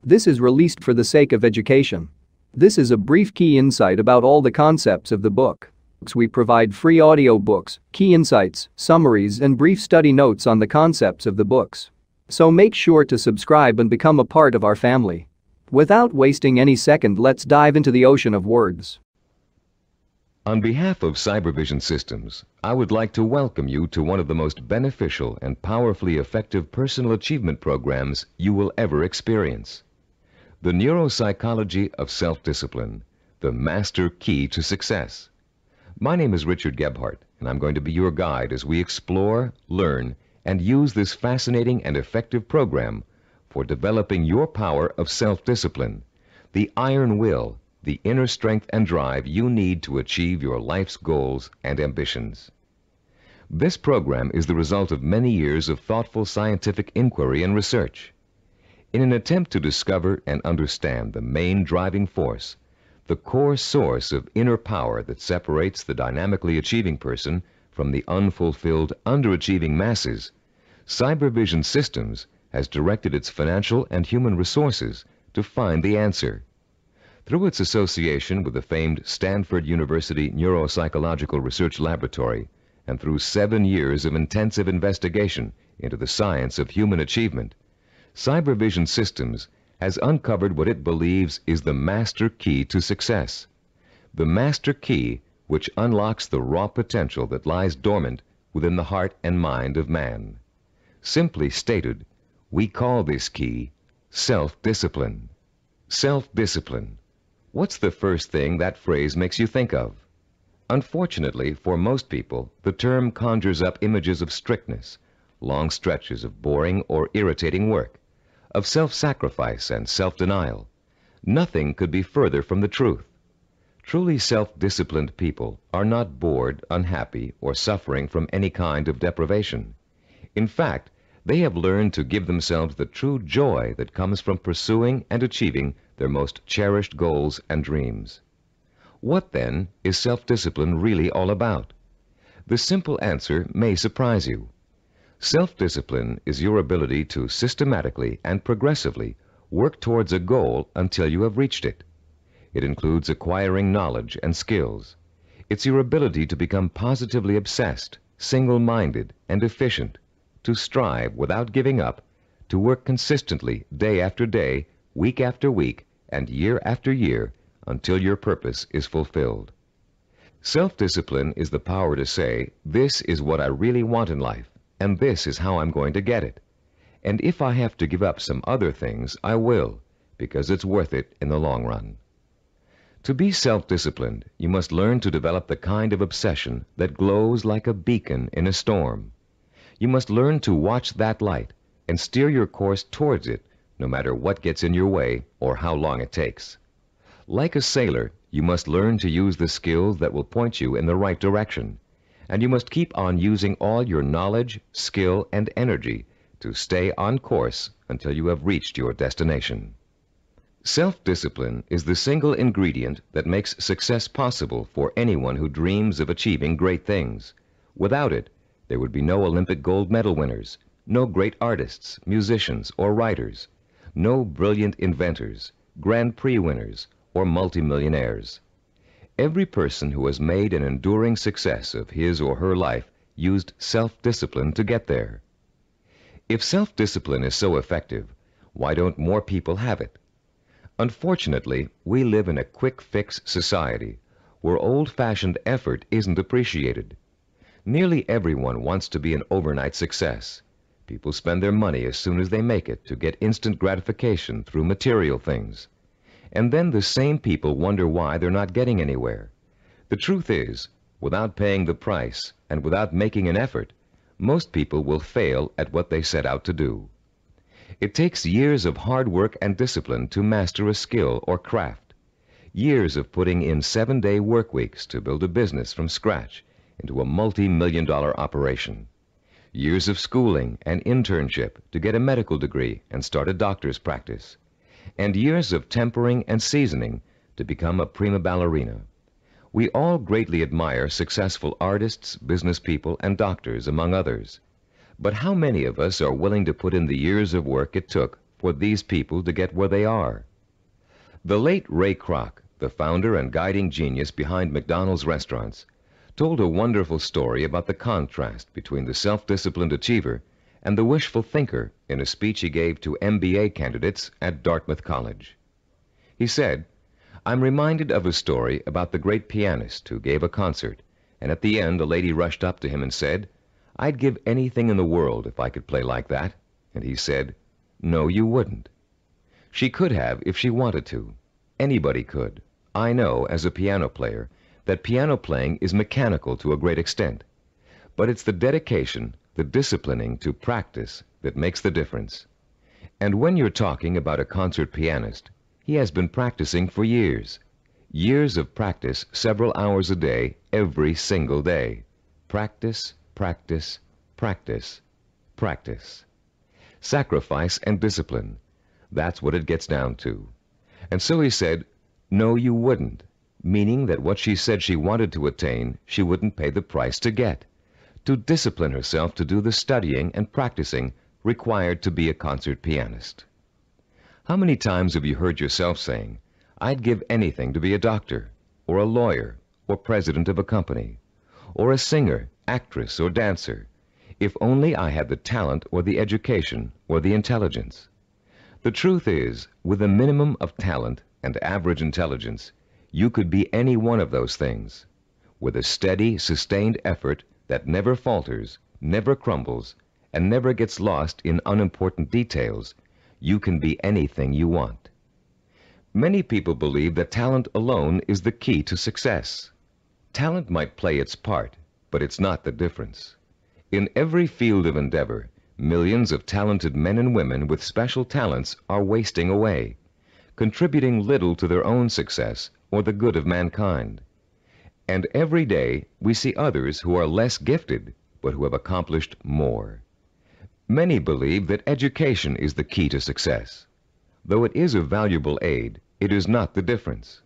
This is released for the sake of education. This is a brief key insight about all the concepts of the book. We provide free audiobooks, key insights, summaries, and brief study notes on the concepts of the books. So make sure to subscribe and become a part of our family. Without wasting any second, let's dive into the ocean of words. On behalf of Cybervision Systems, I would like to welcome you to one of the most beneficial and powerfully effective personal achievement programs you will ever experience. The Neuropsychology of Self-Discipline, the Master Key to Success. My name is Richard Gebhardt, and I'm going to be your guide as we explore, learn, and use this fascinating and effective program for developing your power of self-discipline, the iron will, the inner strength and drive you need to achieve your life's goals and ambitions. This program is the result of many years of thoughtful scientific inquiry and research. In an attempt to discover and understand the main driving force, the core source of inner power that separates the dynamically achieving person from the unfulfilled, underachieving masses, Cybervision Systems has directed its financial and human resources to find the answer. Through its association with the famed Stanford University Neuropsychological Research Laboratory, and through 7 years of intensive investigation into the science of human achievement, Cybervision Systems has uncovered what it believes is the master key to success. The master key which unlocks the raw potential that lies dormant within the heart and mind of man. Simply stated, we call this key self-discipline. Self-discipline. What's the first thing that phrase makes you think of? Unfortunately, for most people, the term conjures up images of strictness, long stretches of boring or irritating work, of self-sacrifice and self-denial. Nothing could be further from the truth. Truly self-disciplined people are not bored, unhappy, or suffering from any kind of deprivation. In fact, they have learned to give themselves the true joy that comes from pursuing and achieving their most cherished goals and dreams. What, then, is self-discipline really all about? The simple answer may surprise you. Self-discipline is your ability to systematically and progressively work towards a goal until you have reached it. It includes acquiring knowledge and skills. It's your ability to become positively obsessed, single-minded, and efficient, to strive without giving up, to work consistently day after day, week after week, and year after year until your purpose is fulfilled. Self-discipline is the power to say, this is what I really want in life, and this is how I'm going to get it. And if I have to give up some other things, I will, because it's worth it in the long run. To be self-disciplined, you must learn to develop the kind of obsession that glows like a beacon in a storm. You must learn to watch that light and steer your course towards it, no matter what gets in your way or how long it takes. Like a sailor, you must learn to use the skills that will point you in the right direction, and you must keep on using all your knowledge, skill, and energy to stay on course until you have reached your destination. Self-discipline is the single ingredient that makes success possible for anyone who dreams of achieving great things. Without it, there would be no Olympic gold medal winners, no great artists, musicians, or writers, no brilliant inventors, Grand Prix winners, or multimillionaires. Every person who has made an enduring success of his or her life used self-discipline to get there. If self-discipline is so effective, why don't more people have it? Unfortunately, we live in a quick-fix society where old-fashioned effort isn't appreciated. Nearly everyone wants to be an overnight success. People spend their money as soon as they make it to get instant gratification through material things. And then the same people wonder why they're not getting anywhere. The truth is, without paying the price and without making an effort, most people will fail at what they set out to do. It takes years of hard work and discipline to master a skill or craft. Years of putting in 7-day work weeks to build a business from scratch into a multi-million-dollar operation. Years of schooling and internship to get a medical degree and start a doctor's practice. And years of tempering and seasoning to become a prima ballerina. We all greatly admire successful artists, business people, and doctors, among others. But how many of us are willing to put in the years of work it took for these people to get where they are. The late Ray Kroc, the founder and guiding genius behind McDonald's restaurants, told a wonderful story about the contrast between the self-disciplined achiever and the wishful thinker in a speech he gave to MBA candidates at Dartmouth College. He said, "I'm reminded of a story about the great pianist who gave a concert, and at the end a lady rushed up to him and said, 'I'd give anything in the world if I could play like that.' And he said, 'No, you wouldn't.' She could have if she wanted to. Anybody could. I know, as a piano player, that piano playing is mechanical to a great extent. But it's the dedication, the disciplining to practice that makes the difference. And when you're talking about a concert pianist, he has been practicing for years. Years of practice, several hours a day, every single day. Practice, practice, practice, practice. Sacrifice and discipline. That's what it gets down to. And so he said, 'No, you wouldn't,' meaning that what she said she wanted to attain, she wouldn't pay the price to get. To discipline herself to do the studying and practicing required to be a concert pianist. How many times have you heard yourself saying, 'I'd give anything to be a doctor, or a lawyer, or president of a company, or a singer, actress, or dancer, if only I had the talent or the education or the intelligence?' The truth is, with a minimum of talent and average intelligence, you could be any one of those things. With a steady, sustained effort that never falters, never crumbles, and never gets lost in unimportant details, you can be anything you want. Many people believe that talent alone is the key to success. Talent might play its part, but it's not the difference. In every field of endeavor, millions of talented men and women with special talents are wasting away, contributing little to their own success or the good of mankind. And every day we see others who are less gifted, but who have accomplished more. Many believe that education is the key to success. Though it is a valuable aid, it is not the difference.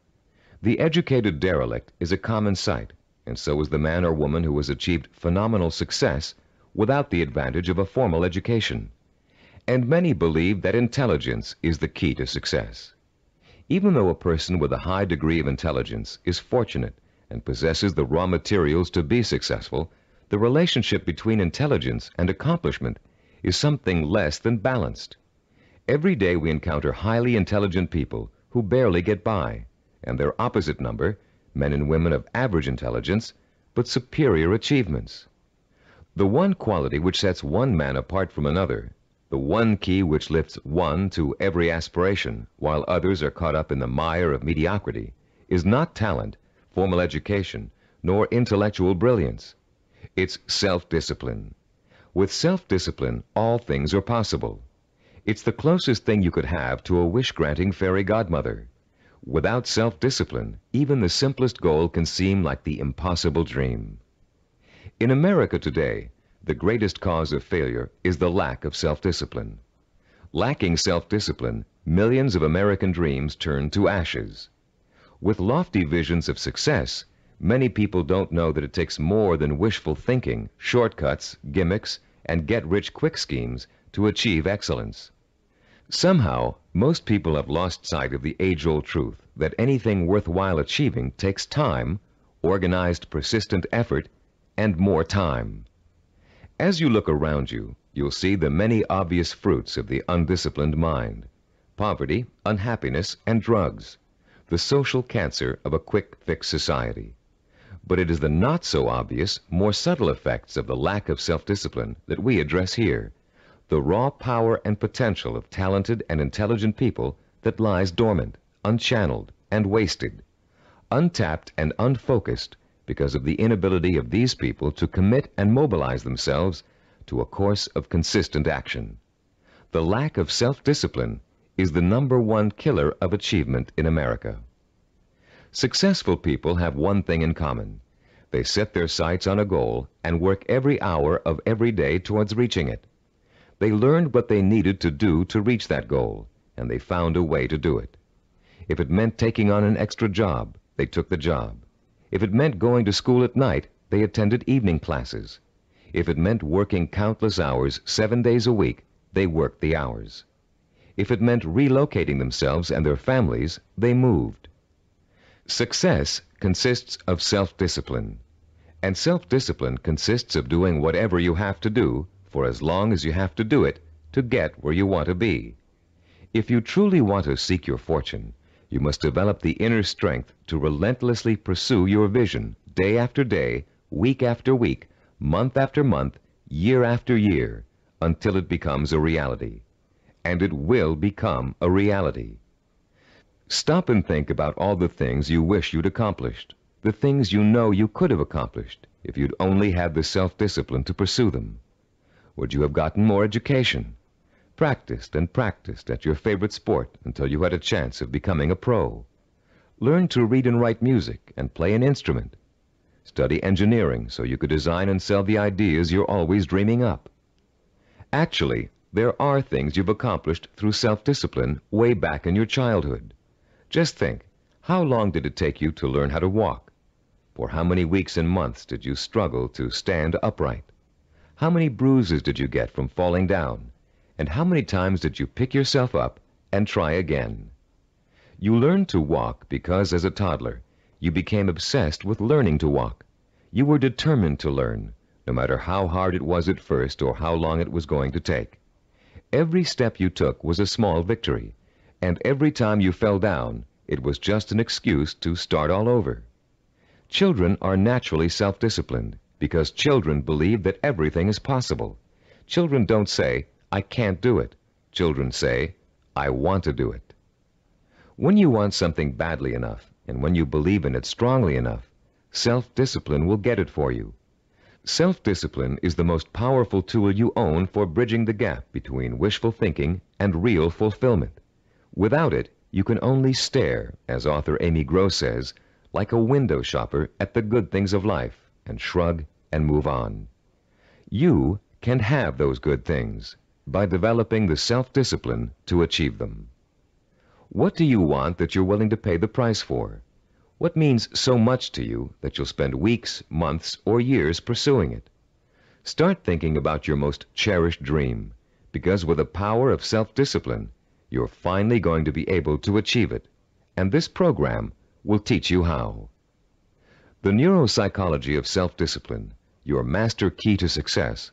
The educated derelict is a common sight, and so is the man or woman who has achieved phenomenal success without the advantage of a formal education. And many believe that intelligence is the key to success. Even though a person with a high degree of intelligence is fortunate and possesses the raw materials to be successful, the relationship between intelligence and accomplishment is something less than balanced. Every day we encounter highly intelligent people who barely get by, and their opposite number, men and women of average intelligence, but superior achievements. The one quality which sets one man apart from another, the one key which lifts one to every aspiration, while others are caught up in the mire of mediocrity, is not talent, formal education, nor intellectual brilliance. It's self-discipline. With self-discipline, all things are possible. It's the closest thing you could have to a wish-granting fairy godmother. Without self-discipline, even the simplest goal can seem like the impossible dream. In America today, the greatest cause of failure is the lack of self-discipline. Lacking self-discipline, millions of American dreams turn to ashes. With lofty visions of success, many people don't know that it takes more than wishful thinking, shortcuts, gimmicks, and get-rich-quick schemes to achieve excellence. Somehow, most people have lost sight of the age-old truth that anything worthwhile achieving takes time, organized, persistent effort, and more time. As you look around you, you'll see the many obvious fruits of the undisciplined mind: poverty, unhappiness, and drugs, the social cancer of a quick-fix society. But it is the not-so-obvious, more subtle effects of the lack of self-discipline that we address here, the raw power and potential of talented and intelligent people that lies dormant, unchanneled, and wasted, untapped and unfocused because of the inability of these people to commit and mobilize themselves to a course of consistent action. The lack of self-discipline is the #1 killer of achievement in America. Successful people have one thing in common. They set their sights on a goal and work every hour of every day towards reaching it. They learned what they needed to do to reach that goal, and they found a way to do it. If it meant taking on an extra job, they took the job. If it meant going to school at night, they attended evening classes. If it meant working countless hours 7 days a week, they worked the hours. If it meant relocating themselves and their families, they moved. Success consists of self-discipline, and self-discipline consists of doing whatever you have to do for as long as you have to do it to get where you want to be. If you truly want to seek your fortune, you must develop the inner strength to relentlessly pursue your vision day after day, week after week, month after month, year after year, until it becomes a reality. And it will become a reality. Stop and think about all the things you wish you'd accomplished, the things you know you could have accomplished if you'd only had the self-discipline to pursue them. Would you have gotten more education? Practiced and practiced at your favorite sport until you had a chance of becoming a pro? Learn to read and write music and play an instrument? Study engineering so you could design and sell the ideas you're always dreaming up? Actually, there are things you've accomplished through self-discipline way back in your childhood. Just think, how long did it take you to learn how to walk? For how many weeks and months did you struggle to stand upright? How many bruises did you get from falling down? And how many times did you pick yourself up and try again? You learned to walk because as a toddler, you became obsessed with learning to walk. You were determined to learn, no matter how hard it was at first or how long it was going to take. Every step you took was a small victory, and every time you fell down, it was just an excuse to start all over. Children are naturally self-disciplined because children believe that everything is possible. Children don't say, "I can't do it." Children say, "I want to do it." When you want something badly enough, and when you believe in it strongly enough, self-discipline will get it for you. Self-discipline is the most powerful tool you own for bridging the gap between wishful thinking and real fulfillment. Without it, you can only stare, as author Amy Gross says, like a window shopper at the good things of life and shrug and move on. You can have those good things by developing the self-discipline to achieve them. What do you want that you're willing to pay the price for? What means so much to you that you'll spend weeks, months, or years pursuing it? Start thinking about your most cherished dream, because with the power of self-discipline, you're finally going to be able to achieve it, and this program will teach you how. The neuropsychology of self-discipline, your master key to success,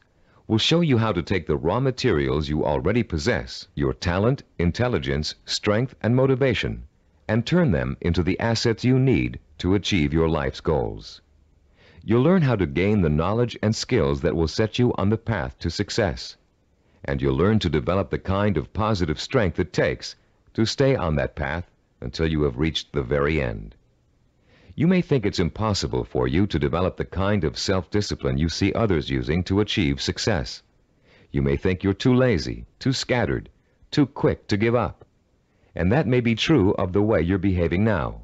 will show you how to take the raw materials you already possess, your talent, intelligence, strength, and motivation, and turn them into the assets you need to achieve your life's goals. You'll learn how to gain the knowledge and skills that will set you on the path to success. And you'll learn to develop the kind of positive strength it takes to stay on that path until you have reached the very end. You may think it's impossible for you to develop the kind of self-discipline you see others using to achieve success. You may think you're too lazy, too scattered, too quick to give up. And that may be true of the way you're behaving now.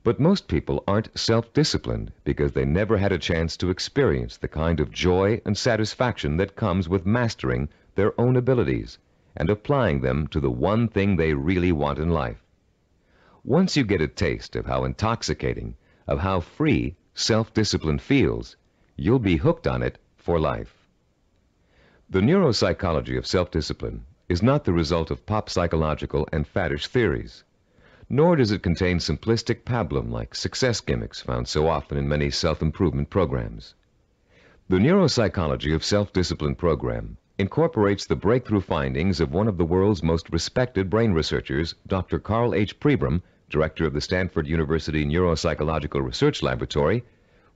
But most people aren't self-disciplined because they never had a chance to experience the kind of joy and satisfaction that comes with mastering their own abilities and applying them to the one thing they really want in life. Once you get a taste of how intoxicating, of how free self-discipline feels, you'll be hooked on it for life. The neuropsychology of self-discipline is not the result of pop psychological and faddish theories, nor does it contain simplistic pablum-like success gimmicks found so often in many self-improvement programs. The neuropsychology of self-discipline program incorporates the breakthrough findings of one of the world's most respected brain researchers, Dr. Carl H. Pribram, director of the Stanford University Neuropsychological Research Laboratory,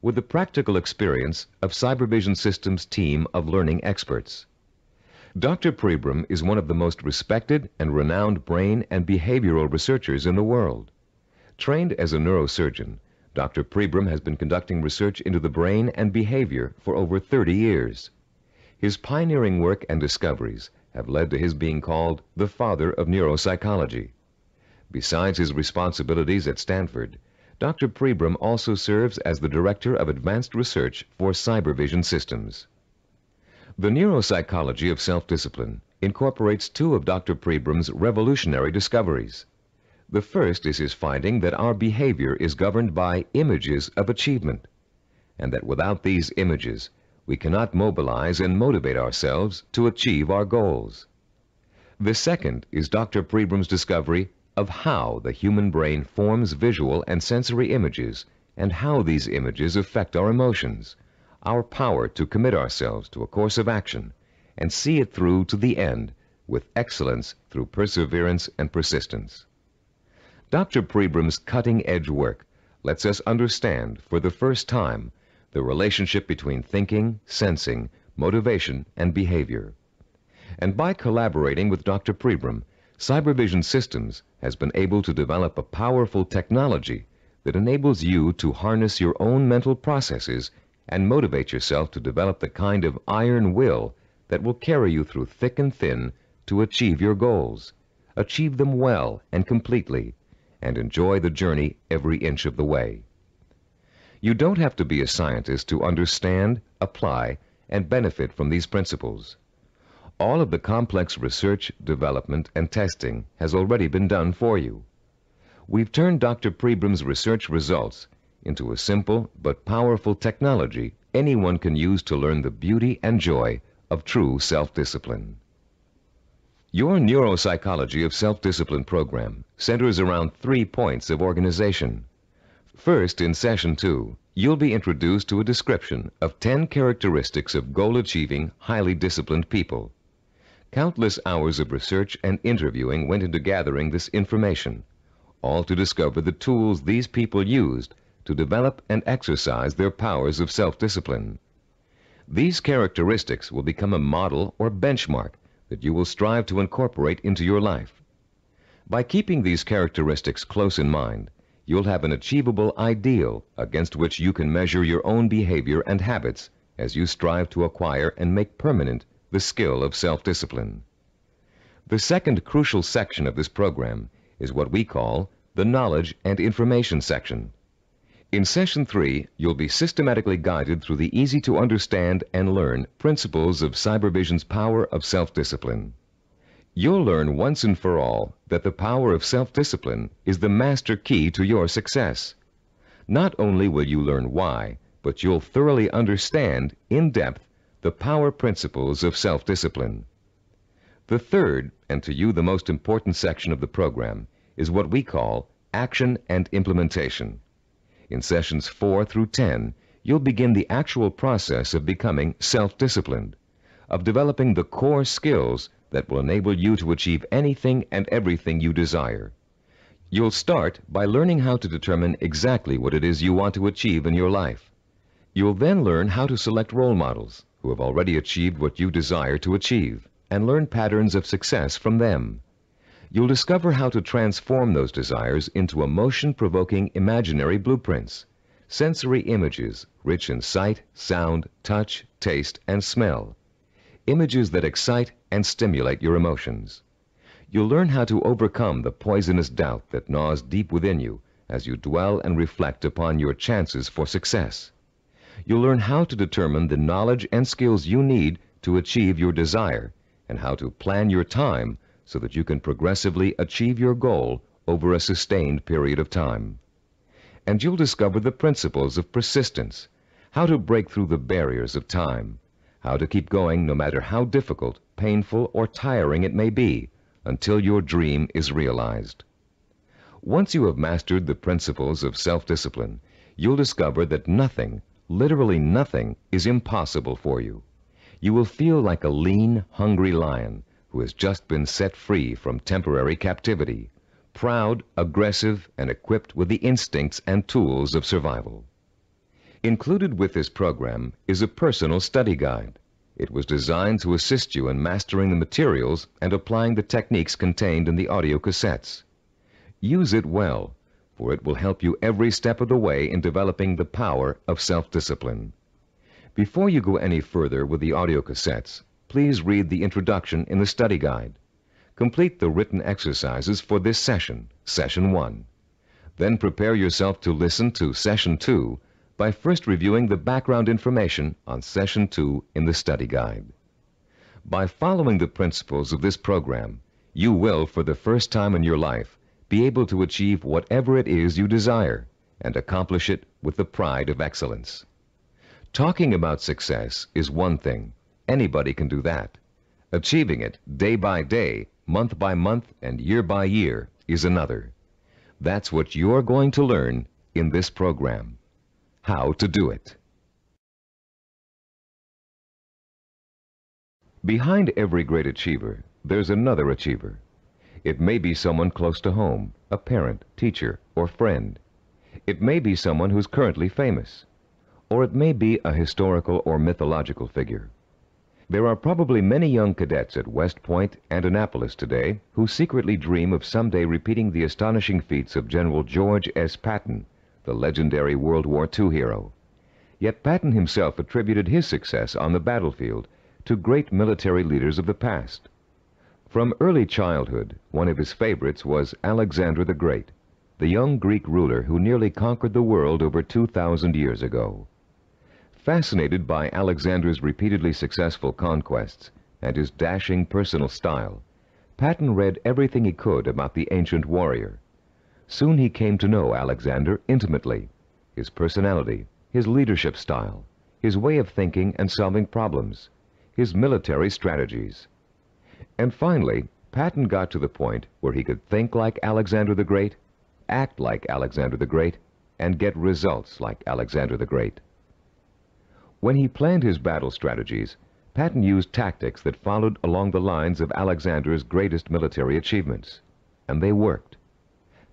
with the practical experience of Cybervision Systems' team of learning experts. Dr. Pribram is one of the most respected and renowned brain and behavioral researchers in the world. Trained as a neurosurgeon, Dr. Pribram has been conducting research into the brain and behavior for over 30 years. His pioneering work and discoveries have led to his being called the father of neuropsychology. Besides his responsibilities at Stanford, Dr. Pribram also serves as the Director of Advanced Research for Cybervision Systems. The neuropsychology of self-discipline incorporates two of Dr. Pribram's revolutionary discoveries. The first is his finding that our behavior is governed by images of achievement, and that without these images, we cannot mobilize and motivate ourselves to achieve our goals. The second is Dr. Prebram's discovery of how the human brain forms visual and sensory images and how these images affect our emotions, our power to commit ourselves to a course of action and see it through to the end with excellence through perseverance and persistence. Dr. Prebram's cutting-edge work lets us understand for the first time the relationship between thinking, sensing, motivation, and behavior. And by collaborating with Dr. Prebram, Cybervision Systems has been able to develop a powerful technology that enables you to harness your own mental processes and motivate yourself to develop the kind of iron will that will carry you through thick and thin to achieve your goals, achieve them well and completely, and enjoy the journey every inch of the way. You don't have to be a scientist to understand, apply, and benefit from these principles. All of the complex research, development, and testing has already been done for you. We've turned Dr. Prebram's research results into a simple but powerful technology anyone can use to learn the beauty and joy of true self-discipline. Your neuropsychology of self-discipline program centers around 3 points of organization. First, in Session 2, you'll be introduced to a description of 10 characteristics of goal-achieving, highly disciplined people. Countless hours of research and interviewing went into gathering this information, all to discover the tools these people used to develop and exercise their powers of self-discipline. These characteristics will become a model or benchmark that you will strive to incorporate into your life. By keeping these characteristics close in mind, you'll have an achievable ideal against which you can measure your own behavior and habits as you strive to acquire and make permanent the skill of self-discipline. The second crucial section of this program is what we call the Knowledge and Information section. In Session 3, you'll be systematically guided through the easy-to-understand and learn principles of Cybervision's power of self-discipline. You'll learn once and for all that the power of self-discipline is the master key to your success. Not only will you learn why, but you'll thoroughly understand, in depth, the power principles of self-discipline. The third, and to you the most important section of the program, is what we call Action and Implementation. In Sessions 4 through 10, you'll begin the actual process of becoming self-disciplined, of developing the core skills that will enable you to achieve anything and everything you desire. You'll start by learning how to determine exactly what it is you want to achieve in your life. You'll then learn how to select role models who have already achieved what you desire to achieve, and learn patterns of success from them. You'll discover how to transform those desires into emotion-provoking imaginary blueprints, sensory images rich in sight, sound, touch, taste, and smell, images that excite and stimulate your emotions. You'll learn how to overcome the poisonous doubt that gnaws deep within you as you dwell and reflect upon your chances for success. You'll learn how to determine the knowledge and skills you need to achieve your desire and how to plan your time so that you can progressively achieve your goal over a sustained period of time. And you'll discover the principles of persistence, how to break through the barriers of time, how to keep going no matter how difficult, painful, or tiring it may be until your dream is realized. Once you have mastered the principles of self-discipline, you'll discover that nothing, literally nothing, is impossible for you. You will feel like a lean, hungry lion who has just been set free from temporary captivity, proud, aggressive, and equipped with the instincts and tools of survival. Included with this program is a personal study guide. It was designed to assist you in mastering the materials and applying the techniques contained in the audio cassettes. Use it well, for it will help you every step of the way in developing the power of self-discipline. Before you go any further with the audio cassettes, please read the introduction in the study guide. Complete the written exercises for this session, Session 1. Then prepare yourself to listen to Session 2 by first reviewing the background information on Session 2 in the study guide. By following the principles of this program, you will, for the first time in your life, be able to achieve whatever it is you desire and accomplish it with the pride of excellence. Talking about success is one thing. Anybody can do that. Achieving it day by day Month by month and year by year is another. That's what you're going to learn in this program. How to do it. Behind every great achiever, there's another achiever. It may be someone close to home, a parent, teacher, or friend. It may be someone who's currently famous. Or it may be a historical or mythological figure. There are probably many young cadets at West Point and Annapolis today who secretly dream of someday repeating the astonishing feats of General George S. Patton, the legendary World War II hero. Yet Patton himself attributed his success on the battlefield to great military leaders of the past. From early childhood, one of his favorites was Alexander the Great, the young Greek ruler who nearly conquered the world over 2,000 years ago. Fascinated by Alexander's repeatedly successful conquests and his dashing personal style, Patton read everything he could about the ancient warrior. Soon he came to know Alexander intimately, his personality, his leadership style, his way of thinking and solving problems, his military strategies. And finally, Patton got to the point where he could think like Alexander the Great, act like Alexander the Great, and get results like Alexander the Great. When he planned his battle strategies, Patton used tactics that followed along the lines of Alexander's greatest military achievements, and they worked.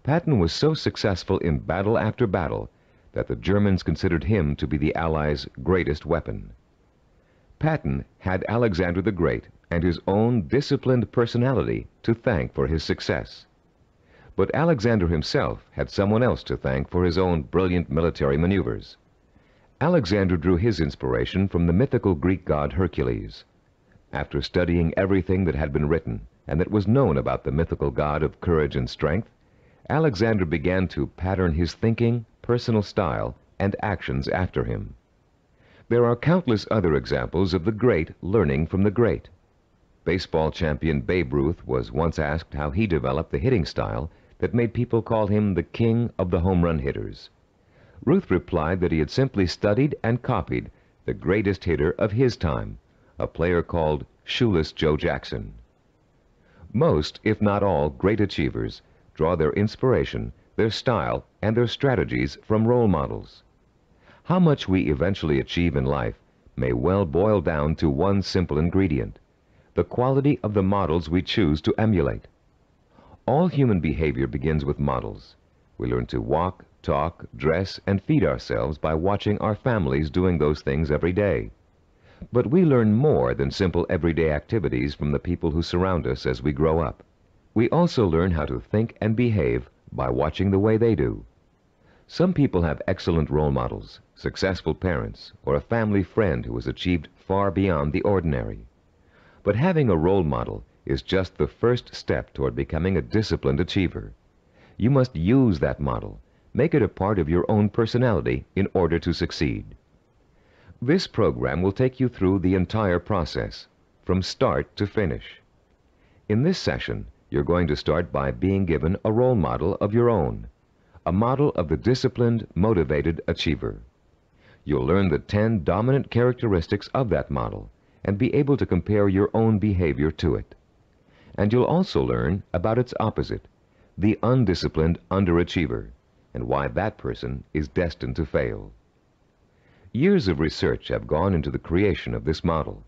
Patton was so successful in battle after battle that the Germans considered him to be the Allies' greatest weapon. Patton had Alexander the Great and his own disciplined personality to thank for his success. But Alexander himself had someone else to thank for his own brilliant military maneuvers. Alexander drew his inspiration from the mythical Greek god Hercules. After studying everything that had been written and that was known about the mythical god of courage and strength, Alexander began to pattern his thinking, personal style, and actions after him. There are countless other examples of the great learning from the great. Baseball champion Babe Ruth was once asked how he developed the hitting style that made people call him the king of the home run hitters. Ruth replied that he had simply studied and copied the greatest hitter of his time, a player called Shoeless Joe Jackson. Most, if not all, great achievers draw their inspiration, their style, and their strategies from role models. How much we eventually achieve in life may well boil down to one simple ingredient: the quality of the models we choose to emulate. All human behavior begins with models. We learn to walk, talk, dress, and feed ourselves by watching our families doing those things every day. But we learn more than simple everyday activities from the people who surround us as we grow up. We also learn how to think and behave by watching the way they do. Some people have excellent role models, successful parents, or a family friend who has achieved far beyond the ordinary. But having a role model is just the first step toward becoming a disciplined achiever. You must use that model, make it a part of your own personality in order to succeed. This program will take you through the entire process, from start to finish. In this session, you're going to start by being given a role model of your own, a model of the disciplined, motivated achiever. You'll learn the 10 dominant characteristics of that model and be able to compare your own behavior to it. And you'll also learn about its opposite, the undisciplined underachiever, and why that person is destined to fail. Years of research have gone into the creation of this model.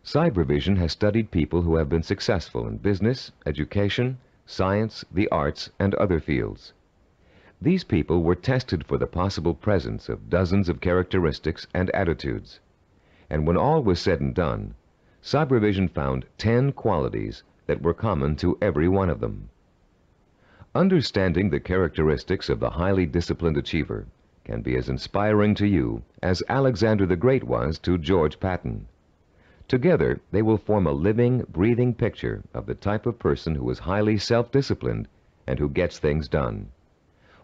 Cybervision has studied people who have been successful in business, education, science, the arts, and other fields. These people were tested for the possible presence of dozens of characteristics and attitudes. And when all was said and done, Cybervision found 10 qualities that were common to every one of them. Understanding the characteristics of the highly disciplined achiever can be as inspiring to you as Alexander the Great was to George Patton. Together, they will form a living, breathing picture of the type of person who is highly self-disciplined and who gets things done.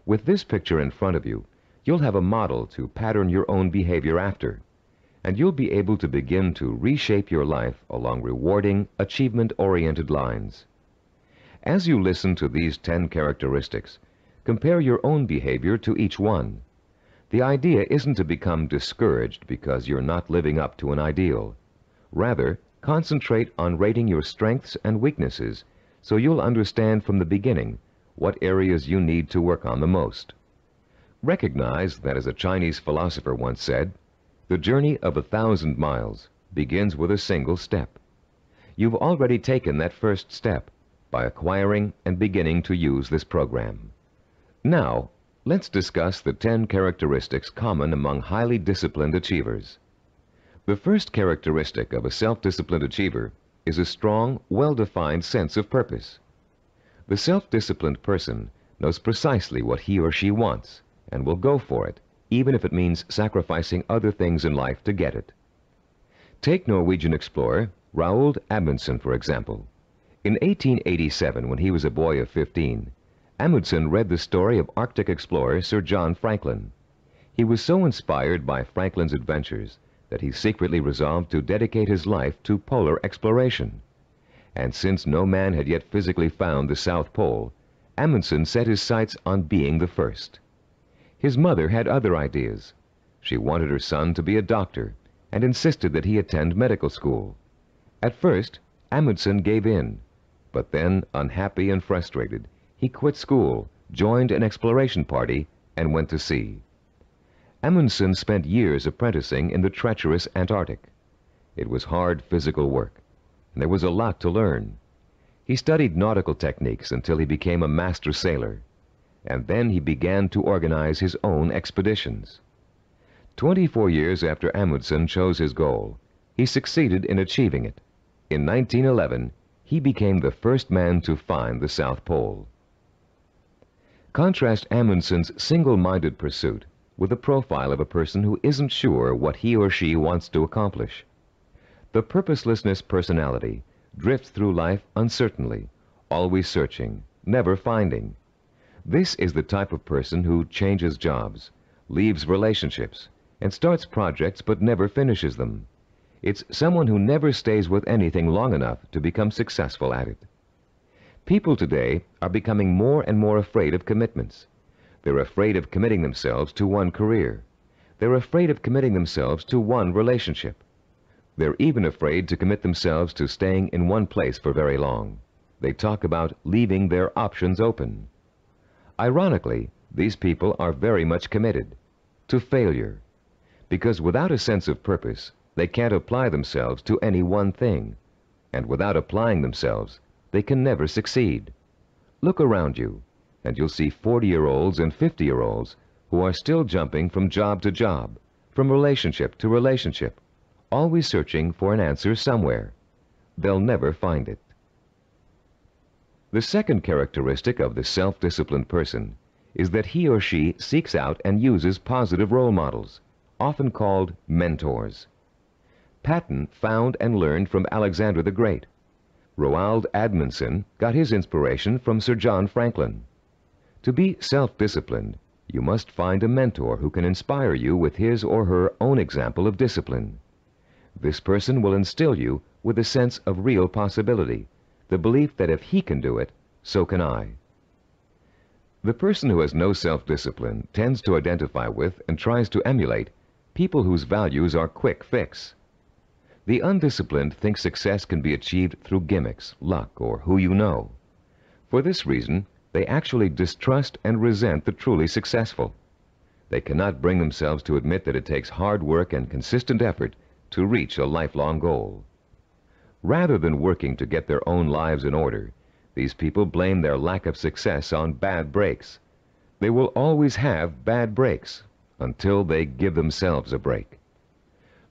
With this picture in front of you, you'll have a model to pattern your own behavior after, and you'll be able to begin to reshape your life along rewarding, achievement-oriented lines. As you listen to these 10 characteristics, compare your own behavior to each one. The idea isn't to become discouraged because you're not living up to an ideal. Rather, concentrate on rating your strengths and weaknesses so you'll understand from the beginning what areas you need to work on the most. Recognize that, as a Chinese philosopher once said, the journey of 1,000 miles begins with a single step. You've already taken that first step by acquiring and beginning to use this program. Now, let's discuss the 10 characteristics common among highly disciplined achievers. The first characteristic of a self-disciplined achiever is a strong, well-defined sense of purpose. The self-disciplined person knows precisely what he or she wants and will go for it, even if it means sacrificing other things in life to get it. Take Norwegian explorer Roald Amundsen, for example. In 1887, when he was a boy of 15, Amundsen read the story of Arctic explorer Sir John Franklin. He was so inspired by Franklin's adventures that he secretly resolved to dedicate his life to polar exploration. And since no man had yet physically found the South Pole, Amundsen set his sights on being the first. His mother had other ideas. She wanted her son to be a doctor and insisted that he attend medical school. At first, Amundsen gave in, but then, unhappy and frustrated, he quit school, joined an exploration party, and went to sea. Amundsen spent years apprenticing in the treacherous Antarctic. It was hard physical work, and there was a lot to learn. He studied nautical techniques until he became a master sailor, and then he began to organize his own expeditions. 24 years after Amundsen chose his goal, he succeeded in achieving it. In 1911, he became the first man to find the South Pole. Contrast Amundsen's single-minded pursuit with the profile of a person who isn't sure what he or she wants to accomplish. The purposelessness personality drifts through life uncertainly, always searching, never finding. This is the type of person who changes jobs, leaves relationships, and starts projects but never finishes them. It's someone who never stays with anything long enough to become successful at it. People today are becoming more and more afraid of commitments. They're afraid of committing themselves to one career. They're afraid of committing themselves to one relationship. They're even afraid to commit themselves to staying in one place for very long. They talk about leaving their options open. Ironically, these people are very much committed to failure, because without a sense of purpose, they can't apply themselves to any one thing, and without applying themselves, they can never succeed. Look around you, and you'll see 40-year-olds and 50-year-olds who are still jumping from job to job, from relationship to relationship, always searching for an answer somewhere. They'll never find it. The second characteristic of the self-disciplined person is that he or she seeks out and uses positive role models, often called mentors. Patton found and learned from Alexander the Great. Roald Amundsen got his inspiration from Sir John Franklin. To be self-disciplined, you must find a mentor who can inspire you with his or her own example of discipline. This person will instill you with a sense of real possibility, the belief that if he can do it, so can I. The person who has no self-discipline tends to identify with and tries to emulate people whose values are quick fix. The undisciplined think success can be achieved through gimmicks, luck, or who you know. For this reason, they actually distrust and resent the truly successful. They cannot bring themselves to admit that it takes hard work and consistent effort to reach a lifelong goal. Rather than working to get their own lives in order, these people blame their lack of success on bad breaks. They will always have bad breaks until they give themselves a break.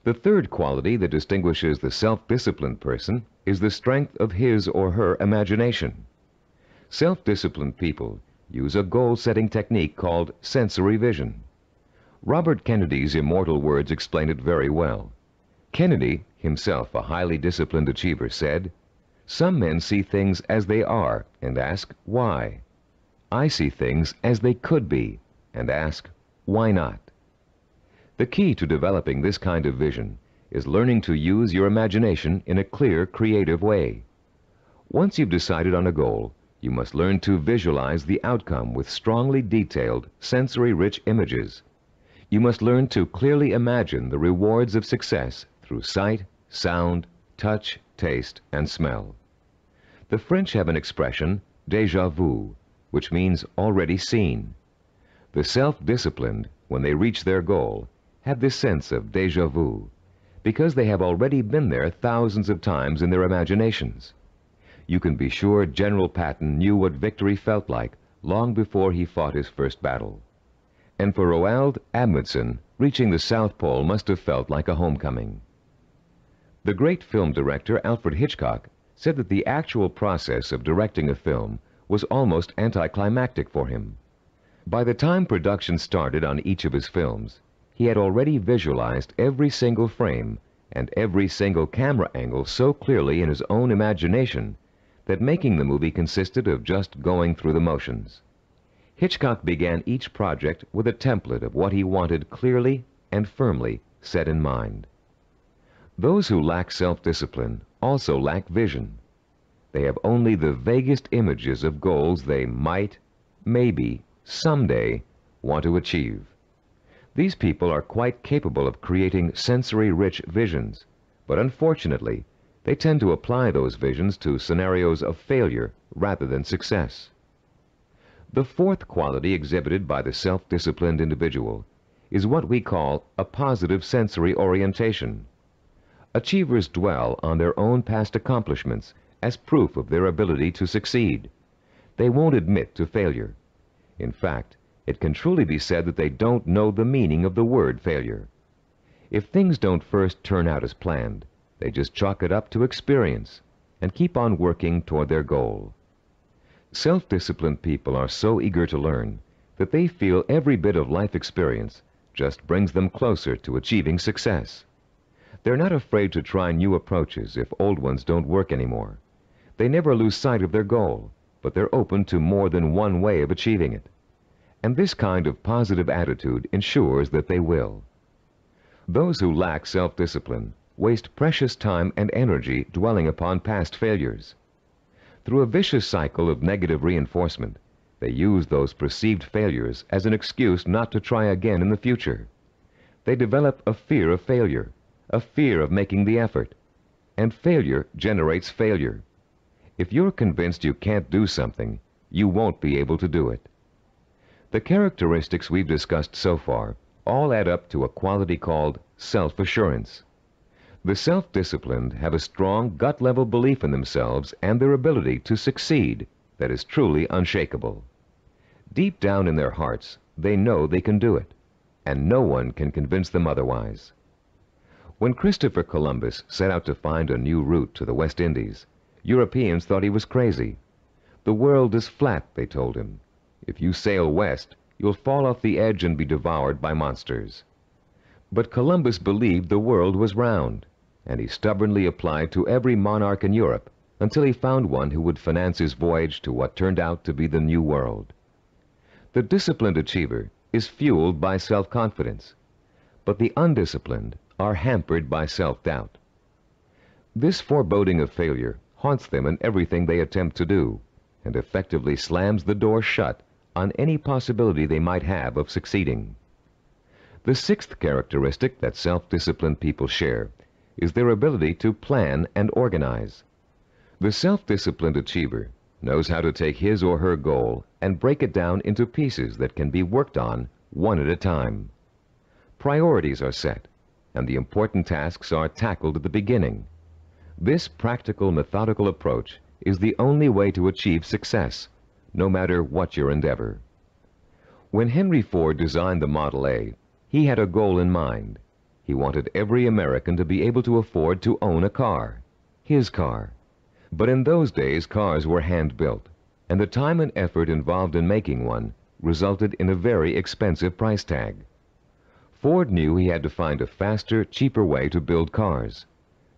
The third quality that distinguishes the self-disciplined person is the strength of his or her imagination. Self-disciplined people use a goal-setting technique called sensory vision. Robert Kennedy's immortal words explain it very well. Kennedy, himself a highly disciplined achiever, said, "Some men see things as they are and ask, why? I see things as they could be and ask, why not?" The key to developing this kind of vision is learning to use your imagination in a clear, creative way. Once you've decided on a goal, you must learn to visualize the outcome with strongly detailed, sensory-rich images. You must learn to clearly imagine the rewards of success through sight, sound, touch, taste, and smell. The French have an expression, déjà vu, which means already seen. The self-disciplined, when they reach their goal, have this sense of déjà vu, because they have already been there thousands of times in their imaginations. You can be sure General Patton knew what victory felt like long before he fought his first battle. And for Roald Amundsen, reaching the South Pole must have felt like a homecoming. The great film director Alfred Hitchcock said that the actual process of directing a film was almost anticlimactic for him. By the time production started on each of his films, he had already visualized every single frame and every single camera angle so clearly in his own imagination that making the movie consisted of just going through the motions. Hitchcock began each project with a template of what he wanted clearly and firmly set in mind. Those who lack self-discipline also lack vision. They have only the vaguest images of goals they might, maybe, someday want to achieve. These people are quite capable of creating sensory-rich visions, but unfortunately, they tend to apply those visions to scenarios of failure rather than success. The fourth quality exhibited by the self-disciplined individual is what we call a positive sensory orientation. Achievers dwell on their own past accomplishments as proof of their ability to succeed. They won't admit to failure. In fact, it can truly be said that they don't know the meaning of the word failure. If things don't first turn out as planned, they just chalk it up to experience and keep on working toward their goal. Self-disciplined people are so eager to learn that they feel every bit of life experience just brings them closer to achieving success. They're not afraid to try new approaches if old ones don't work anymore. They never lose sight of their goal, but they're open to more than one way of achieving it. And this kind of positive attitude ensures that they will. Those who lack self-discipline waste precious time and energy dwelling upon past failures. Through a vicious cycle of negative reinforcement, they use those perceived failures as an excuse not to try again in the future. They develop a fear of failure, a fear of making the effort, and failure generates failure. If you're convinced you can't do something, you won't be able to do it. The characteristics we've discussed so far all add up to a quality called self-assurance. The self-disciplined have a strong gut-level belief in themselves and their ability to succeed that is truly unshakable. Deep down in their hearts, they know they can do it, and no one can convince them otherwise. When Christopher Columbus set out to find a new route to the West Indies, Europeans thought he was crazy. The world is flat, they told him. If you sail west, you'll fall off the edge and be devoured by monsters. But Columbus believed the world was round, and he stubbornly applied to every monarch in Europe until he found one who would finance his voyage to what turned out to be the New World. The disciplined achiever is fueled by self-confidence, but the undisciplined are hampered by self-doubt. This foreboding of failure haunts them in everything they attempt to do, and effectively slams the door shut on any possibility they might have of succeeding. The sixth characteristic that self-disciplined people share is their ability to plan and organize. The self-disciplined achiever knows how to take his or her goal and break it down into pieces that can be worked on one at a time. Priorities are set, and the important tasks are tackled at the beginning. This practical, methodical approach is the only way to achieve success, no matter what your endeavor. When Henry Ford designed the Model A, he had a goal in mind. He wanted every American to be able to afford to own a car, his car. But in those days, cars were hand-built, and the time and effort involved in making one resulted in a very expensive price tag. Ford knew he had to find a faster, cheaper way to build cars.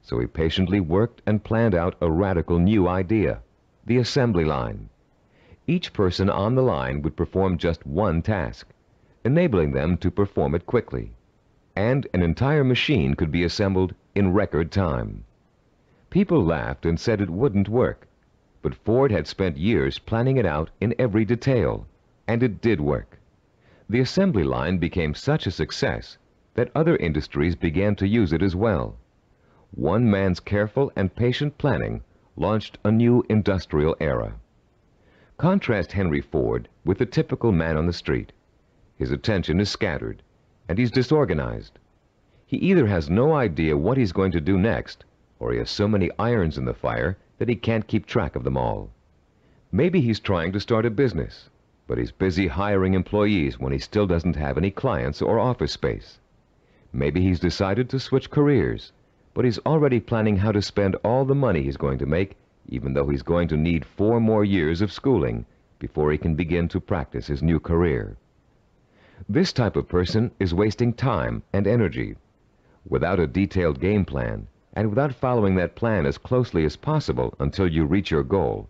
So he patiently worked and planned out a radical new idea, the assembly line. Each person on the line would perform just one task, enabling them to perform it quickly. And an entire machine could be assembled in record time. People laughed and said it wouldn't work, but Ford had spent years planning it out in every detail, and it did work. The assembly line became such a success that other industries began to use it as well. One man's careful and patient planning launched a new industrial era. Contrast Henry Ford with the typical man on the street. His attention is scattered, and he's disorganized. He either has no idea what he's going to do next, or he has so many irons in the fire that he can't keep track of them all. Maybe he's trying to start a business, but he's busy hiring employees when he still doesn't have any clients or office space. Maybe he's decided to switch careers, but he's already planning how to spend all the money he's going to make, even though he's going to need 4 more years of schooling before he can begin to practice his new career. This type of person is wasting time and energy. Without a detailed game plan, and without following that plan as closely as possible until you reach your goal,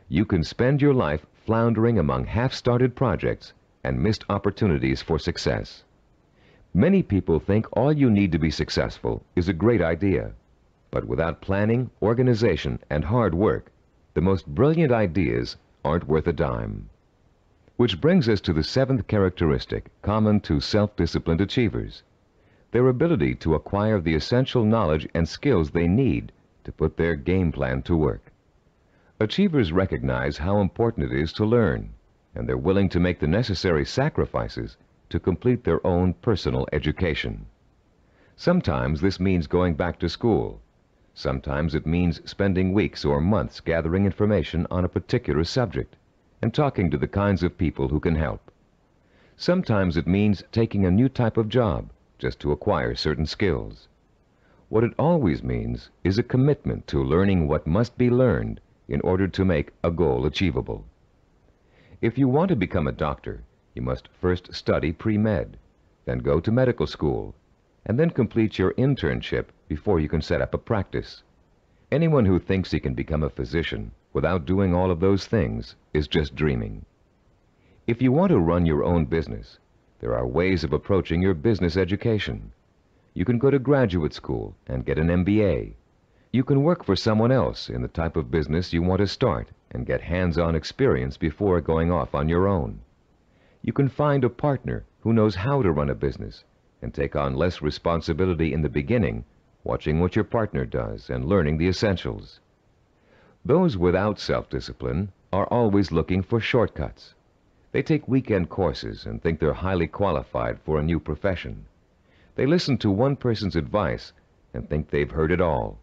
you can spend your life floundering among half-started projects and missed opportunities for success. Many people think all you need to be successful is a great idea, but without planning, organization, and hard work, the most brilliant ideas aren't worth a dime. Which brings us to the 7th characteristic common to self-disciplined achievers: their ability to acquire the essential knowledge and skills they need to put their game plan to work. Achievers recognize how important it is to learn, and they're willing to make the necessary sacrifices to complete their own personal education. Sometimes this means going back to school. Sometimes it means spending weeks or months gathering information on a particular subject and talking to the kinds of people who can help. Sometimes it means taking a new type of job just to acquire certain skills. What it always means is a commitment to learning what must be learned in order to make a goal achievable. If you want to become a doctor, you must first study pre-med, then go to medical school, and then complete your internship before you can set up a practice. Anyone who thinks he can become a physician without doing all of those things is just dreaming. If you want to run your own business, there are ways of approaching your business education. You can go to graduate school and get an MBA. You can work for someone else in the type of business you want to start and get hands-on experience before going off on your own. You can find a partner who knows how to run a business and take on less responsibility in the beginning, watching what your partner does and learning the essentials. Those without self-discipline are always looking for shortcuts. They take weekend courses and think they're highly qualified for a new profession. They listen to one person's advice and think they've heard it all.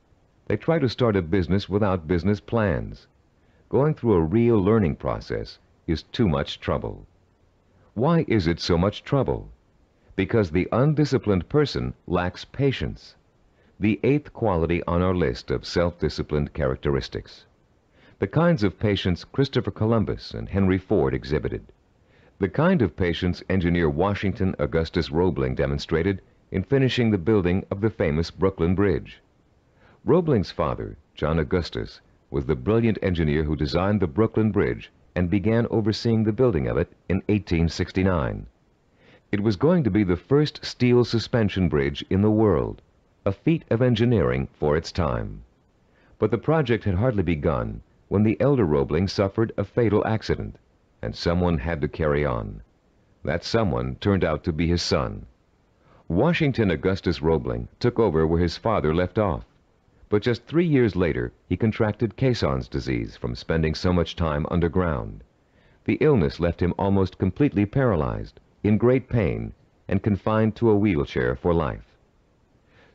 They try to start a business without business plans. Going through a real learning process is too much trouble. Why is it so much trouble? Because the undisciplined person lacks patience, the 8th quality on our list of self-disciplined characteristics. The kinds of patience Christopher Columbus and Henry Ford exhibited. The kind of patience engineer Washington Augustus Roebling demonstrated in finishing the building of the famous Brooklyn Bridge. Roebling's father, John Augustus, was the brilliant engineer who designed the Brooklyn Bridge and began overseeing the building of it in 1869. It was going to be the first steel suspension bridge in the world, a feat of engineering for its time. But the project had hardly begun when the elder Roebling suffered a fatal accident, and someone had to carry on. That someone turned out to be his son. Washington Augustus Roebling took over where his father left off, but just 3 years later he contracted Caisson's disease from spending so much time underground. The illness left him almost completely paralyzed, in great pain, and confined to a wheelchair for life.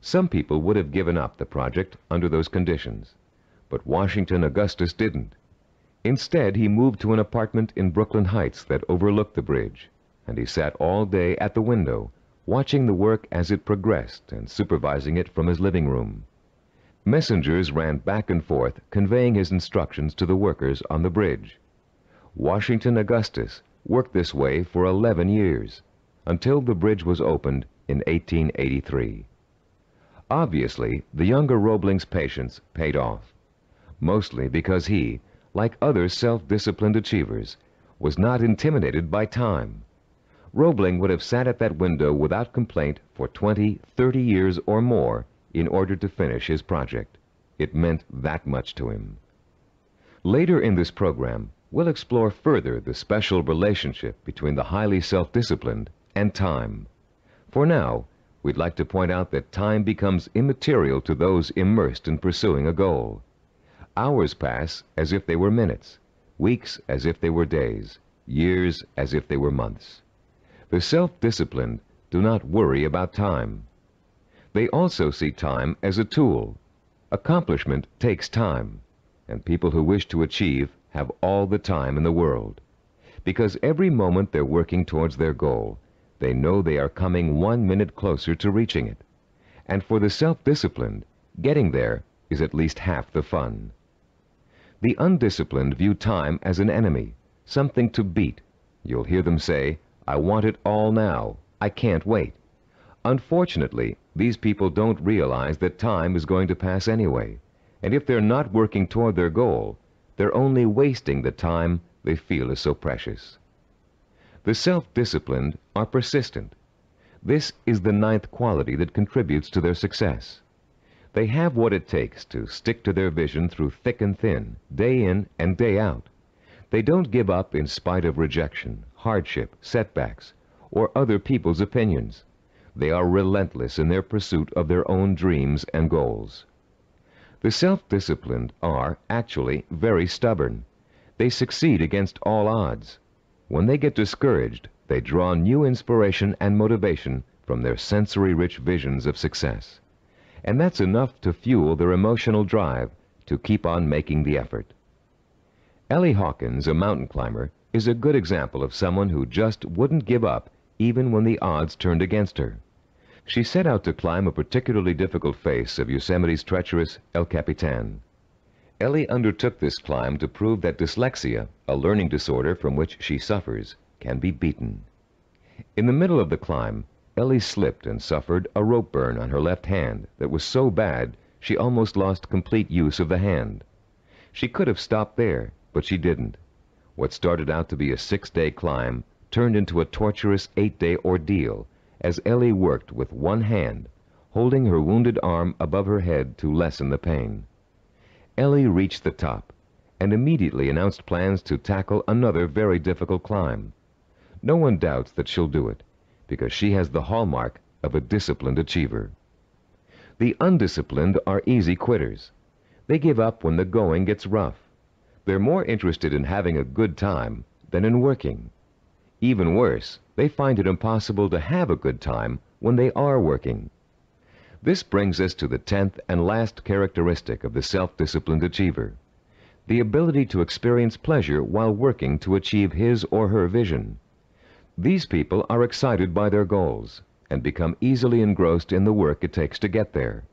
Some people would have given up the project under those conditions, but Washington Augustus didn't. Instead, he moved to an apartment in Brooklyn Heights that overlooked the bridge, and he sat all day at the window, watching the work as it progressed and supervising it from his living room. Messengers ran back and forth, conveying his instructions to the workers on the bridge. Washington Augustus worked this way for 11 years, until the bridge was opened in 1883. Obviously, the younger Roebling's patience paid off, mostly because he, like other self-disciplined achievers, was not intimidated by time. Roebling would have sat at that window without complaint for 20, 30 years or more in order to finish his project. It meant that much to him. Later in this program, we'll explore further the special relationship between the highly self-disciplined and time. For now, we'd like to point out that time becomes immaterial to those immersed in pursuing a goal. Hours pass as if they were minutes, weeks as if they were days, years as if they were months. The self-disciplined do not worry about time. They also see time as a tool. Accomplishment takes time, and people who wish to achieve have all the time in the world. Because every moment they're working towards their goal, they know they are coming 1 minute closer to reaching it. And for the self-disciplined, getting there is at least half the fun. The undisciplined view time as an enemy, something to beat. You'll hear them say, "I want it all now. I can't wait." Unfortunately, these people don't realize that time is going to pass anyway, and if they're not working toward their goal, they're only wasting the time they feel is so precious. The self-disciplined are persistent. This is the 9th quality that contributes to their success. They have what it takes to stick to their vision through thick and thin, day in and day out. They don't give up in spite of rejection, hardship, setbacks, or other people's opinions. They are relentless in their pursuit of their own dreams and goals. The self-disciplined are actually very stubborn. They succeed against all odds. When they get discouraged, they draw new inspiration and motivation from their sensory-rich visions of success. And that's enough to fuel their emotional drive to keep on making the effort. Ellie Hawkins, a mountain climber, is a good example of someone who just wouldn't give up even when the odds turned against her. She set out to climb a particularly difficult face of Yosemite's treacherous El Capitan. Ellie undertook this climb to prove that dyslexia, a learning disorder from which she suffers, can be beaten. In the middle of the climb, Ellie slipped and suffered a rope burn on her left hand that was so bad she almost lost complete use of the hand. She could have stopped there, but she didn't. What started out to be a 6-day climb turned into a torturous 8-day ordeal as Ellie worked with one hand, holding her wounded arm above her head to lessen the pain. Ellie reached the top and immediately announced plans to tackle another very difficult climb. No one doubts that she'll do it, because she has the hallmark of a disciplined achiever. The undisciplined are easy quitters. They give up when the going gets rough. They're more interested in having a good time than in working. Even worse, they find it impossible to have a good time when they are working. This brings us to the 10th and last characteristic of the self-disciplined achiever: the ability to experience pleasure while working to achieve his or her vision. These people are excited by their goals and become easily engrossed in the work it takes to get there.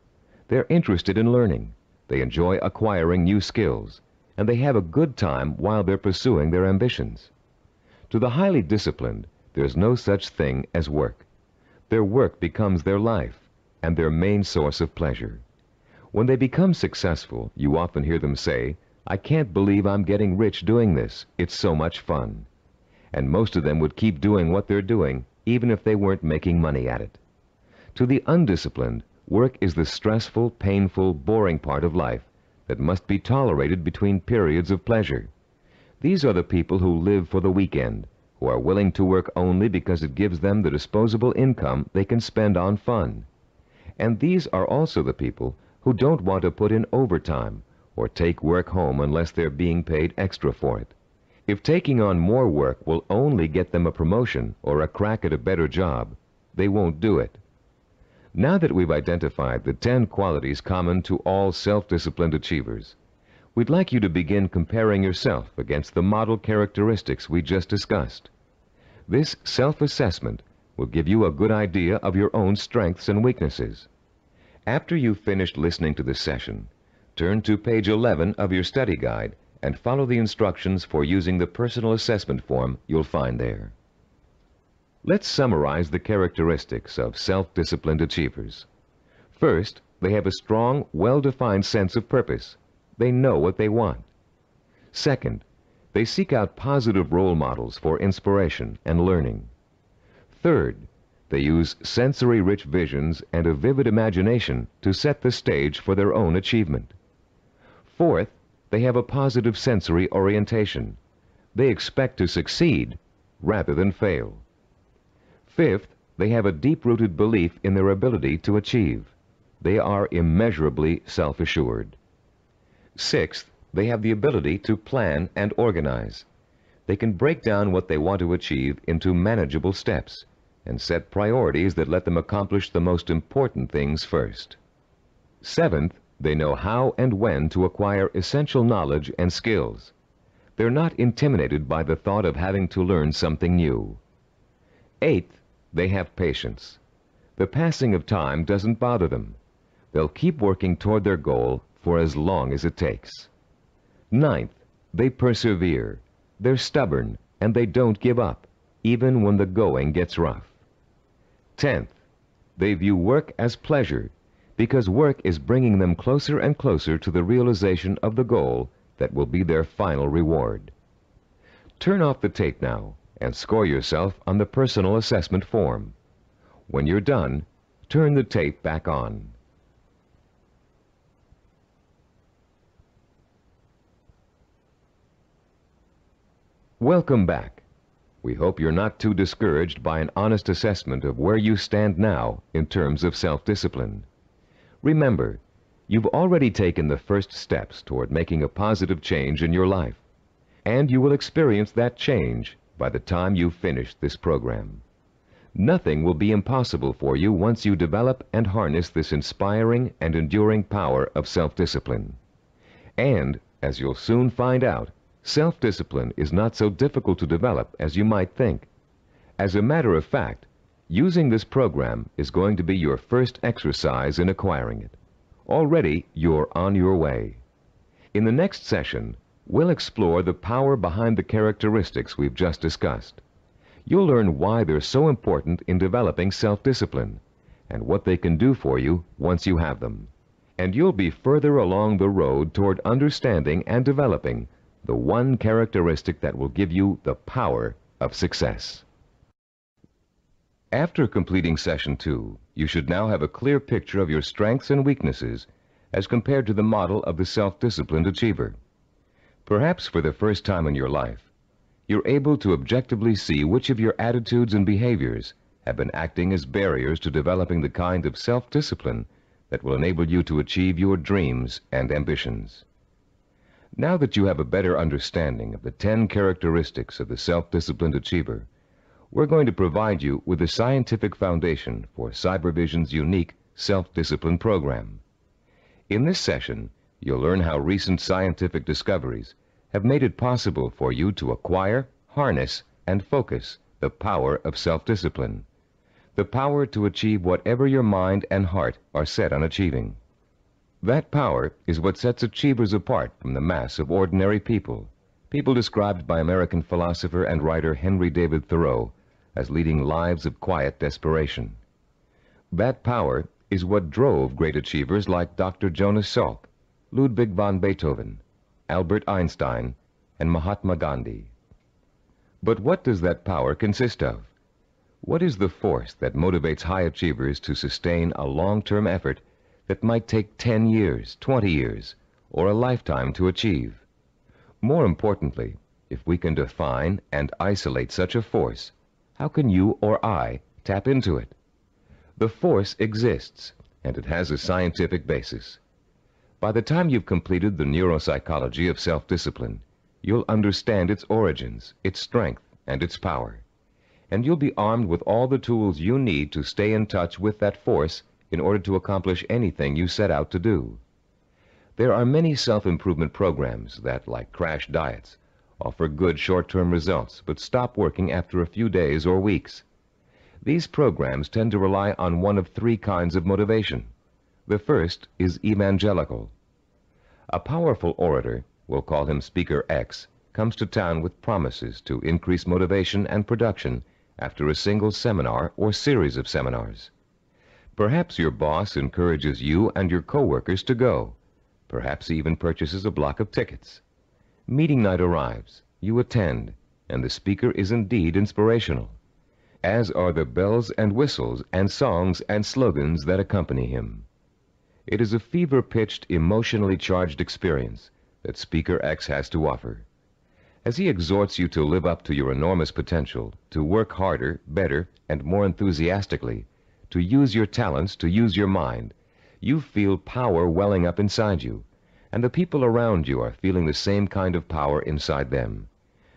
They're interested in learning, they enjoy acquiring new skills, and they have a good time while they're pursuing their ambitions. To the highly disciplined, there's no such thing as work. Their work becomes their life and their main source of pleasure. When they become successful, you often hear them say, "I can't believe I'm getting rich doing this. It's so much fun." And most of them would keep doing what they're doing, even if they weren't making money at it. To the undisciplined, work is the stressful, painful, boring part of life that must be tolerated between periods of pleasure. These are the people who live for the weekend, who are willing to work only because it gives them the disposable income they can spend on fun. And these are also the people who don't want to put in overtime or take work home unless they're being paid extra for it. If taking on more work will only get them a promotion or a crack at a better job, they won't do it. Now that we've identified the 10 qualities common to all self-disciplined achievers, we'd like you to begin comparing yourself against the model characteristics we just discussed. This self-assessment will give you a good idea of your own strengths and weaknesses. After you've finished listening to this session, turn to page 11 of your study guide and follow the instructions for using the personal assessment form you'll find there. Let's summarize the characteristics of self-disciplined achievers. First, they have a strong, well-defined sense of purpose. They know what they want. Second, they seek out positive role models for inspiration and learning. Third, they use sensory-rich visions and a vivid imagination to set the stage for their own achievement. Fourth, they have a positive sensory orientation. They expect to succeed rather than fail. Fifth, they have a deep-rooted belief in their ability to achieve. They are immeasurably self-assured. Sixth, They have the ability to plan and organize. They can break down what they want to achieve into manageable steps and set priorities that let them accomplish the most important things first. Seventh, they know how and when to acquire essential knowledge and skills. They're not intimidated by the thought of having to learn something new. Eighth, they have patience. The passing of time doesn't bother them. They'll keep working toward their goal for as long as it takes. Ninth, they persevere. They're stubborn, and they don't give up, even when the going gets rough. 10th, they view work as pleasure, because work is bringing them closer and closer to the realization of the goal that will be their final reward. Turn off the tape now and score yourself on the personal assessment form. When you're done, turn the tape back on. Welcome back. We hope you're not too discouraged by an honest assessment of where you stand now in terms of self-discipline. Remember, you've already taken the first steps toward making a positive change in your life, and you will experience that change by the time you've finished this program. Nothing will be impossible for you once you develop and harness this inspiring and enduring power of self-discipline. And, as you'll soon find out, self-discipline is not so difficult to develop as you might think. As a matter of fact, using this program is going to be your first exercise in acquiring it. Already, you're on your way. In the next session, we'll explore the power behind the characteristics we've just discussed. You'll learn why they're so important in developing self-discipline and what they can do for you once you have them. And you'll be further along the road toward understanding and developing the one characteristic that will give you the power of success. After completing Session 2, you should now have a clear picture of your strengths and weaknesses as compared to the model of the self-disciplined achiever. Perhaps for the first time in your life, you're able to objectively see which of your attitudes and behaviors have been acting as barriers to developing the kind of self-discipline that will enable you to achieve your dreams and ambitions. Now that you have a better understanding of the 10 characteristics of the self-disciplined achiever, we're going to provide you with a scientific foundation for Cybervision's unique self-discipline program. In this session, you'll learn how recent scientific discoveries have made it possible for you to acquire, harness, and focus the power of self-discipline, the power to achieve whatever your mind and heart are set on achieving. That power is what sets achievers apart from the mass of ordinary people, people described by American philosopher and writer Henry David Thoreau as leading lives of quiet desperation. That power is what drove great achievers like Dr. Jonas Salk, Ludwig von Beethoven, Albert Einstein, and Mahatma Gandhi. But what does that power consist of? What is the force that motivates high achievers to sustain a long-term effort that might take 10 years, 20 years, or a lifetime to achieve? More importantly, if we can define and isolate such a force, how can you or I tap into it? The force exists, and it has a scientific basis. By the time you've completed the neuropsychology of self-discipline, you'll understand its origins, its strength, and its power. And you'll be armed with all the tools you need to stay in touch with that force in order to accomplish anything you set out to do. There are many self-improvement programs that, like crash diets, offer good short-term results but stop working after a few days or weeks. These programs tend to rely on one of 3 kinds of motivation. The first is evangelical. A powerful orator, we'll call him Speaker X, comes to town with promises to increase motivation and production after a single seminar or series of seminars. Perhaps your boss encourages you and your coworkers to go. Perhaps he even purchases a block of tickets. Meeting night arrives, you attend, and the speaker is indeed inspirational, as are the bells and whistles and songs and slogans that accompany him. It is a fever-pitched, emotionally charged experience that Speaker X has to offer. As he exhorts you to live up to your enormous potential, to work harder, better, and more enthusiastically, to use your talents, to use your mind, you feel power welling up inside you, and the people around you are feeling the same kind of power inside them.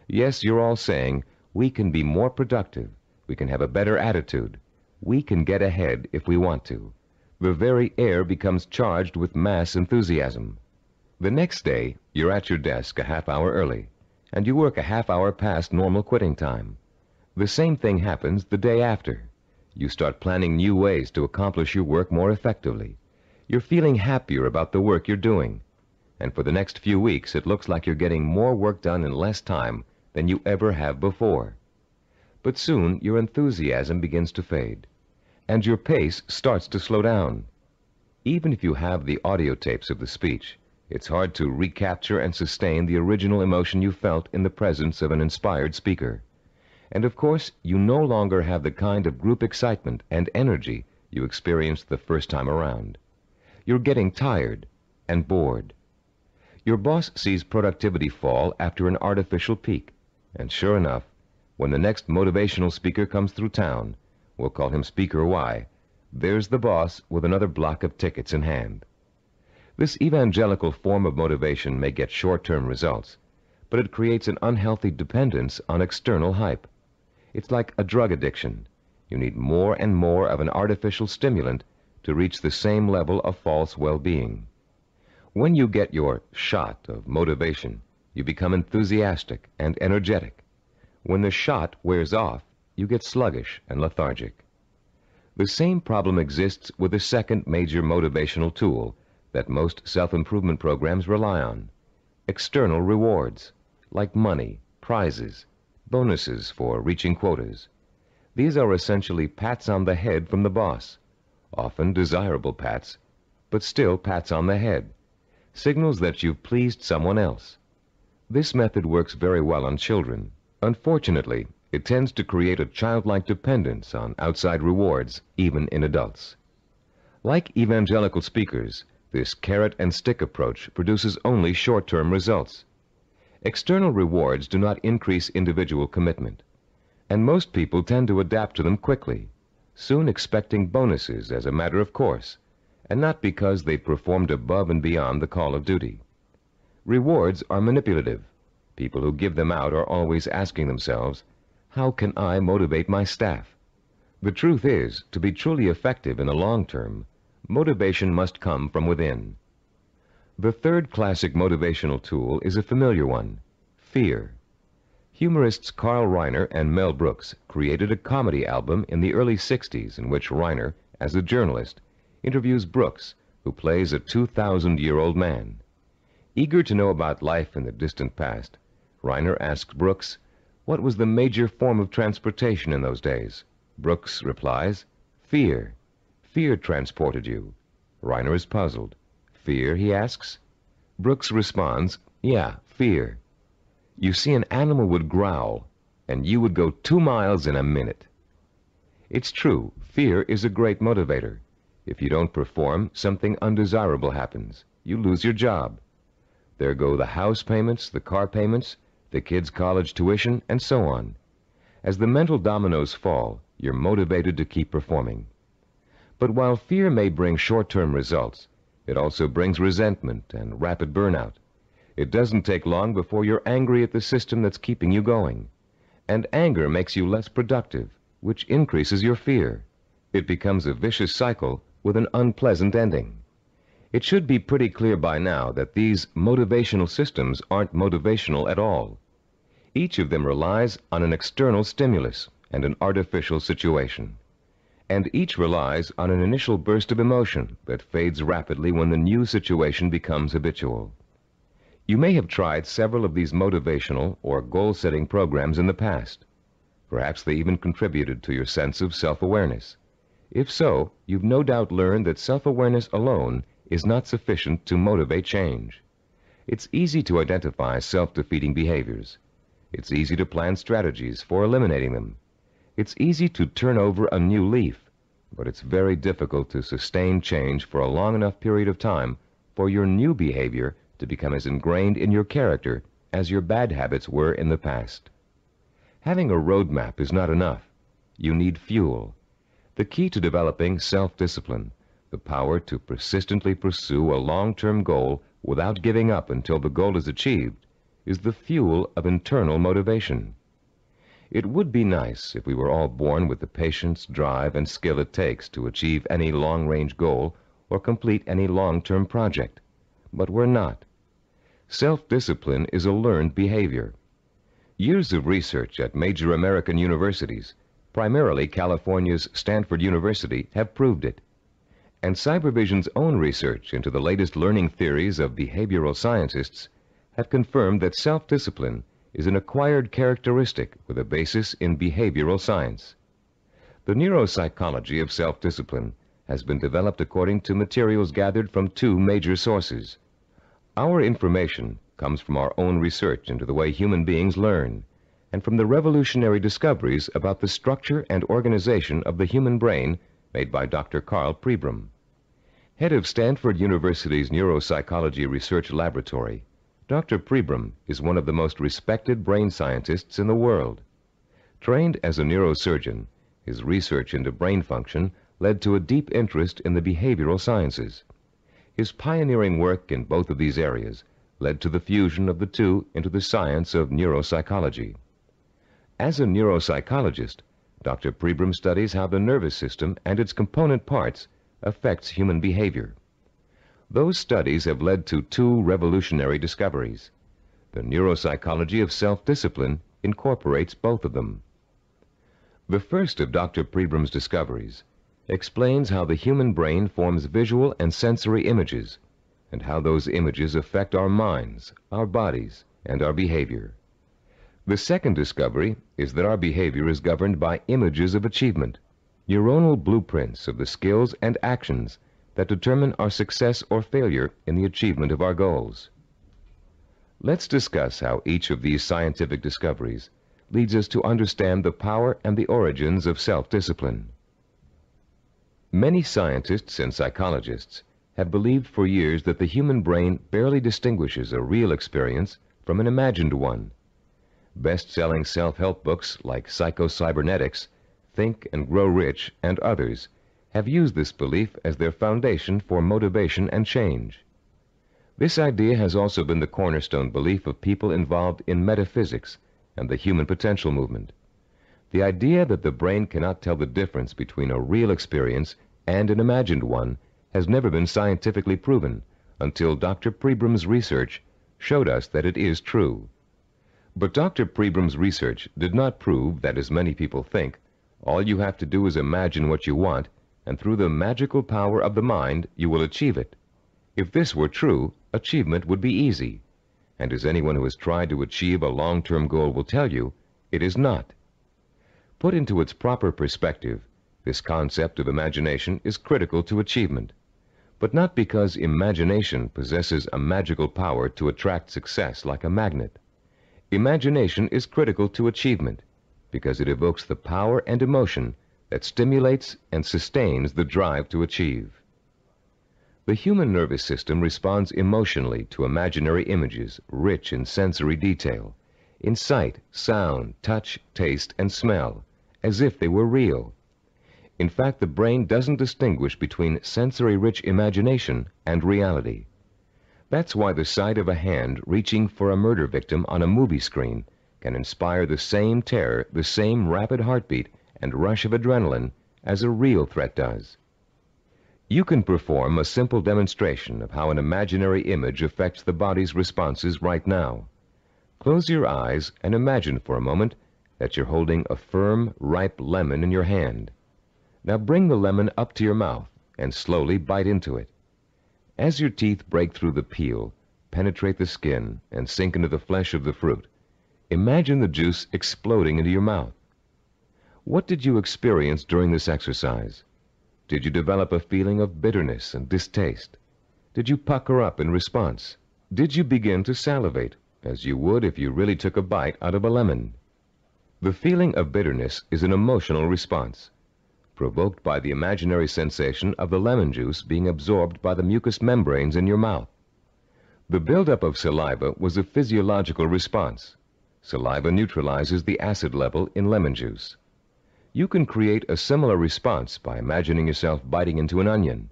Yes, you're all saying, we can be more productive, we can have a better attitude, we can get ahead if we want to. The very air becomes charged with mass enthusiasm. The next day, you're at your desk a half hour early, and you work a half hour past normal quitting time. The same thing happens the day after. You start planning new ways to accomplish your work more effectively. You're feeling happier about the work you're doing. And for the next few weeks, it looks like you're getting more work done in less time than you ever have before. But soon, your enthusiasm begins to fade, and your pace starts to slow down. Even if you have the audio tapes of the speech, it's hard to recapture and sustain the original emotion you felt in the presence of an inspired speaker. And of course, you no longer have the kind of group excitement and energy you experienced the first time around. You're getting tired and bored. Your boss sees productivity fall after an artificial peak, and sure enough, when the next motivational speaker comes through town, we'll call him Speaker Y, there's the boss with another block of tickets in hand. This evangelical form of motivation may get short-term results, but it creates an unhealthy dependence on external hype. It's like a drug addiction. You need more and more of an artificial stimulant to reach the same level of false well-being. When you get your shot of motivation, you become enthusiastic and energetic. When the shot wears off, you get sluggish and lethargic. The same problem exists with the second major motivational tool that most self-improvement programs rely on: external rewards, like money, prizes, bonuses for reaching quotas. These are essentially pats on the head from the boss, often desirable pats, but still pats on the head, signals that you've pleased someone else. This method works very well on children. Unfortunately, it tends to create a childlike dependence on outside rewards, even in adults. Like evangelical speakers, this carrot and stick approach produces only short-term results. External rewards do not increase individual commitment, and most people tend to adapt to them quickly, soon expecting bonuses as a matter of course, and not because they performed above and beyond the call of duty. Rewards are manipulative. People who give them out are always asking themselves, how can I motivate my staff? The truth is, to be truly effective in the long term, motivation must come from within. The third classic motivational tool is a familiar one: fear. Humorists Carl Reiner and Mel Brooks created a comedy album in the early 60s in which Reiner, as a journalist, interviews Brooks, who plays a 2,000-year-old man. Eager to know about life in the distant past, Reiner asks Brooks, what was the major form of transportation in those days? Brooks replies, fear. Fear transported you. Reiner is puzzled. Fear, he asks. Brooks responds, yeah, fear. You see, an animal would growl, and you would go 2 miles in a minute. It's true, fear is a great motivator. If you don't perform, something undesirable happens. You lose your job. There go the house payments, the car payments, the kids' college tuition, and so on. As the mental dominoes fall, you're motivated to keep performing. But while fear may bring short-term results, it also brings resentment and rapid burnout. It doesn't take long before you're angry at the system that's keeping you going. And anger makes you less productive, which increases your fear. It becomes a vicious cycle with an unpleasant ending. It should be pretty clear by now that these motivational systems aren't motivational at all. Each of them relies on an external stimulus and an artificial situation. And each relies on an initial burst of emotion that fades rapidly when the new situation becomes habitual. You may have tried several of these motivational or goal-setting programs in the past. Perhaps they even contributed to your sense of self-awareness. If so, you've no doubt learned that self-awareness alone is not sufficient to motivate change. It's easy to identify self-defeating behaviors. It's easy to plan strategies for eliminating them. It's easy to turn over a new leaf, but it's very difficult to sustain change for a long enough period of time for your new behavior to become as ingrained in your character as your bad habits were in the past. Having a roadmap is not enough. You need fuel. The key to developing self-discipline, the power to persistently pursue a long-term goal without giving up until the goal is achieved, is the fuel of internal motivation. It would be nice if we were all born with the patience, drive, and skill it takes to achieve any long-range goal or complete any long-term project. But we're not. Self-discipline is a learned behavior. Years of research at major American universities, primarily California's Stanford University, have proved it. And Cybervision's own research into the latest learning theories of behavioral scientists have confirmed that self-discipline is an acquired characteristic with a basis in behavioral science. The neuropsychology of self-discipline has been developed according to materials gathered from two major sources. Our information comes from our own research into the way human beings learn, and from the revolutionary discoveries about the structure and organization of the human brain made by Dr. Carl Pribram. Head of Stanford University's Neuropsychology Research Laboratory, Dr. Pribram is one of the most respected brain scientists in the world. Trained as a neurosurgeon, his research into brain function led to a deep interest in the behavioral sciences. His pioneering work in both of these areas led to the fusion of the two into the science of neuropsychology. As a neuropsychologist, Dr. Pribram studies how the nervous system and its component parts affects human behavior. Those studies have led to two revolutionary discoveries. The neuropsychology of self-discipline incorporates both of them. The first of Dr. Pribram's discoveries explains how the human brain forms visual and sensory images, and how those images affect our minds, our bodies, and our behavior. The second discovery is that our behavior is governed by images of achievement, neuronal blueprints of the skills and actions that determine our success or failure in the achievement of our goals. Let's discuss how each of these scientific discoveries leads us to understand the power and the origins of self-discipline. Many scientists and psychologists have believed for years that the human brain barely distinguishes a real experience from an imagined one. Best-selling self-help books like Psycho-Cybernetics, Think and Grow Rich, and others have used this belief as their foundation for motivation and change. This idea has also been the cornerstone belief of people involved in metaphysics and the human potential movement. The idea that the brain cannot tell the difference between a real experience and an imagined one has never been scientifically proven until Dr. Pribram's research showed us that it is true. But Dr. Pribram's research did not prove that, as many people think, all you have to do is imagine what you want, and through the magical power of the mind, you will achieve it. If this were true, achievement would be easy. And as anyone who has tried to achieve a long-term goal will tell you, it is not. Put into its proper perspective, this concept of imagination is critical to achievement, but not because imagination possesses a magical power to attract success like a magnet. Imagination is critical to achievement because it evokes the power and emotion that stimulates and sustains the drive to achieve. The human nervous system responds emotionally to imaginary images rich in sensory detail, in sight, sound, touch, taste, and smell, as if they were real. In fact, the brain doesn't distinguish between sensory-rich imagination and reality. That's why the sight of a hand reaching for a murder victim on a movie screen can inspire the same terror, the same rapid heartbeat, and rush of adrenaline as a real threat does. You can perform a simple demonstration of how an imaginary image affects the body's responses right now. Close your eyes and imagine for a moment that you're holding a firm, ripe lemon in your hand. Now bring the lemon up to your mouth and slowly bite into it. As your teeth break through the peel, penetrate the skin, and sink into the flesh of the fruit, imagine the juice exploding into your mouth. What did you experience during this exercise? Did you develop a feeling of bitterness and distaste? Did you pucker up in response? Did you begin to salivate, as you would if you really took a bite out of a lemon? The feeling of bitterness is an emotional response, provoked by the imaginary sensation of the lemon juice being absorbed by the mucous membranes in your mouth. The buildup of saliva was a physiological response. Saliva neutralizes the acid level in lemon juice. You can create a similar response by imagining yourself biting into an onion.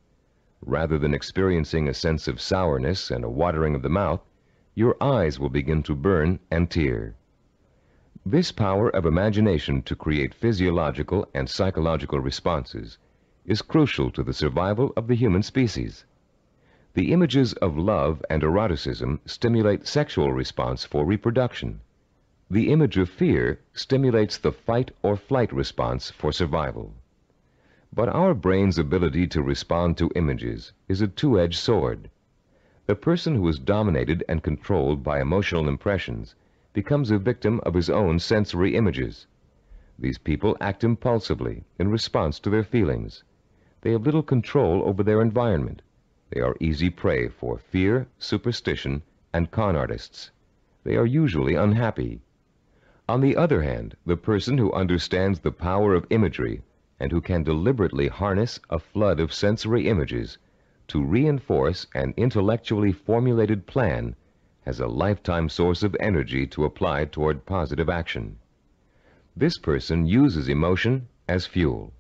Rather than experiencing a sense of sourness and a watering of the mouth, your eyes will begin to burn and tear. This power of imagination to create physiological and psychological responses is crucial to the survival of the human species. The images of love and eroticism stimulate sexual response for reproduction. The image of fear stimulates the fight or flight response for survival. But our brain's ability to respond to images is a two-edged sword. The person who is dominated and controlled by emotional impressions becomes a victim of his own sensory images. These people act impulsively in response to their feelings. They have little control over their environment. They are easy prey for fear, superstition, and con artists. They are usually unhappy. On the other hand, the person who understands the power of imagery and who can deliberately harness a flood of sensory images to reinforce an intellectually formulated plan has a lifetime source of energy to apply toward positive action. This person uses emotion as fuel.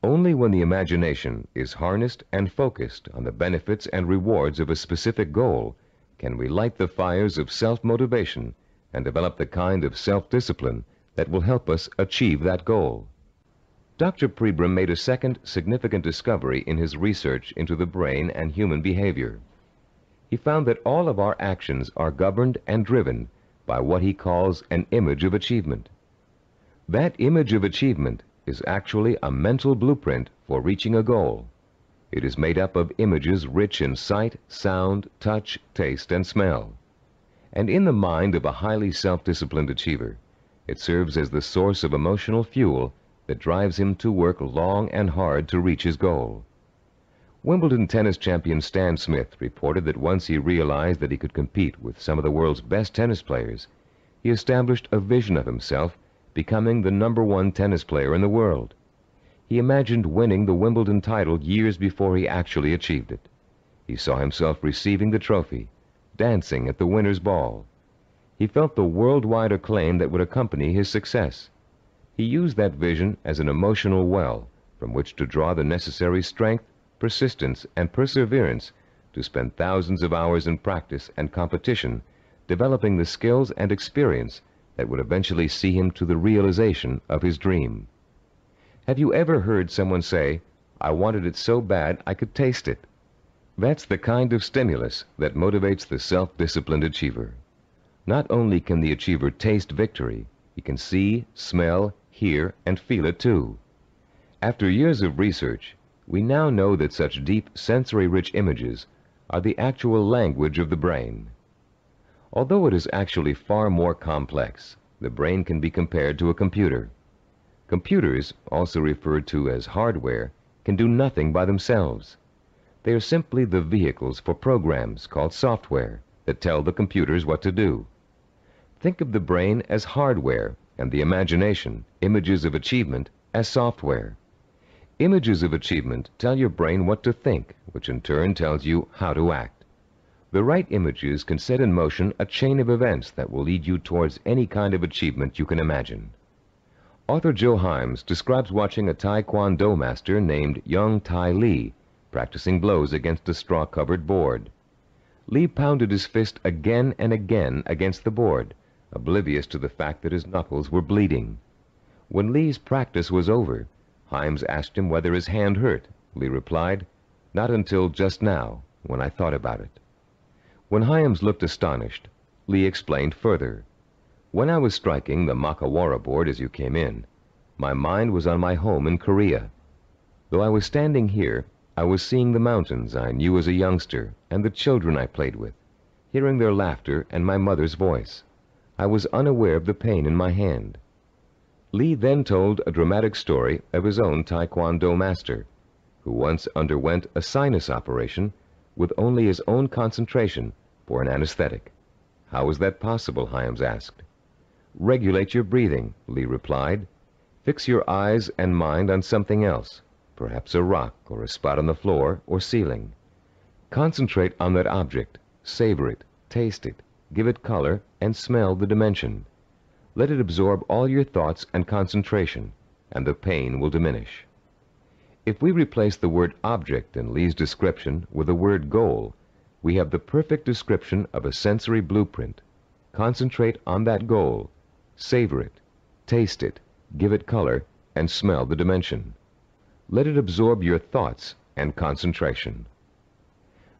Only when the imagination is harnessed and focused on the benefits and rewards of a specific goal can we light the fires of self-motivation and develop the kind of self-discipline that will help us achieve that goal. Dr. Pribram made a second significant discovery in his research into the brain and human behavior. He found that all of our actions are governed and driven by what he calls an image of achievement. That image of achievement is actually a mental blueprint for reaching a goal. It is made up of images rich in sight, sound, touch, taste, and smell. And in the mind of a highly self-disciplined achiever, it serves as the source of emotional fuel that drives him to work long and hard to reach his goal. Wimbledon tennis champion Stan Smith reported that once he realized that he could compete with some of the world's best tennis players, he established a vision of himself becoming the #1 tennis player in the world. He imagined winning the Wimbledon title years before he actually achieved it. He saw himself receiving the trophy, dancing at the winner's ball. He felt the worldwide acclaim that would accompany his success. He used that vision as an emotional well from which to draw the necessary strength, persistence, and perseverance to spend thousands of hours in practice and competition, developing the skills and experience that would eventually see him to the realization of his dream. Have you ever heard someone say, "I wanted it so bad I could taste it"? That's the kind of stimulus that motivates the self-disciplined achiever. Not only can the achiever taste victory, he can see, smell, hear, and feel it too. After years of research, we now know that such deep, sensory-rich images are the actual language of the brain. Although it is actually far more complex, the brain can be compared to a computer. Computers, also referred to as hardware, can do nothing by themselves. They are simply the vehicles for programs called software that tell the computers what to do. Think of the brain as hardware and the imagination, images of achievement, as software. Images of achievement tell your brain what to think, which in turn tells you how to act. The right images can set in motion a chain of events that will lead you towards any kind of achievement you can imagine. Author Joe Himes describes watching a Taekwondo master named Young Tai Lee practicing blows against a straw-covered board. Lee pounded his fist again and again against the board, oblivious to the fact that his knuckles were bleeding. When Lee's practice was over, Himes asked him whether his hand hurt. Lee replied, "Not until just now, when I thought about it." When Himes looked astonished, Lee explained further, "When I was striking the Makawara board as you came in, my mind was on my home in Korea. Though I was standing here, I was seeing the mountains I knew as a youngster and the children I played with, hearing their laughter and my mother's voice. I was unaware of the pain in my hand." Lee then told a dramatic story of his own Taekwondo master, who once underwent a sinus operation with only his own concentration for an anesthetic. "How was that possible?" Himes asked. "Regulate your breathing," Lee replied. "Fix your eyes and mind on something else, perhaps a rock or a spot on the floor or ceiling. Concentrate on that object, savor it, taste it, give it color, and smell the dimension. Let it absorb all your thoughts and concentration, and the pain will diminish." If we replace the word object in Lee's description with the word goal, we have the perfect description of a sensory blueprint. Concentrate on that goal, savor it, taste it, give it color, and smell the dimension. Let it absorb your thoughts and concentration.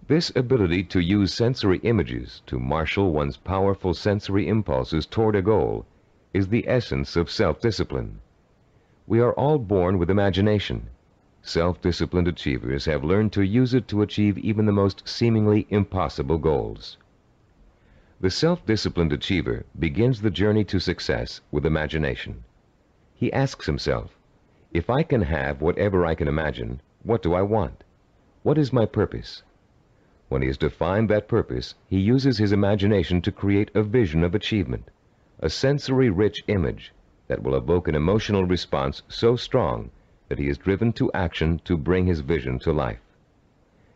This ability to use sensory images to marshal one's powerful sensory impulses toward a goal is the essence of self-discipline. We are all born with imagination. Self-disciplined achievers have learned to use it to achieve even the most seemingly impossible goals. The self-disciplined achiever begins the journey to success with imagination. He asks himself, if I can have whatever I can imagine, what do I want? What is my purpose? When he has defined that purpose, he uses his imagination to create a vision of achievement, a sensory-rich image that will evoke an emotional response so strong that he is driven to action to bring his vision to life.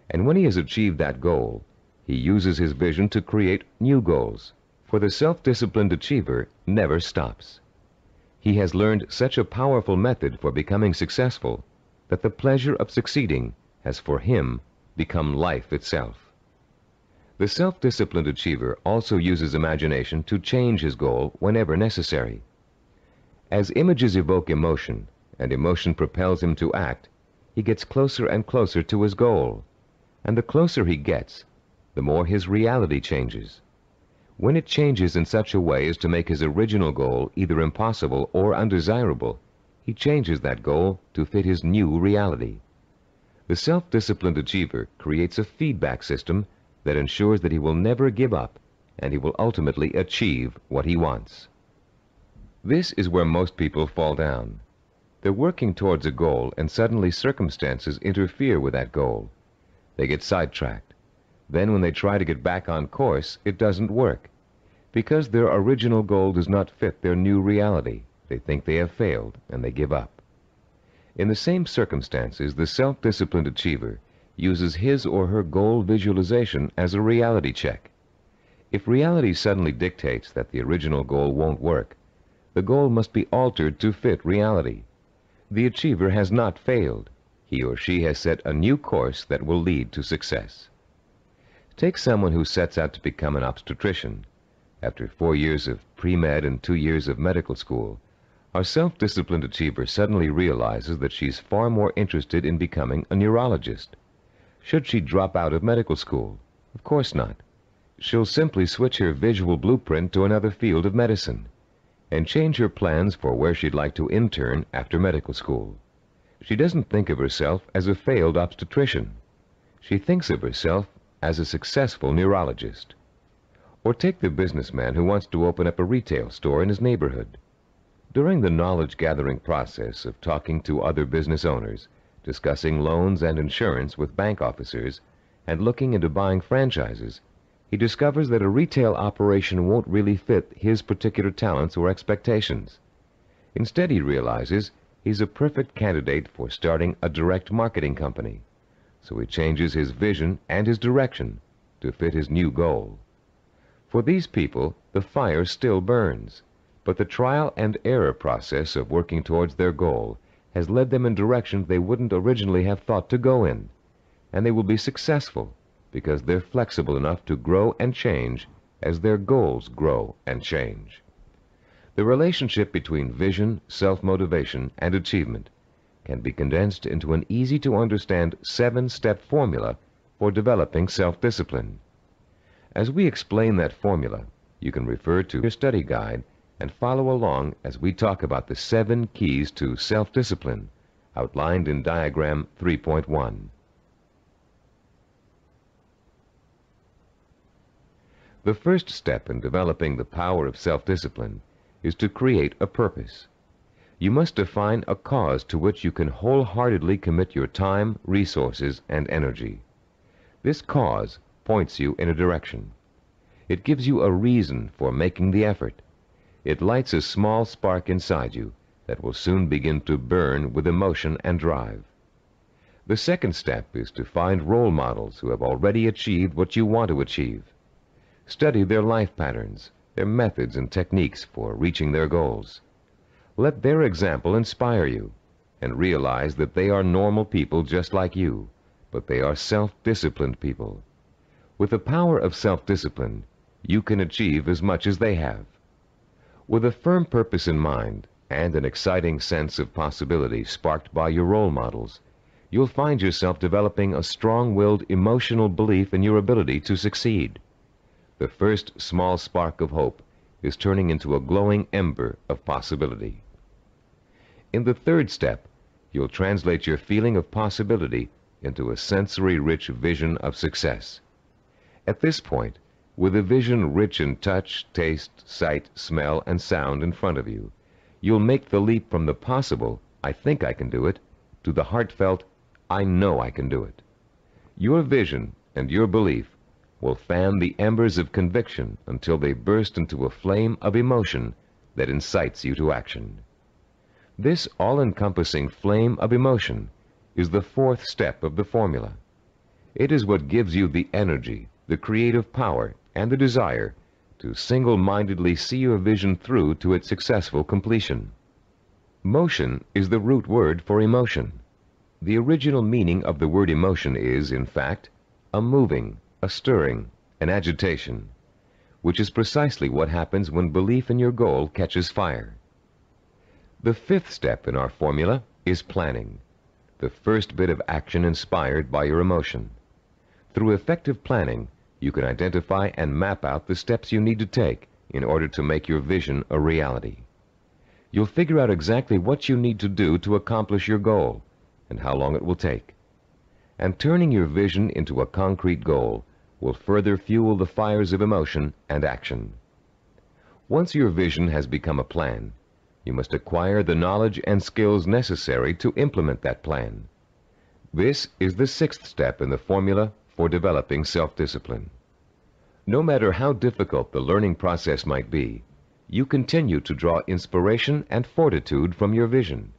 And when he has achieved that goal, he uses his vision to create new goals, for the self-disciplined achiever never stops. He has learned such a powerful method for becoming successful that the pleasure of succeeding has for him become life itself. The self-disciplined achiever also uses imagination to change his goal whenever necessary. As images evoke emotion, and emotion propels him to act, he gets closer and closer to his goal. And the closer he gets, the more his reality changes. When it changes in such a way as to make his original goal either impossible or undesirable, he changes that goal to fit his new reality. The self-disciplined achiever creates a feedback system that ensures that he will never give up, and he will ultimately achieve what he wants. This is where most people fall down. They're working towards a goal, and suddenly circumstances interfere with that goal. They get sidetracked. Then when they try to get back on course, it doesn't work. Because their original goal does not fit their new reality, they think they have failed, and they give up. In the same circumstances, the self-disciplined achiever uses his or her goal visualization as a reality check. If reality suddenly dictates that the original goal won't work, the goal must be altered to fit reality. The achiever has not failed. He or she has set a new course that will lead to success. Take someone who sets out to become an obstetrician. After 4 years of pre-med and 2 years of medical school, our self-disciplined achiever suddenly realizes that she's far more interested in becoming a neurologist. Should she drop out of medical school? Of course not. She'll simply switch her visual blueprint to another field of medicine and change her plans for where she'd like to intern after medical school. She doesn't think of herself as a failed obstetrician. She thinks of herself as a successful neurologist. Or take the businessman who wants to open up a retail store in his neighborhood. During the knowledge-gathering process of talking to other business owners, discussing loans and insurance with bank officers, and looking into buying franchises, he discovers that a retail operation won't really fit his particular talents or expectations. Instead, he realizes he's a perfect candidate for starting a direct marketing company. So he changes his vision and his direction to fit his new goal. For these people, the fire still burns, but the trial and error process of working towards their goal has led them in directions they wouldn't originally have thought to go in, and they will be successful because they're flexible enough to grow and change as their goals grow and change. The relationship between vision, self-motivation, and achievement can be condensed into an easy-to-understand 7-step formula for developing self-discipline. As we explain that formula, you can refer to your study guide and follow along as we talk about the 7 keys to self-discipline outlined in Diagram 3.1. The first step in developing the power of self-discipline is to create a purpose. You must define a cause to which you can wholeheartedly commit your time, resources, and energy. This cause points you in a direction. It gives you a reason for making the effort. It lights a small spark inside you that will soon begin to burn with emotion and drive. The second step is to find role models who have already achieved what you want to achieve. Study their life patterns, their methods and techniques for reaching their goals. Let their example inspire you. and realize that they are normal people just like you, but they are self-disciplined people. With the power of self-discipline, you can achieve as much as they have. With a firm purpose in mind and an exciting sense of possibility sparked by your role models, you'll find yourself developing a strong-willed emotional belief in your ability to succeed. The first small spark of hope is turning into a glowing ember of possibility. In the third step, you'll translate your feeling of possibility into a sensory-rich vision of success. At this point, with a vision rich in touch, taste, sight, smell, and sound in front of you, you'll make the leap from the possible, "I think I can do it," to the heartfelt, "I know I can do it." Your vision and your belief will fan the embers of conviction until they burst into a flame of emotion that incites you to action. This all-encompassing flame of emotion is the fourth step of the formula. It is what gives you the energy, the creative power, and the desire to single-mindedly see your vision through to its successful completion. Motion is the root word for emotion. The original meaning of the word emotion is, in fact, a moving, a stirring, an agitation, which is precisely what happens when belief in your goal catches fire. The fifth step in our formula is planning, the first bit of action inspired by your emotion. Through effective planning, you can identify and map out the steps you need to take in order to make your vision a reality. You'll figure out exactly what you need to do to accomplish your goal and how long it will take. And turning your vision into a concrete goal will further fuel the fires of emotion and action. Once your vision has become a plan, you must acquire the knowledge and skills necessary to implement that plan. This is the sixth step in the formula for developing self-discipline. No matter how difficult the learning process might be, you continue to draw inspiration and fortitude from your vision.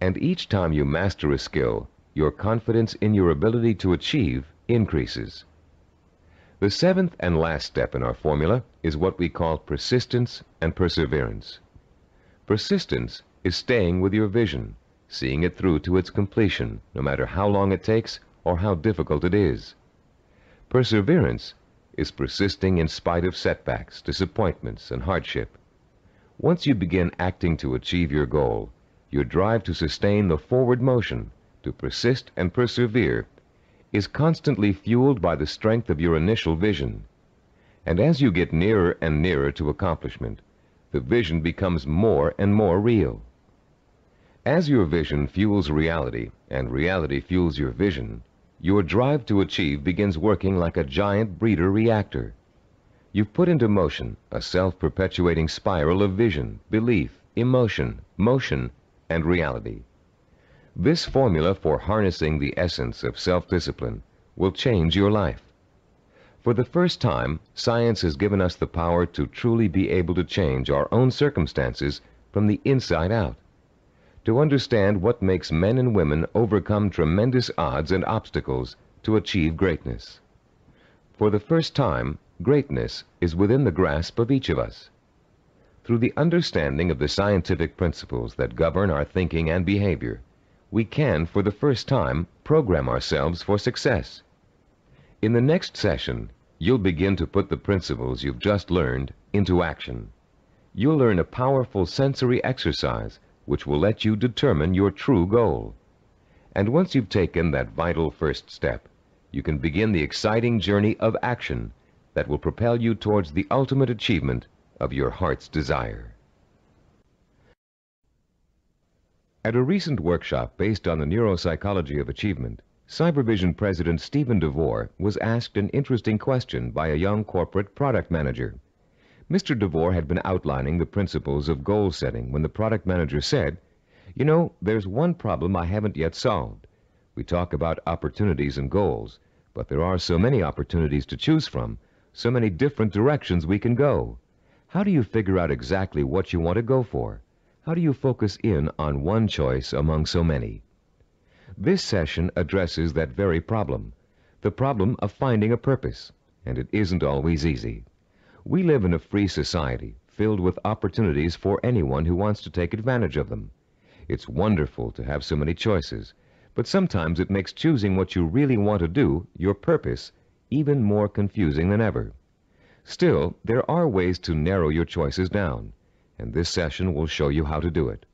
And each time you master a skill, your confidence in your ability to achieve increases. The seventh and last step in our formula is what we call persistence and perseverance. Persistence is staying with your vision, seeing it through to its completion, no matter how long it takes or how difficult it is. Perseverance is persisting in spite of setbacks, disappointments, and hardship. Once you begin acting to achieve your goal, your drive to sustain the forward motion, to persist and persevere, is constantly fueled by the strength of your initial vision. And as you get nearer and nearer to accomplishment, the vision becomes more and more real. As your vision fuels reality, and reality fuels your vision, your drive to achieve begins working like a giant breeder reactor. You've put into motion a self-perpetuating spiral of vision, belief, emotion, motion, and reality. This formula for harnessing the essence of self-discipline will change your life. For the first time, science has given us the power to truly be able to change our own circumstances from the inside out, to understand what makes men and women overcome tremendous odds and obstacles to achieve greatness. For the first time, greatness is within the grasp of each of us. Through the understanding of the scientific principles that govern our thinking and behavior, we can, for the first time, program ourselves for success. In the next session, you'll begin to put the principles you've just learned into action. You'll learn a powerful sensory exercise which will let you determine your true goal. And once you've taken that vital first step, you can begin the exciting journey of action that will propel you towards the ultimate achievement of your heart's desire. At a recent workshop based on the neuropsychology of achievement, Cybervision President Stephen DeVore was asked an interesting question by a young corporate product manager. Mr. DeVore had been outlining the principles of goal setting when the product manager said, "You know, there's one problem I haven't yet solved. We talk about opportunities and goals, but there are so many opportunities to choose from, so many different directions we can go. How do you figure out exactly what you want to go for? How do you focus in on one choice among so many?" This session addresses that very problem, the problem of finding a purpose, and it isn't always easy. We live in a free society filled with opportunities for anyone who wants to take advantage of them. It's wonderful to have so many choices, but sometimes it makes choosing what you really want to do, your purpose, even more confusing than ever. Still, there are ways to narrow your choices down, and this session will show you how to do it.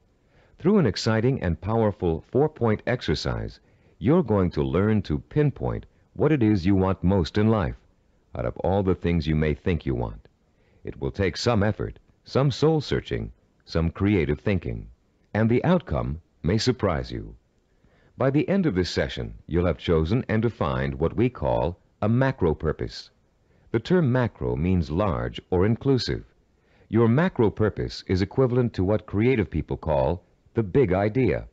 Through an exciting and powerful 4-point exercise, you're going to learn to pinpoint what it is you want most in life, out of all the things you may think you want. It will take some effort, some soul-searching, some creative thinking, and the outcome may surprise you. By the end of this session, you'll have chosen and defined what we call a macro purpose. The term macro means large or inclusive. Your macro purpose is equivalent to what creative people call the big idea.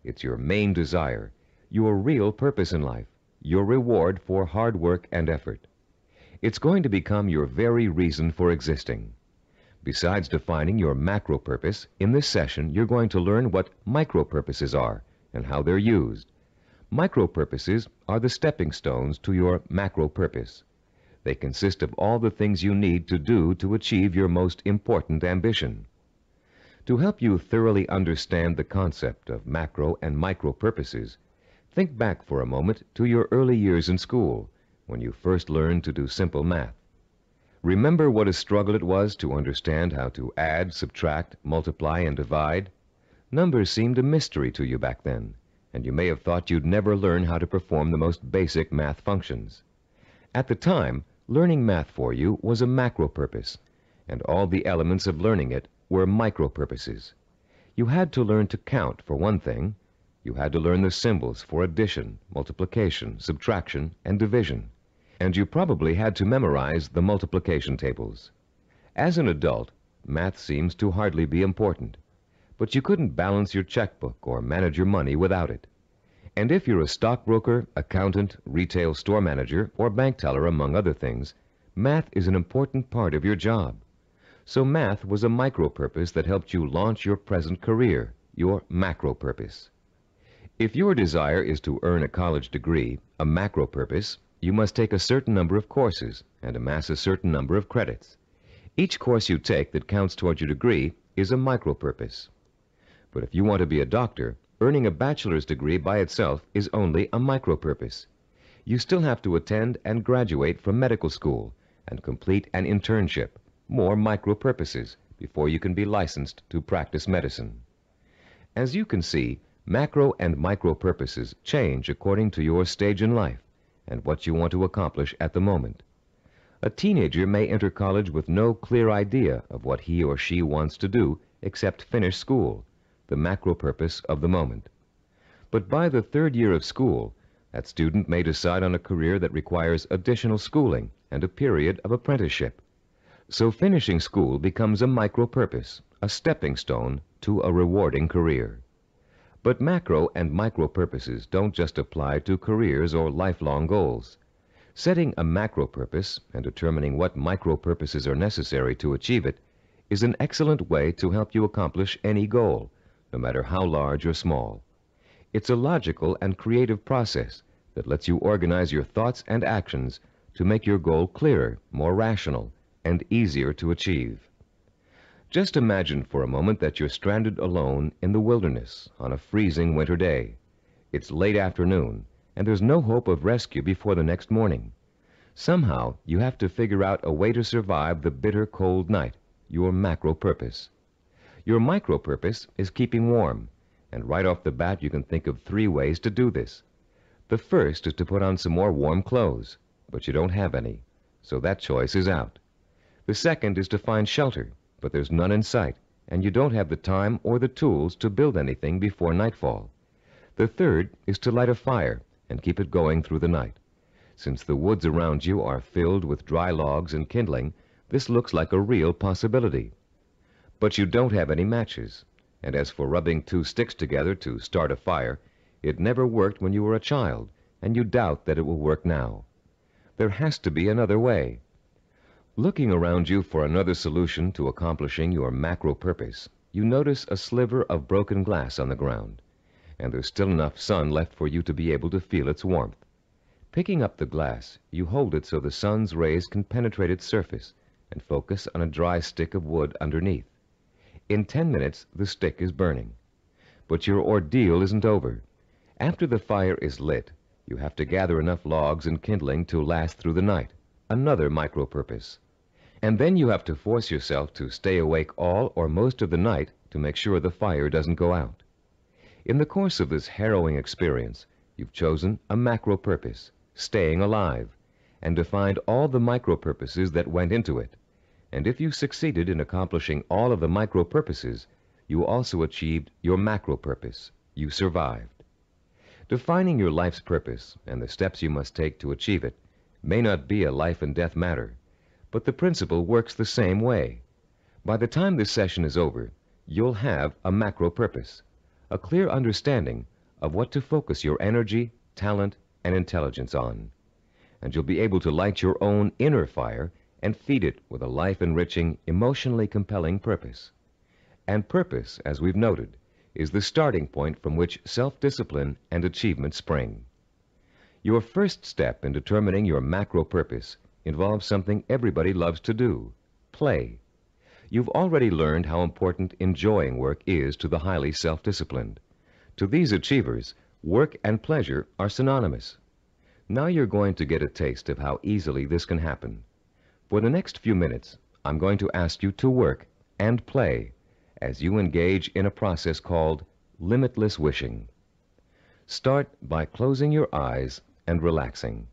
It's your main desire, your real purpose in life, your reward for hard work and effort. It's going to become your very reason for existing. Besides defining your macro purpose, in this session you're going to learn what micro purposes are and how they're used. Micro purposes are the stepping stones to your macro purpose. They consist of all the things you need to do to achieve your most important ambition. To help you thoroughly understand the concept of macro and micro purposes, think back for a moment to your early years in school, when you first learned to do simple math. Remember what a struggle it was to understand how to add, subtract, multiply, and divide? Numbers seemed a mystery to you back then, and you may have thought you'd never learn how to perform the most basic math functions. At the time, learning math for you was a macro purpose, and all the elements of learning it were micro purposes. You had to learn to count, for one thing. You had to learn the symbols for addition, multiplication, subtraction, and division. And you probably had to memorize the multiplication tables. As an adult, math seems to hardly be important, but you couldn't balance your checkbook or manage your money without it. And if you're a stockbroker, accountant, retail store manager, or bank teller, among other things, math is an important part of your job. So math was a micro purpose that helped you launch your present career, your macro purpose. If your desire is to earn a college degree, a macro purpose, you must take a certain number of courses and amass a certain number of credits. Each course you take that counts toward your degree is a micro purpose. But if you want to be a doctor, earning a bachelor's degree by itself is only a micro purpose. You still have to attend and graduate from medical school and complete an internship, more micro purposes, before you can be licensed to practice medicine. As you can see, macro and micro purposes change according to your stage in life and what you want to accomplish at the moment. A teenager may enter college with no clear idea of what he or she wants to do except finish school, the macro purpose of the moment. But by the third year of school, that student may decide on a career that requires additional schooling and a period of apprenticeship. So finishing school becomes a micro purpose, a stepping stone to a rewarding career. But macro and micro purposes don't just apply to careers or lifelong goals. Setting a macro purpose and determining what micro purposes are necessary to achieve it is an excellent way to help you accomplish any goal, no matter how large or small. It's a logical and creative process that lets you organize your thoughts and actions to make your goal clearer, more rational, and easier to achieve. Just imagine for a moment that you're stranded alone in the wilderness on a freezing winter day. It's late afternoon, and there's no hope of rescue before the next morning. Somehow, you have to figure out a way to survive the bitter cold night, your macro purpose. Your micro purpose is keeping warm, and right off the bat you can think of 3 ways to do this. The first is to put on some more warm clothes, but you don't have any, so that choice is out. The second is to find shelter, but there's none in sight, and you don't have the time or the tools to build anything before nightfall. The third is to light a fire and keep it going through the night. Since the woods around you are filled with dry logs and kindling, this looks like a real possibility. But you don't have any matches, and as for rubbing 2 sticks together to start a fire, it never worked when you were a child, and you doubt that it will work now. There has to be another way. Looking around you for another solution to accomplishing your macro purpose, you notice a sliver of broken glass on the ground, and there's still enough sun left for you to be able to feel its warmth. Picking up the glass, you hold it so the sun's rays can penetrate its surface and focus on a dry stick of wood underneath. In 10 minutes, the stick is burning. But your ordeal isn't over. After the fire is lit, you have to gather enough logs and kindling to last through the night. Another micro-purpose. And then you have to force yourself to stay awake all or most of the night to make sure the fire doesn't go out. In the course of this harrowing experience, you've chosen a macro-purpose, staying alive, and defined all the micro-purposes that went into it. And if you succeeded in accomplishing all of the micro-purposes, you also achieved your macro-purpose. You survived. Defining your life's purpose and the steps you must take to achieve it may not be a life and death matter, but the principle works the same way. By the time this session is over, you'll have a macro-purpose, a clear understanding of what to focus your energy, talent, and intelligence on. And you'll be able to light your own inner fire and feed it with a life-enriching, emotionally compelling purpose. And purpose, as we've noted, is the starting point from which self-discipline and achievement spring. Your first step in determining your macro-purpose involves something everybody loves to do: play. You've already learned how important enjoying work is to the highly self-disciplined. To these achievers, work and pleasure are synonymous. Now you're going to get a taste of how easily this can happen. For the next few minutes, I'm going to ask you to work and play as you engage in a process called limitless wishing. Start by closing your eyes and relaxing.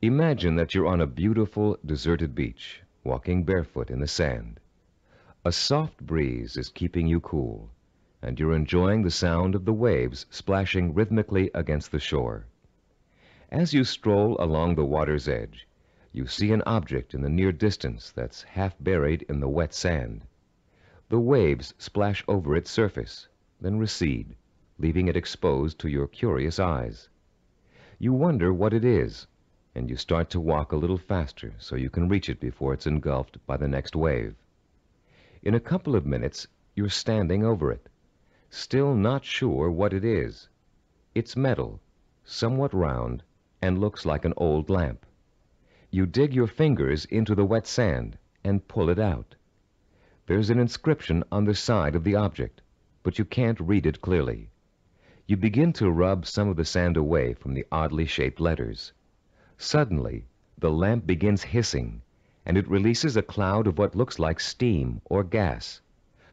Imagine that you're on a beautiful, deserted beach, walking barefoot in the sand. A soft breeze is keeping you cool, and you're enjoying the sound of the waves splashing rhythmically against the shore. As you stroll along the water's edge, you see an object in the near distance that's half buried in the wet sand. The waves splash over its surface, then recede, leaving it exposed to your curious eyes. You wonder what it is, and you start to walk a little faster so you can reach it before it's engulfed by the next wave. In a couple of minutes, you're standing over it, still not sure what it is. It's metal, somewhat round, and looks like an old lamp. You dig your fingers into the wet sand and pull it out. There's an inscription on the side of the object, but you can't read it clearly. You begin to rub some of the sand away from the oddly shaped letters. Suddenly, the lamp begins hissing, and it releases a cloud of what looks like steam or gas.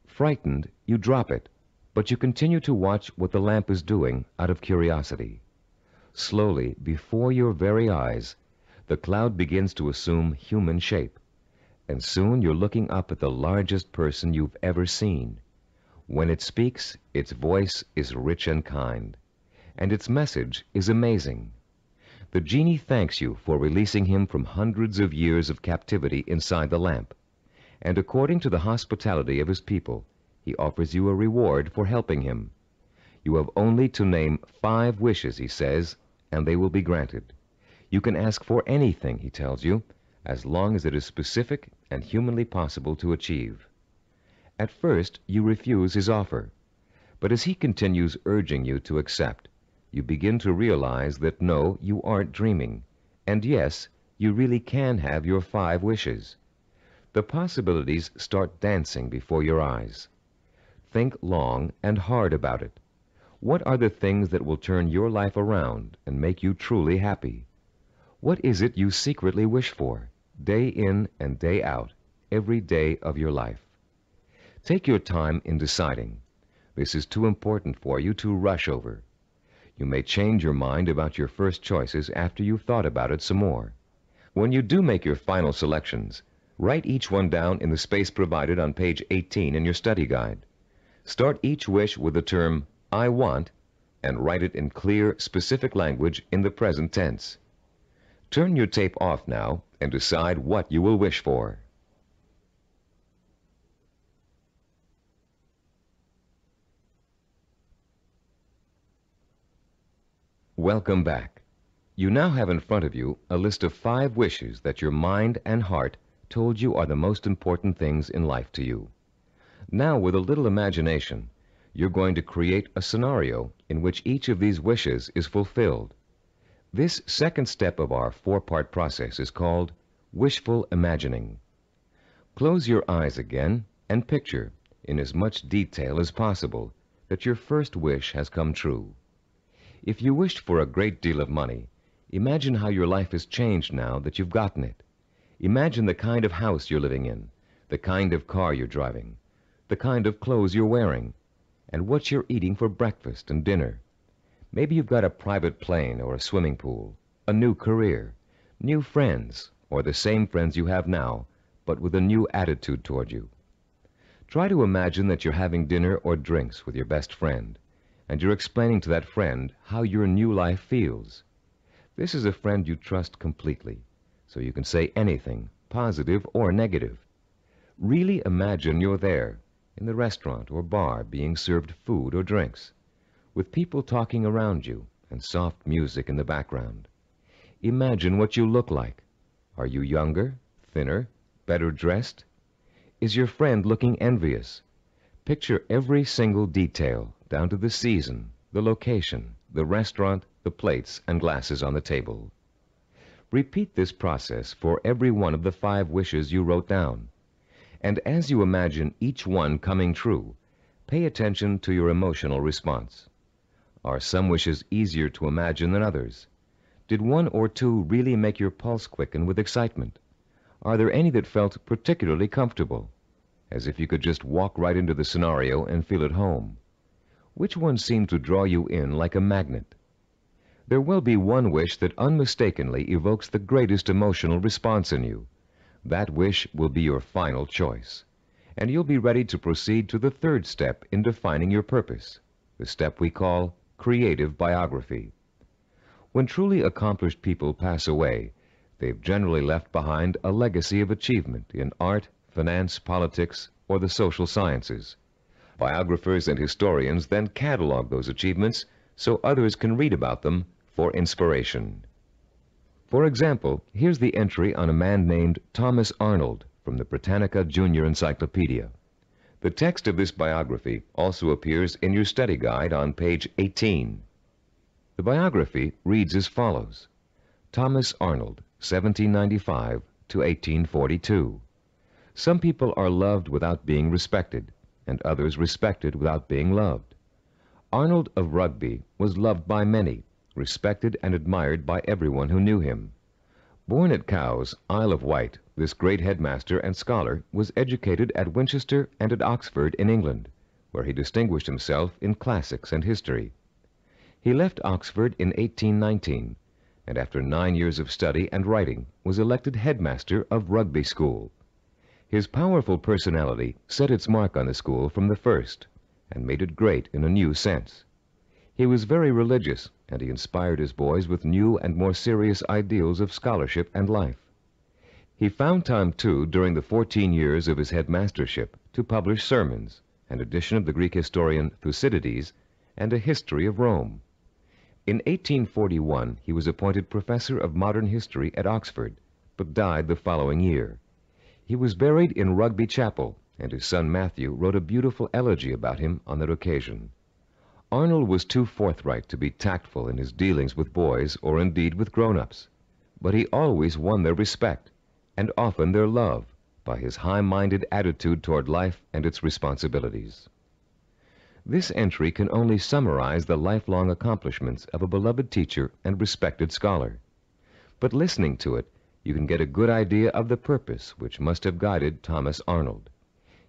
Frightened, you drop it, but you continue to watch what the lamp is doing out of curiosity. Slowly, before your very eyes, the cloud begins to assume human shape, and soon you're looking up at the largest person you've ever seen. When it speaks, its voice is rich and kind, and its message is amazing. The genie thanks you for releasing him from hundreds of years of captivity inside the lamp, and according to the hospitality of his people, he offers you a reward for helping him. You have only to name 5 wishes, he says, and they will be granted. You can ask for anything, he tells you, as long as it is specific and humanly possible to achieve. At first, you refuse his offer, but as he continues urging you to accept, you begin to realize that no, you aren't dreaming, and yes, you really can have your 5 wishes. The possibilities start dancing before your eyes. Think long and hard about it. What are the things that will turn your life around and make you truly happy? What is it you secretly wish for, day in and day out, every day of your life? Take your time in deciding. This is too important for you to rush over. You may change your mind about your first choices after you've thought about it some more. When you do make your final selections, write each one down in the space provided on page 18 in your study guide. Start each wish with the term, I want, and write it in clear, specific language in the present tense. Turn your tape off now and decide what you will wish for. Welcome back. You now have in front of you a list of 5 wishes that your mind and heart told you are the most important things in life to you. Now, with a little imagination, you're going to create a scenario in which each of these wishes is fulfilled. This second step of our 4-part process is called wishful imagining. Close your eyes again and picture, in as much detail as possible, that your first wish has come true. If you wished for a great deal of money, imagine how your life has changed now that you've gotten it. Imagine the kind of house you're living in, the kind of car you're driving, the kind of clothes you're wearing, and what you're eating for breakfast and dinner. Maybe you've got a private plane or a swimming pool, a new career, new friends, or the same friends you have now, but with a new attitude toward you. Try to imagine that you're having dinner or drinks with your best friend, and you're explaining to that friend how your new life feels. This is a friend you trust completely, so you can say anything, positive or negative. Really imagine you're there, in the restaurant or bar, being served food or drinks, with people talking around you and soft music in the background. Imagine what you look like. Are you younger, thinner, better dressed? Is your friend looking envious? Picture every single detail, down to the season, the location, the restaurant, the plates and glasses on the table. Repeat this process for every one of the 5 wishes you wrote down. And as you imagine each one coming true, pay attention to your emotional response. Are some wishes easier to imagine than others? Did 1 or 2 really make your pulse quicken with excitement? Are there any that felt particularly comfortable, as if you could just walk right into the scenario and feel at home? Which one seemed to draw you in like a magnet? There will be one wish that unmistakably evokes the greatest emotional response in you. That wish will be your final choice, and you'll be ready to proceed to the 3rd step in defining your purpose, the step we call creative biography. When truly accomplished people pass away, they've generally left behind a legacy of achievement in art, finance, politics, or the social sciences. Biographers and historians then catalog those achievements so others can read about them for inspiration. For example, here's the entry on a man named Thomas Arnold from the Britannica Junior Encyclopedia. The text of this biography also appears in your study guide on page 18. The biography reads as follows: Thomas Arnold, 1795 to 1842. Some people are loved without being respected, and others respected without being loved. Arnold of Rugby was loved by many, respected and admired by everyone who knew him. Born at Cowes, Isle of Wight, this great headmaster and scholar was educated at Winchester and at Oxford in England, where he distinguished himself in classics and history. He left Oxford in 1819, and after 9 years of study and writing was elected headmaster of Rugby School. His powerful personality set its mark on the school from the first, and made it great in a new sense. He was very religious, and he inspired his boys with new and more serious ideals of scholarship and life. He found time, too, during the 14 years of his headmastership, to publish sermons, an edition of the Greek historian Thucydides, and a history of Rome. In 1841, he was appointed professor of modern history at Oxford, but died the following year. He was buried in Rugby Chapel, and his son Matthew wrote a beautiful elegy about him on that occasion. Arnold was too forthright to be tactful in his dealings with boys or indeed with grown-ups, but he always won their respect, and often their love, by his high-minded attitude toward life and its responsibilities. This entry can only summarize the lifelong accomplishments of a beloved teacher and respected scholar. But listening to it, you can get a good idea of the purpose which must have guided Thomas Arnold.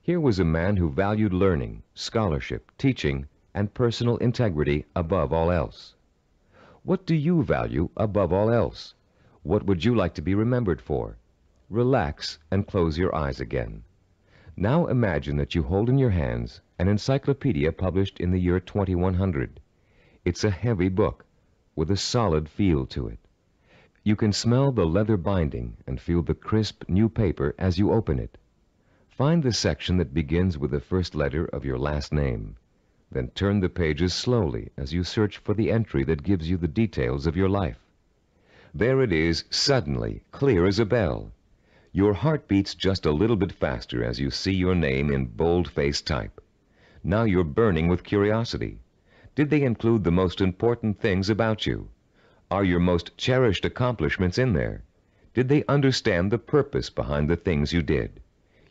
Here was a man who valued learning, scholarship, teaching, and personal integrity above all else. What do you value above all else? What would you like to be remembered for? Relax and close your eyes again. Now imagine that you hold in your hands an encyclopedia published in the year 2100. It's a heavy book with a solid feel to it. You can smell the leather binding and feel the crisp new paper as you open it. Find the section that begins with the first letter of your last name. Then turn the pages slowly as you search for the entry that gives you the details of your life. There it is, suddenly, clear as a bell. Your heart beats just a little bit faster as you see your name in bold-faced type. Now you're burning with curiosity. Did they include the most important things about you? Are your most cherished accomplishments in there? Did they understand the purpose behind the things you did?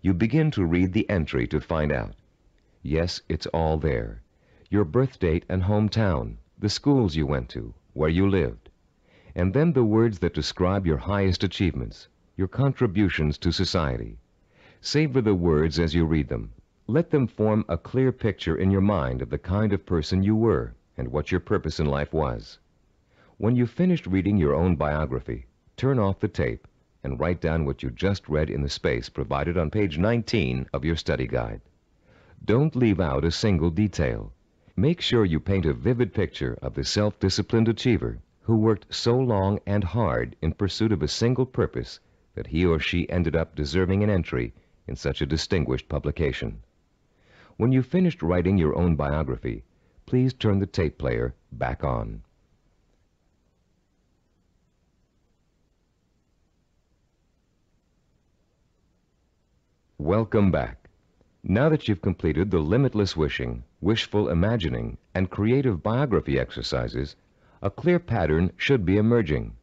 You begin to read the entry to find out. Yes, it's all there. your birth date and hometown, the schools you went to, where you lived, and then the words that describe your highest achievements, your contributions to society. Savor the words as you read them. Let them form a clear picture in your mind of the kind of person you were and what your purpose in life was. When you've finished reading your own biography, turn off the tape and write down what you just read in the space provided on page 19 of your study guide. Don't leave out a single detail. Make sure you paint a vivid picture of the self-disciplined achiever who worked so long and hard in pursuit of a single purpose that he or she ended up deserving an entry in such a distinguished publication. When you've finished writing your own biography, please turn the tape player back on. Welcome back. Now that you've completed the limitless wishing, wishful imagining, and creative biography exercises, a clear pattern should be emerging.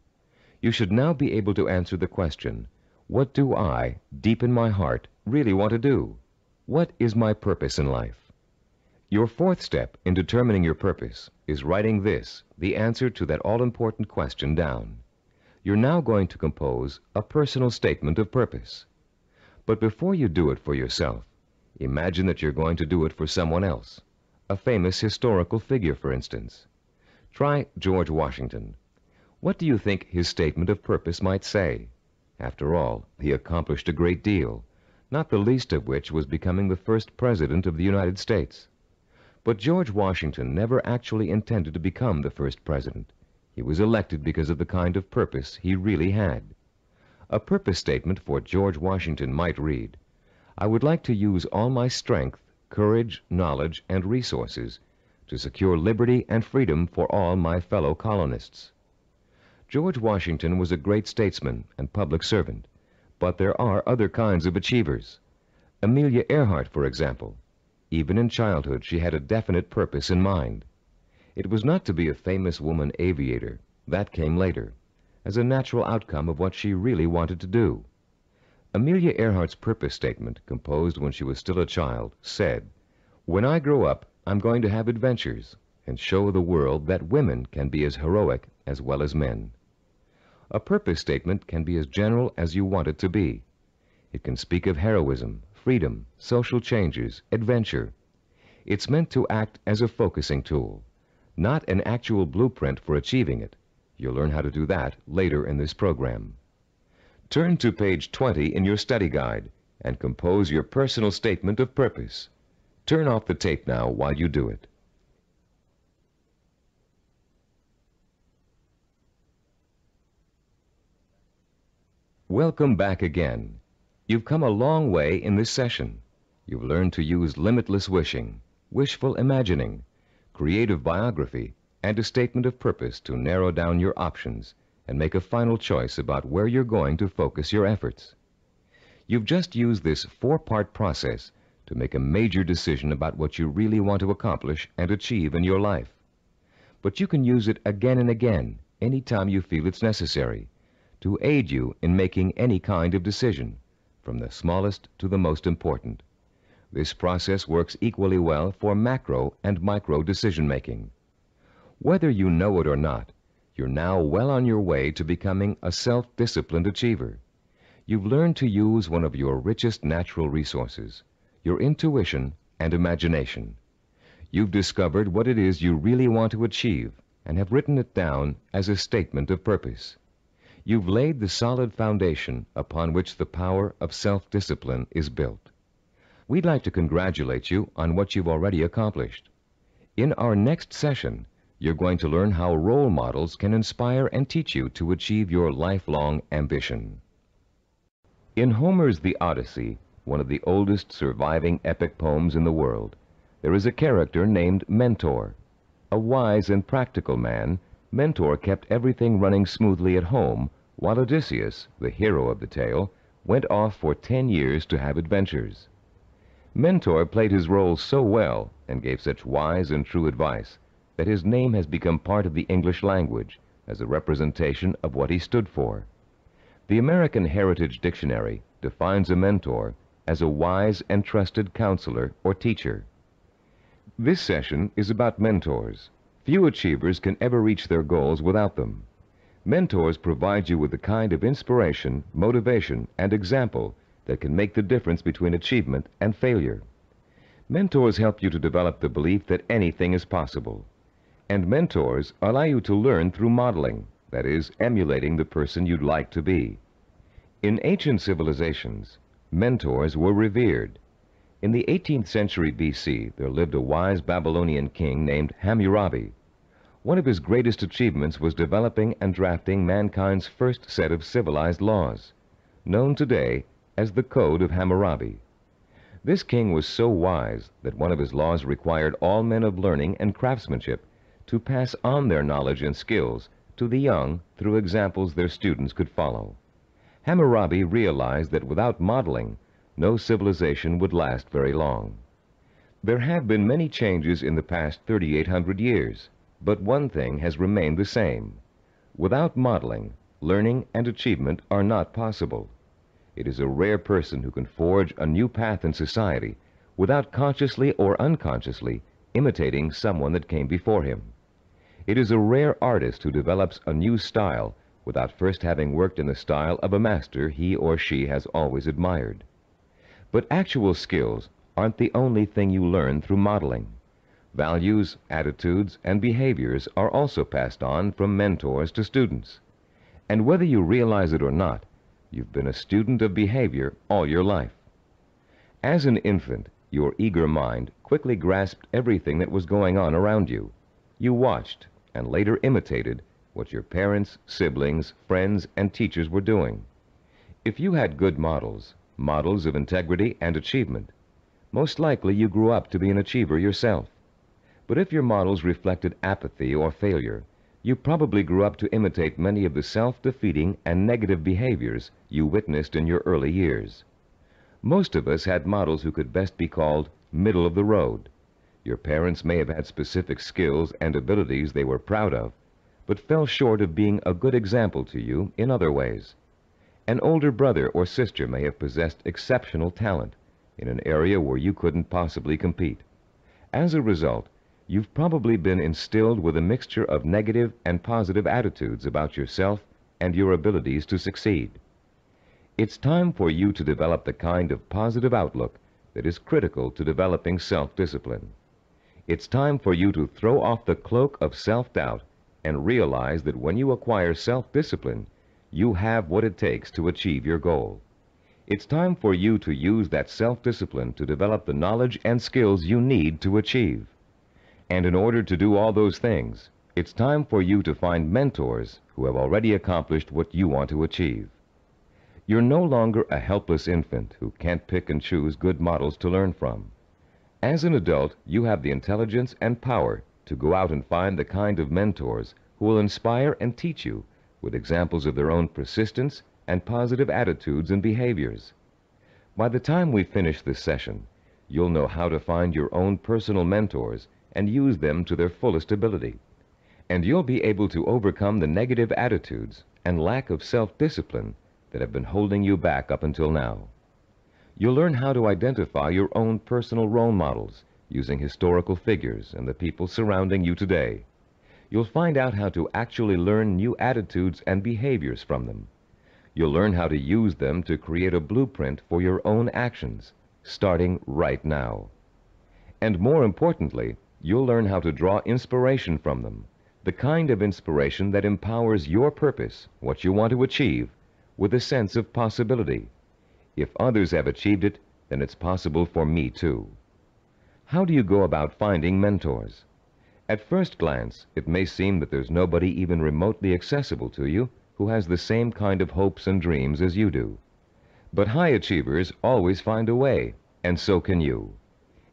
You should now be able to answer the question, what do I, deep in my heart, really want to do? What is my purpose in life? Your fourth step in determining your purpose is writing this, the answer to that all-important question, down. You're now going to compose a personal statement of purpose. But before you do it for yourself, imagine that you're going to do it for someone else, a famous historical figure, for instance. Try George Washington. What do you think his statement of purpose might say? After all, he accomplished a great deal, not the least of which was becoming the first president of the United States. But George Washington never actually intended to become the first president. He was elected because of the kind of purpose he really had. A purpose statement for George Washington might read, I would like to use all my strength, courage, knowledge, and resources to secure liberty and freedom for all my fellow colonists. George Washington was a great statesman and public servant, but there are other kinds of achievers. Amelia Earhart, for example. Even in childhood, she had a definite purpose in mind. It was not to be a famous woman aviator. That came later, as a natural outcome of what she really wanted to do. Amelia Earhart's purpose statement, composed when she was still a child, said, When I grow up, I'm going to have adventures and show the world that women can be as heroic as well as men. A purpose statement can be as general as you want it to be. It can speak of heroism, freedom, social changes, adventure. It's meant to act as a focusing tool, not an actual blueprint for achieving it. You'll learn how to do that later in this program. Turn to page 20 in your study guide and compose your personal statement of purpose. Turn off the tape now while you do it. Welcome back again. You've come a long way in this session. You've learned to use limitless wishing, wishful imagining, creative biography, and a statement of purpose to narrow down your options and make a final choice about where you're going to focus your efforts. You've just used this four-part process to make a major decision about what you really want to accomplish and achieve in your life. But you can use it again and again, anytime you feel it's necessary, to aid you in making any kind of decision, from the smallest to the most important. This process works equally well for macro and micro decision-making. Whether you know it or not, you're now well on your way to becoming a self-disciplined achiever. You've learned to use one of your richest natural resources, your intuition and imagination. You've discovered what it is you really want to achieve and have written it down as a statement of purpose. You've laid the solid foundation upon which the power of self-discipline is built. We'd like to congratulate you on what you've already accomplished. In our next session, you're going to learn how role models can inspire and teach you to achieve your lifelong ambition. In Homer's The Odyssey, one of the oldest surviving epic poems in the world, there is a character named Mentor. A wise and practical man, Mentor kept everything running smoothly at home, while Odysseus, the hero of the tale, went off for 10 years to have adventures. Mentor played his role so well and gave such wise and true advice that his name has become part of the English language as a representation of what he stood for. The American Heritage Dictionary defines a mentor as a wise and trusted counselor or teacher. This session is about mentors. Few achievers can ever reach their goals without them. Mentors provide you with the kind of inspiration, motivation, and example that can make the difference between achievement and failure. Mentors help you to develop the belief that anything is possible. And mentors allow you to learn through modeling, that is, emulating the person you'd like to be. In ancient civilizations, mentors were revered. In the 18th century BC, there lived a wise Babylonian king named Hammurabi. One of his greatest achievements was developing and drafting mankind's first set of civilized laws, known today as the Code of Hammurabi. This king was so wise that one of his laws required all men of learning and craftsmanship to pass on their knowledge and skills to the young through examples their students could follow. Hammurabi realized that without modeling, no civilization would last very long. There have been many changes in the past 3,800 years, but one thing has remained the same. Without modeling, learning and achievement are not possible. It is a rare person who can forge a new path in society without consciously or unconsciously imitating someone that came before him. It is a rare artist who develops a new style without first having worked in the style of a master he or she has always admired. But actual skills aren't the only thing you learn through modeling. Values, attitudes, and behaviors are also passed on from mentors to students. And whether you realize it or not, you've been a student of behavior all your life. As an infant, your eager mind quickly grasped everything that was going on around you. You watched and later imitated what your parents, siblings, friends, and teachers were doing. If you had good models of integrity and achievement, most likely you grew up to be an achiever yourself. But if your models reflected apathy or failure, you probably grew up to imitate many of the self-defeating and negative behaviors you witnessed in your early years. Most of us had models who could best be called middle of the road. Your parents may have had specific skills and abilities they were proud of, but fell short of being a good example to you in other ways. An older brother or sister may have possessed exceptional talent in an area where you couldn't possibly compete. As a result, you've probably been instilled with a mixture of negative and positive attitudes about yourself and your abilities to succeed. It's time for you to develop the kind of positive outlook that is critical to developing self-discipline. It's time for you to throw off the cloak of self-doubt and realize that when you acquire self-discipline, you have what it takes to achieve your goal. It's time for you to use that self-discipline to develop the knowledge and skills you need to achieve. And in order to do all those things, it's time for you to find mentors who have already accomplished what you want to achieve. You're no longer a helpless infant who can't pick and choose good models to learn from. As an adult, you have the intelligence and power to go out and find the kind of mentors who will inspire and teach you with examples of their own persistence and positive attitudes and behaviors. By the time we finish this session, you'll know how to find your own personal mentors and use them to their fullest ability. And you'll be able to overcome the negative attitudes and lack of self-discipline that have been holding you back up until now. You'll learn how to identify your own personal role models using historical figures and the people surrounding you today. You'll find out how to actually learn new attitudes and behaviors from them. You'll learn how to use them to create a blueprint for your own actions, starting right now. And more importantly, you'll learn how to draw inspiration from them, the kind of inspiration that empowers your purpose, what you want to achieve, with a sense of possibility. If others have achieved it, then it's possible for me too. How do you go about finding mentors? At first glance, it may seem that there's nobody even remotely accessible to you who has the same kind of hopes and dreams as you do. But high achievers always find a way, and so can you.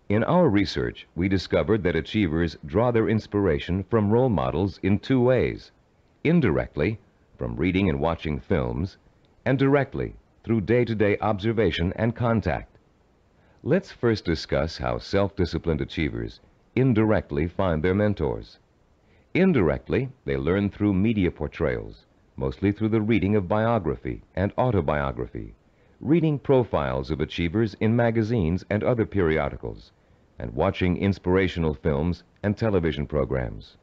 In our research, we discovered that achievers draw their inspiration from role models in two ways: indirectly, from reading and watching films, and directly, through day-to-day observation and contact. Let's first discuss how self-disciplined achievers indirectly find their mentors. Indirectly, they learn through media portrayals, mostly through the reading of biography and autobiography, reading profiles of achievers in magazines and other periodicals, and watching inspirational films and television programs.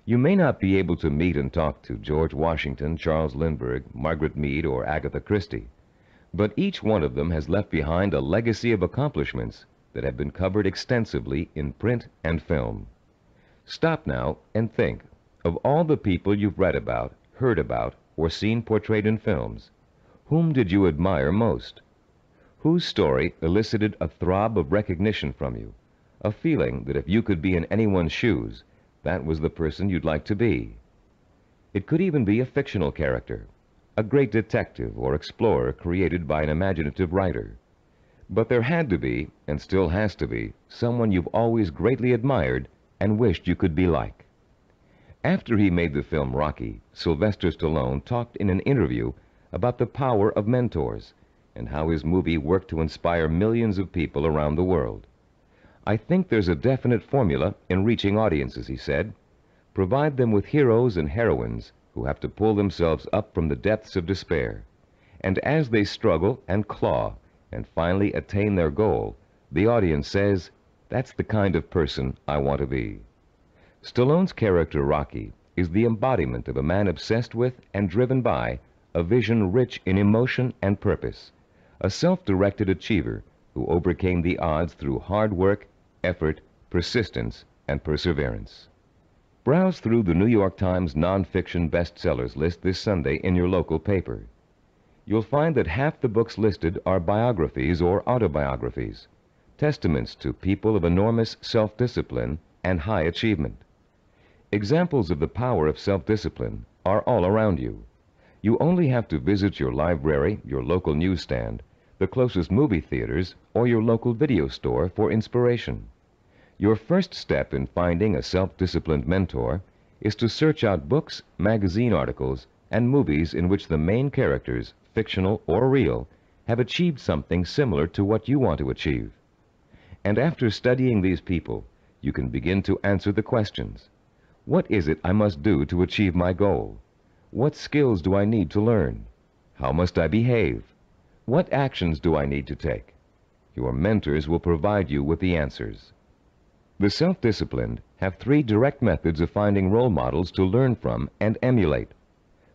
You may not be able to meet and talk to George Washington, Charles Lindbergh, Margaret Mead, or Agatha Christie, but each one of them has left behind a legacy of accomplishments that have been covered extensively in print and film. Stop now and think of all the people you've read about, heard about, or seen portrayed in films. Whom did you admire most? Whose story elicited a throb of recognition from you, a feeling that if you could be in anyone's shoes, that was the person you'd like to be? It could even be a fictional character, a great detective or explorer created by an imaginative writer. But there had to be, and still has to be, someone you've always greatly admired and wished you could be like. After he made the film Rocky, Sylvester Stallone talked in an interview about the power of mentors and how his movie worked to inspire millions of people around the world. "I think there's a definite formula in reaching audiences," he said. "Provide them with heroes and heroines who have to pull themselves up from the depths of despair. And as they struggle and claw and finally attain their goal, the audience says, 'That's the kind of person I want to be.'" Stallone's character Rocky is the embodiment of a man obsessed with and driven by a vision rich in emotion and purpose, a self-directed achiever who overcame the odds through hard work, effort, persistence, and perseverance. Browse through the New York Times nonfiction bestsellers list this Sunday in your local paper. You'll find that half the books listed are biographies or autobiographies, testaments to people of enormous self-discipline and high achievement. Examples of the power of self-discipline are all around you. You only have to visit your library, your local newsstand, the closest movie theaters, or your local video store for inspiration. Your first step in finding a self-disciplined mentor is to search out books, magazine articles, and movies in which the main characters, fictional or real, have achieved something similar to what you want to achieve. And after studying these people, you can begin to answer the questions. What is it I must do to achieve my goal? What skills do I need to learn? How must I behave? What actions do I need to take? Your mentors will provide you with the answers. The self-disciplined have 3 direct methods of finding role models to learn from and emulate.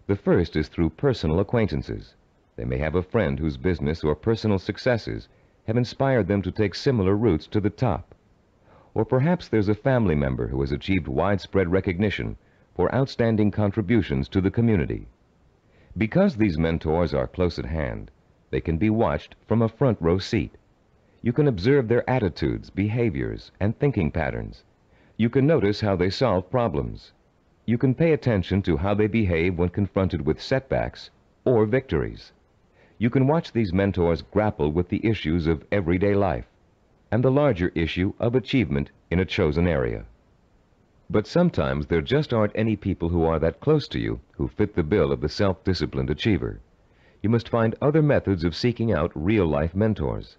The first is through personal acquaintances. They may have a friend whose business or personal successes have inspired them to take similar routes to the top. Or perhaps there's a family member who has achieved widespread recognition for outstanding contributions to the community. Because these mentors are close at hand, they can be watched from a front row seat. You can observe their attitudes, behaviors, and thinking patterns. You can notice how they solve problems. You can pay attention to how they behave when confronted with setbacks or victories. You can watch these mentors grapple with the issues of everyday life and the larger issue of achievement in a chosen area. But sometimes there just aren't any people who are that close to you who fit the bill of the self-disciplined achiever. You must find other methods of seeking out real-life mentors.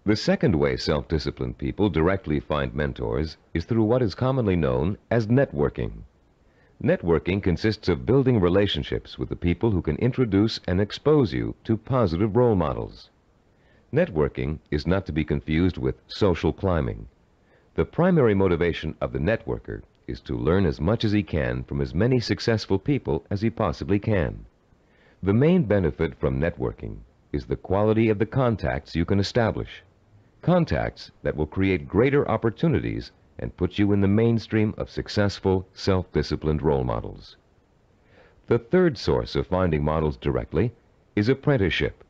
The second way self-disciplined people directly find mentors is through what is commonly known as networking. Networking consists of building relationships with the people who can introduce and expose you to positive role models. Networking is not to be confused with social climbing. The primary motivation of the networker is to learn as much as he can from as many successful people as he possibly can. The main benefit from networking is the quality of the contacts you can establish. Contacts that will create greater opportunities and put you in the mainstream of successful, self-disciplined role models. The third source of finding models directly is apprenticeship,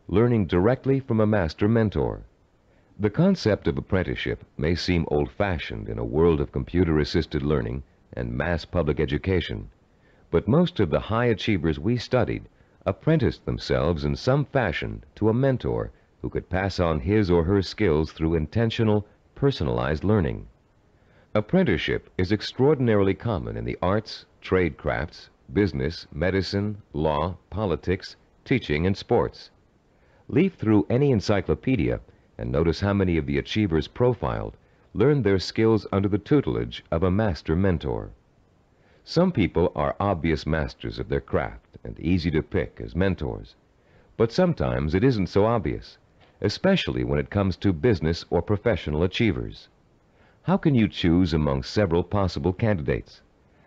learning directly from a master mentor. The concept of apprenticeship may seem old-fashioned in a world of computer-assisted learning and mass public education, but most of the high achievers we studied apprenticed themselves in some fashion to a mentor who could pass on his or her skills through intentional, personalized learning. Apprenticeship is extraordinarily common in the arts, trade crafts, business, medicine, law, politics, teaching, and sports. Leaf through any encyclopedia and notice how many of the achievers profiled learned their skills under the tutelage of a master mentor. Some people are obvious masters of their craft and easy to pick as mentors, but sometimes it isn't so obvious, especially when it comes to business or professional achievers. How can you choose among several possible candidates?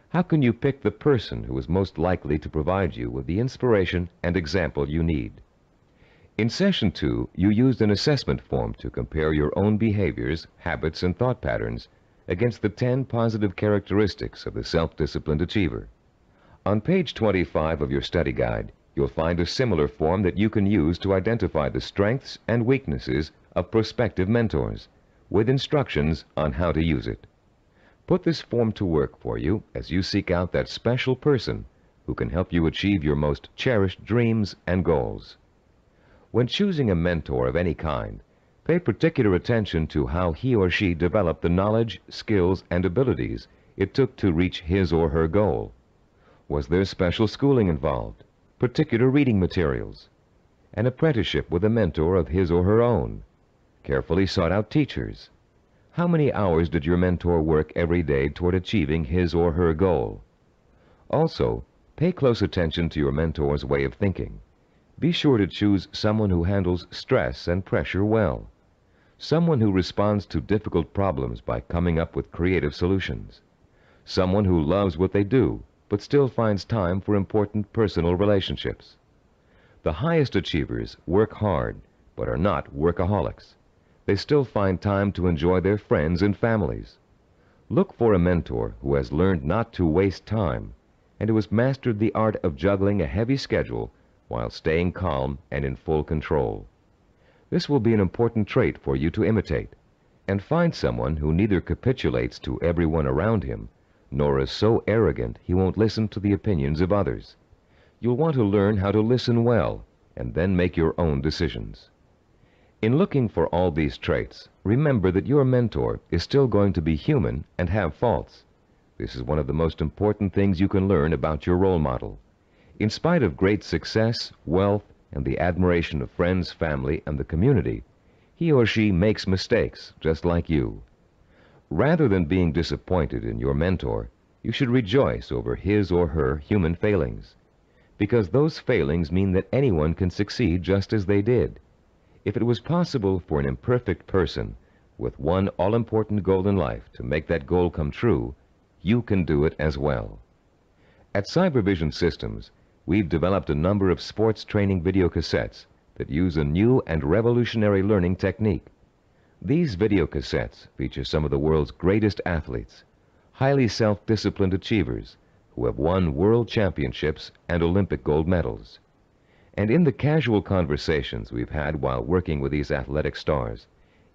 How can you pick the person who is most likely to provide you with the inspiration and example you need? In Session 2, you used an assessment form to compare your own behaviors, habits, and thought patterns against the 10 positive characteristics of the self-disciplined achiever. On page 25 of your study guide, you'll find a similar form that you can use to identify the strengths and weaknesses of prospective mentors, with instructions on how to use it. Put this form to work for you as you seek out that special person who can help you achieve your most cherished dreams and goals. When choosing a mentor of any kind, pay particular attention to how he or she developed the knowledge, skills, and abilities it took to reach his or her goal. Was there special schooling involved, particular reading materials, an apprenticeship with a mentor of his or her own, carefully sought-out teachers? How many hours did your mentor work every day toward achieving his or her goal? Also, pay close attention to your mentor's way of thinking. Be sure to choose someone who handles stress and pressure well, someone who responds to difficult problems by coming up with creative solutions, someone who loves what they do but still finds time for important personal relationships. The highest achievers work hard but are not workaholics. They still find time to enjoy their friends and families. Look for a mentor who has learned not to waste time and who has mastered the art of juggling a heavy schedule while staying calm and in full control. This will be an important trait for you to imitate, and find someone who neither capitulates to everyone around him, nor is so arrogant he won't listen to the opinions of others. You'll want to learn how to listen well, and then make your own decisions. In looking for all these traits, remember that your mentor is still going to be human and have faults. This is one of the most important things you can learn about your role model. In spite of great success, wealth, and the admiration of friends, family, and the community, he or she makes mistakes just like you. Rather than being disappointed in your mentor, you should rejoice over his or her human failings, because those failings mean that anyone can succeed just as they did. If it was possible for an imperfect person with one all-important goal in life to make that goal come true, you can do it as well. At Cybervision Systems, we've developed a number of sports training video cassettes that use a new and revolutionary learning technique. These video cassettes feature some of the world's greatest athletes, highly self-disciplined achievers who have won world championships and Olympic gold medals. And in the casual conversations we've had while working with these athletic stars,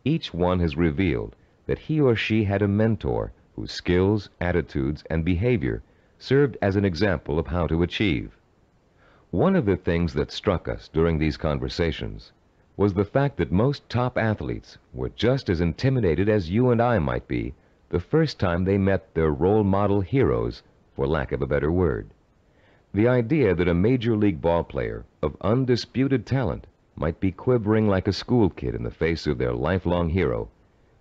each one has revealed that he or she had a mentor whose skills, attitudes, and behavior served as an example of how to achieve. One of the things that struck us during these conversations was the fact that most top athletes were just as intimidated as you and I might be the first time they met their role model heroes, for lack of a better word. The idea that a major league ball player of undisputed talent might be quivering like a school kid in the face of their lifelong hero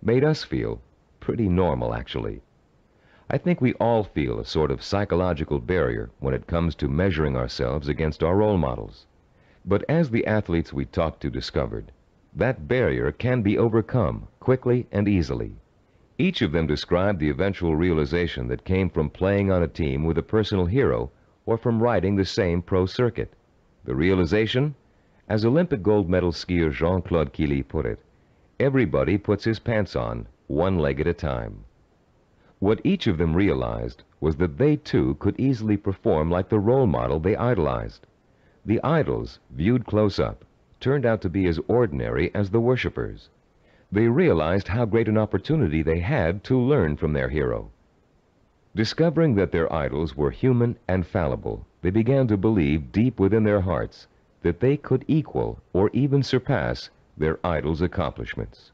made us feel pretty normal, actually. I think we all feel a sort of psychological barrier when it comes to measuring ourselves against our role models. But as the athletes we talked to discovered, that barrier can be overcome quickly and easily. Each of them described the eventual realization that came from playing on a team with a personal hero or from riding the same pro circuit. The realization? As Olympic gold medal skier Jean-Claude Killy put it, everybody puts his pants on, one leg at a time. What each of them realized was that they too could easily perform like the role model they idolized. The idols, viewed close up, turned out to be as ordinary as the worshippers. They realized how great an opportunity they had to learn from their hero. Discovering that their idols were human and fallible, they began to believe deep within their hearts that they could equal or even surpass their idols' accomplishments.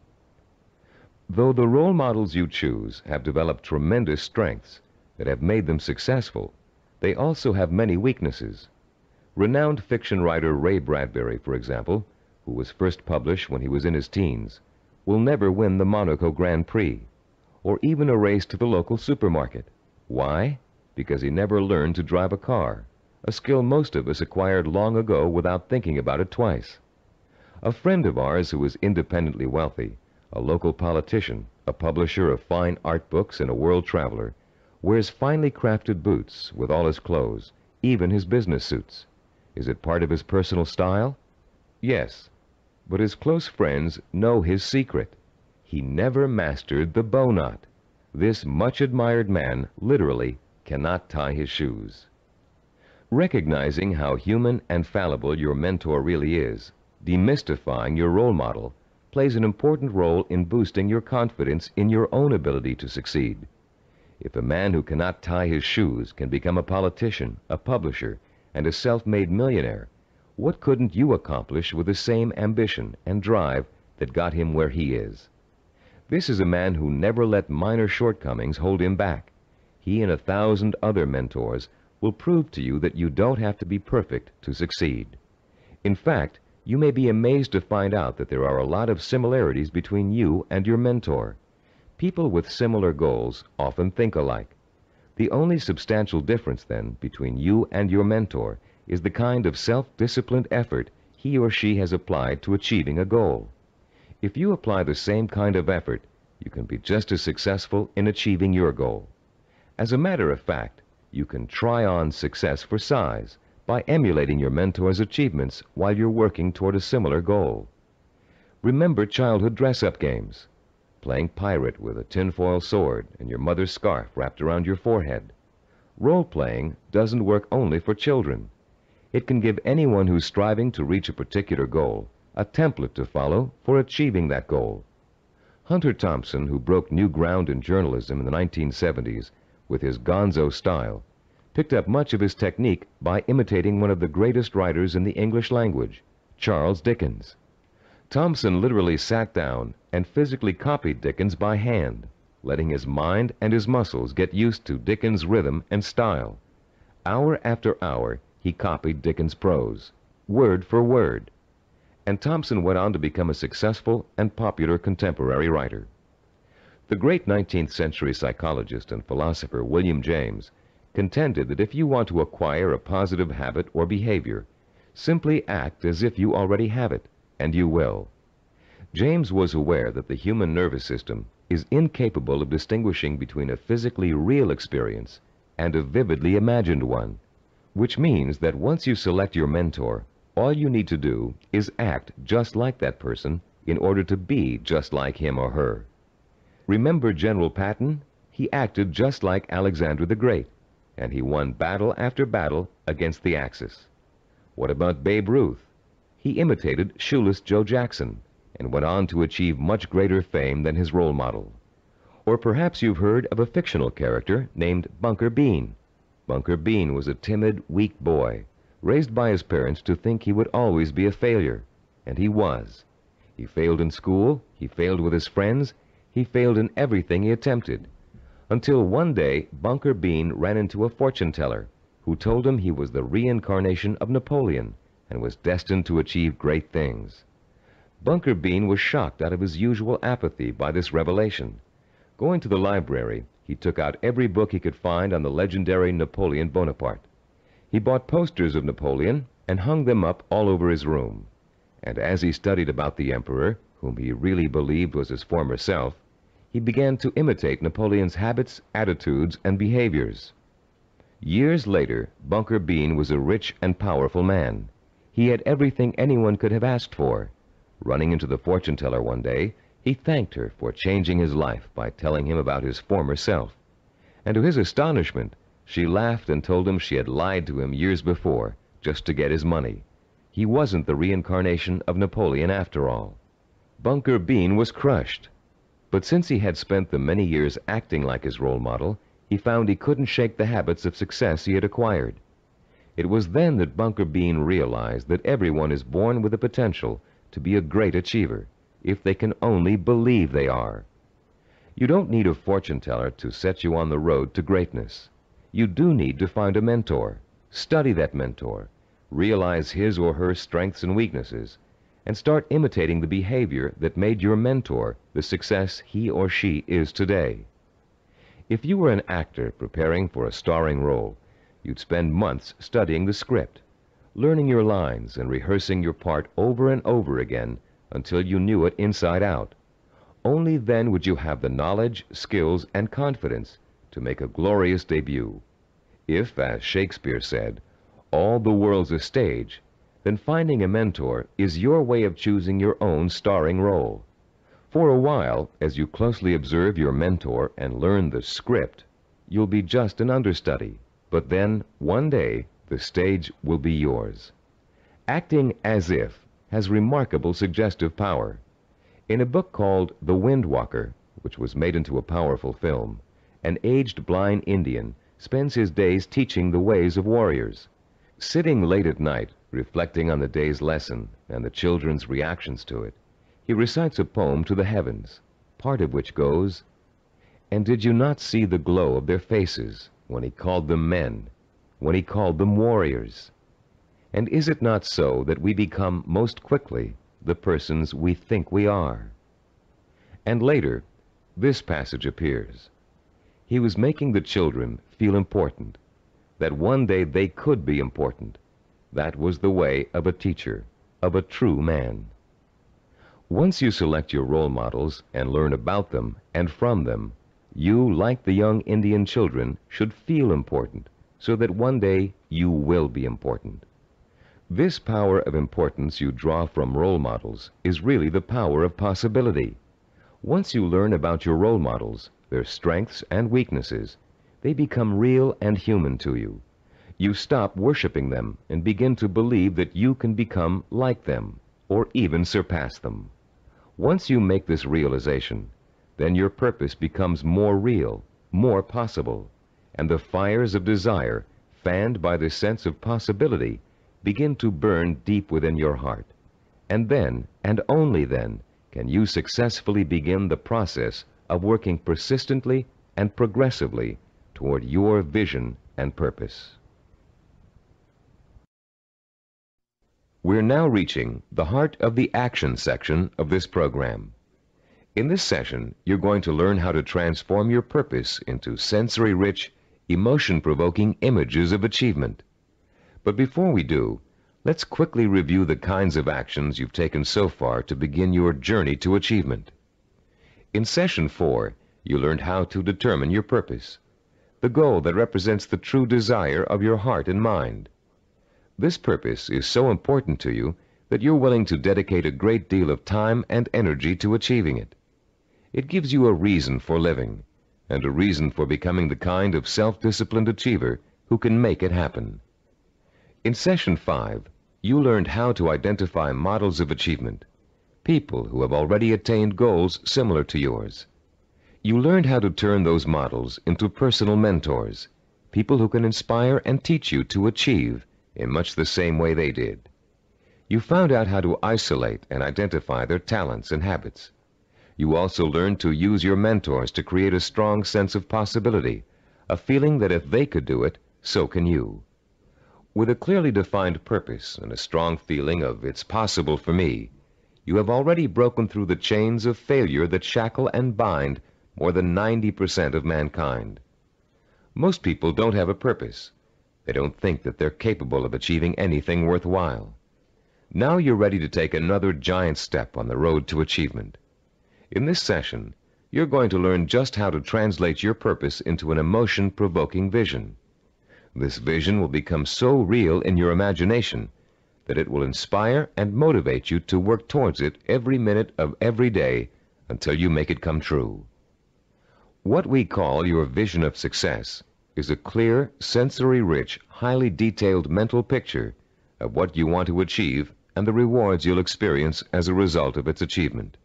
Though the role models you choose have developed tremendous strengths that have made them successful, they also have many weaknesses. Renowned fiction writer Ray Bradbury, for example, who was first published when he was in his teens, will never win the Monaco Grand Prix, or even a race to the local supermarket. Why? Because he never learned to drive a car, a skill most of us acquired long ago without thinking about it twice. A friend of ours who is independently wealthy, a local politician, a publisher of fine art books, and a world traveler, wears finely crafted boots with all his clothes, even his business suits. Is it part of his personal style? Yes. But his close friends know his secret. He never mastered the bow knot. This much admired man literally cannot tie his shoes. Recognizing how human and fallible your mentor really is, demystifying your role model, plays an important role in boosting your confidence in your own ability to succeed. If a man who cannot tie his shoes can become a politician, a publisher, and a self-made millionaire, what couldn't you accomplish with the same ambition and drive that got him where he is? This is a man who never let minor shortcomings hold him back. He and 1,000 other mentors will prove to you that you don't have to be perfect to succeed. In fact, you may be amazed to find out that there are a lot of similarities between you and your mentor. People with similar goals often think alike. The only substantial difference, then, between you and your mentor is the kind of self-disciplined effort he or she has applied to achieving a goal. If you apply the same kind of effort, you can be just as successful in achieving your goal. As a matter of fact, you can try on success for size by emulating your mentor's achievements while you're working toward a similar goal. Remember childhood dress-up games, playing pirate with a tinfoil sword and your mother's scarf wrapped around your forehead. Role-playing doesn't work only for children. It can give anyone who's striving to reach a particular goal a template to follow for achieving that goal. Hunter Thompson, who broke new ground in journalism in the 1970s with his gonzo style, picked up much of his technique by imitating one of the greatest writers in the English language, Charles Dickens. Thompson literally sat down and physically copied Dickens by hand, letting his mind and his muscles get used to Dickens' rhythm and style. Hour after hour, he copied Dickens' prose, word for word. And Thompson went on to become a successful and popular contemporary writer. The great 19th century psychologist and philosopher William James contended that if you want to acquire a positive habit or behavior, simply act as if you already have it, and you will. James was aware that the human nervous system is incapable of distinguishing between a physically real experience and a vividly imagined one, which means that once you select your mentor, all you need to do is act just like that person in order to be just like him or her. Remember General Patton? He acted just like Alexander the Great, and he won battle after battle against the Axis. What about Babe Ruth? He imitated Shoeless Joe Jackson and went on to achieve much greater fame than his role model. Or perhaps you've heard of a fictional character named Bunker Bean. Bunker Bean was a timid, weak boy, raised by his parents to think he would always be a failure, and he was. He failed in school, he failed with his friends, he failed in everything he attempted, until one day Bunker Bean ran into a fortune teller who told him he was the reincarnation of Napoleon and was destined to achieve great things. Bunker Bean was shocked out of his usual apathy by this revelation. Going to the library, he took out every book he could find on the legendary Napoleon Bonaparte. He bought posters of Napoleon and hung them up all over his room. And as he studied about the emperor, whom he really believed was his former self, he began to imitate Napoleon's habits, attitudes, and behaviors. Years later, Bunker Bean was a rich and powerful man. He had everything anyone could have asked for. Running into the fortune teller one day, he thanked her for changing his life by telling him about his former self. And to his astonishment, she laughed and told him she had lied to him years before, just to get his money. He wasn't the reincarnation of Napoleon after all. Bunker Bean was crushed. But since he had spent the many years acting like his role model, he found he couldn't shake the habits of success he had acquired. It was then that Bunker Bean realized that everyone is born with the potential to be a great achiever, if they can only believe they are. You don't need a fortune teller to set you on the road to greatness. You do need to find a mentor, study that mentor, realize his or her strengths and weaknesses, and start imitating the behavior that made your mentor the success he or she is today. If you were an actor preparing for a starring role, you'd spend months studying the script. learning your lines and rehearsing your part over and over again until you knew it inside out. Only then would you have the knowledge, skills, and confidence to make a glorious debut. If, as Shakespeare said, all the world's a stage, then finding a mentor is your way of choosing your own starring role. For a while, as you closely observe your mentor and learn the script, you'll be just an understudy. But then, one day, the stage will be yours. Acting as if has remarkable suggestive power. In a book called The Wind Walker, which was made into a powerful film, an aged blind Indian spends his days teaching the ways of warriors. Sitting late at night, reflecting on the day's lesson and the children's reactions to it, he recites a poem to the heavens, part of which goes, "And did you not see the glow of their faces when he called them men, when he called them warriors? And is it not so that we become most quickly the persons we think we are?" And later, this passage appears. He was making the children feel important, that one day they could be important. That was the way of a teacher, of a true man. Once you select your role models and learn about them and from them, you, like the young Indian children, should feel important, so that one day you will be important. This power of importance you draw from role models is really the power of possibility. Once you learn about your role models, their strengths and weaknesses, they become real and human to you. You stop worshiping them and begin to believe that you can become like them, or even surpass them. Once you make this realization, then your purpose becomes more real, more possible, and the fires of desire, fanned by the sense of possibility, begin to burn deep within your heart. And then, and only then, can you successfully begin the process of working persistently and progressively toward your vision and purpose. We're now reaching the heart of the action section of this program. In this session, you're going to learn how to transform your purpose into sensory-rich, emotion-provoking images of achievement. But before we do, let's quickly review the kinds of actions you've taken so far to begin your journey to achievement. In Session 4, you learned how to determine your purpose, the goal that represents the true desire of your heart and mind. This purpose is so important to you that you're willing to dedicate a great deal of time and energy to achieving it. It gives you a reason for living, and a reason for becoming the kind of self-disciplined achiever who can make it happen. In Session 5, you learned how to identify models of achievement, people who have already attained goals similar to yours. You learned how to turn those models into personal mentors, people who can inspire and teach you to achieve in much the same way they did. You found out how to isolate and identify their talents and habits. You also learned to use your mentors to create a strong sense of possibility, a feeling that if they could do it, so can you. With a clearly defined purpose and a strong feeling of "it's possible for me," you have already broken through the chains of failure that shackle and bind more than 90% of mankind. Most people don't have a purpose. They don't think that they're capable of achieving anything worthwhile. Now you're ready to take another giant step on the road to achievement. In this session, you're going to learn just how to translate your purpose into an emotion-provoking vision. This vision will become so real in your imagination that it will inspire and motivate you to work towards it every minute of every day until you make it come true. What we call your vision of success is a clear, sensory-rich, highly detailed mental picture of what you want to achieve and the rewards you'll experience as a result of its achievement.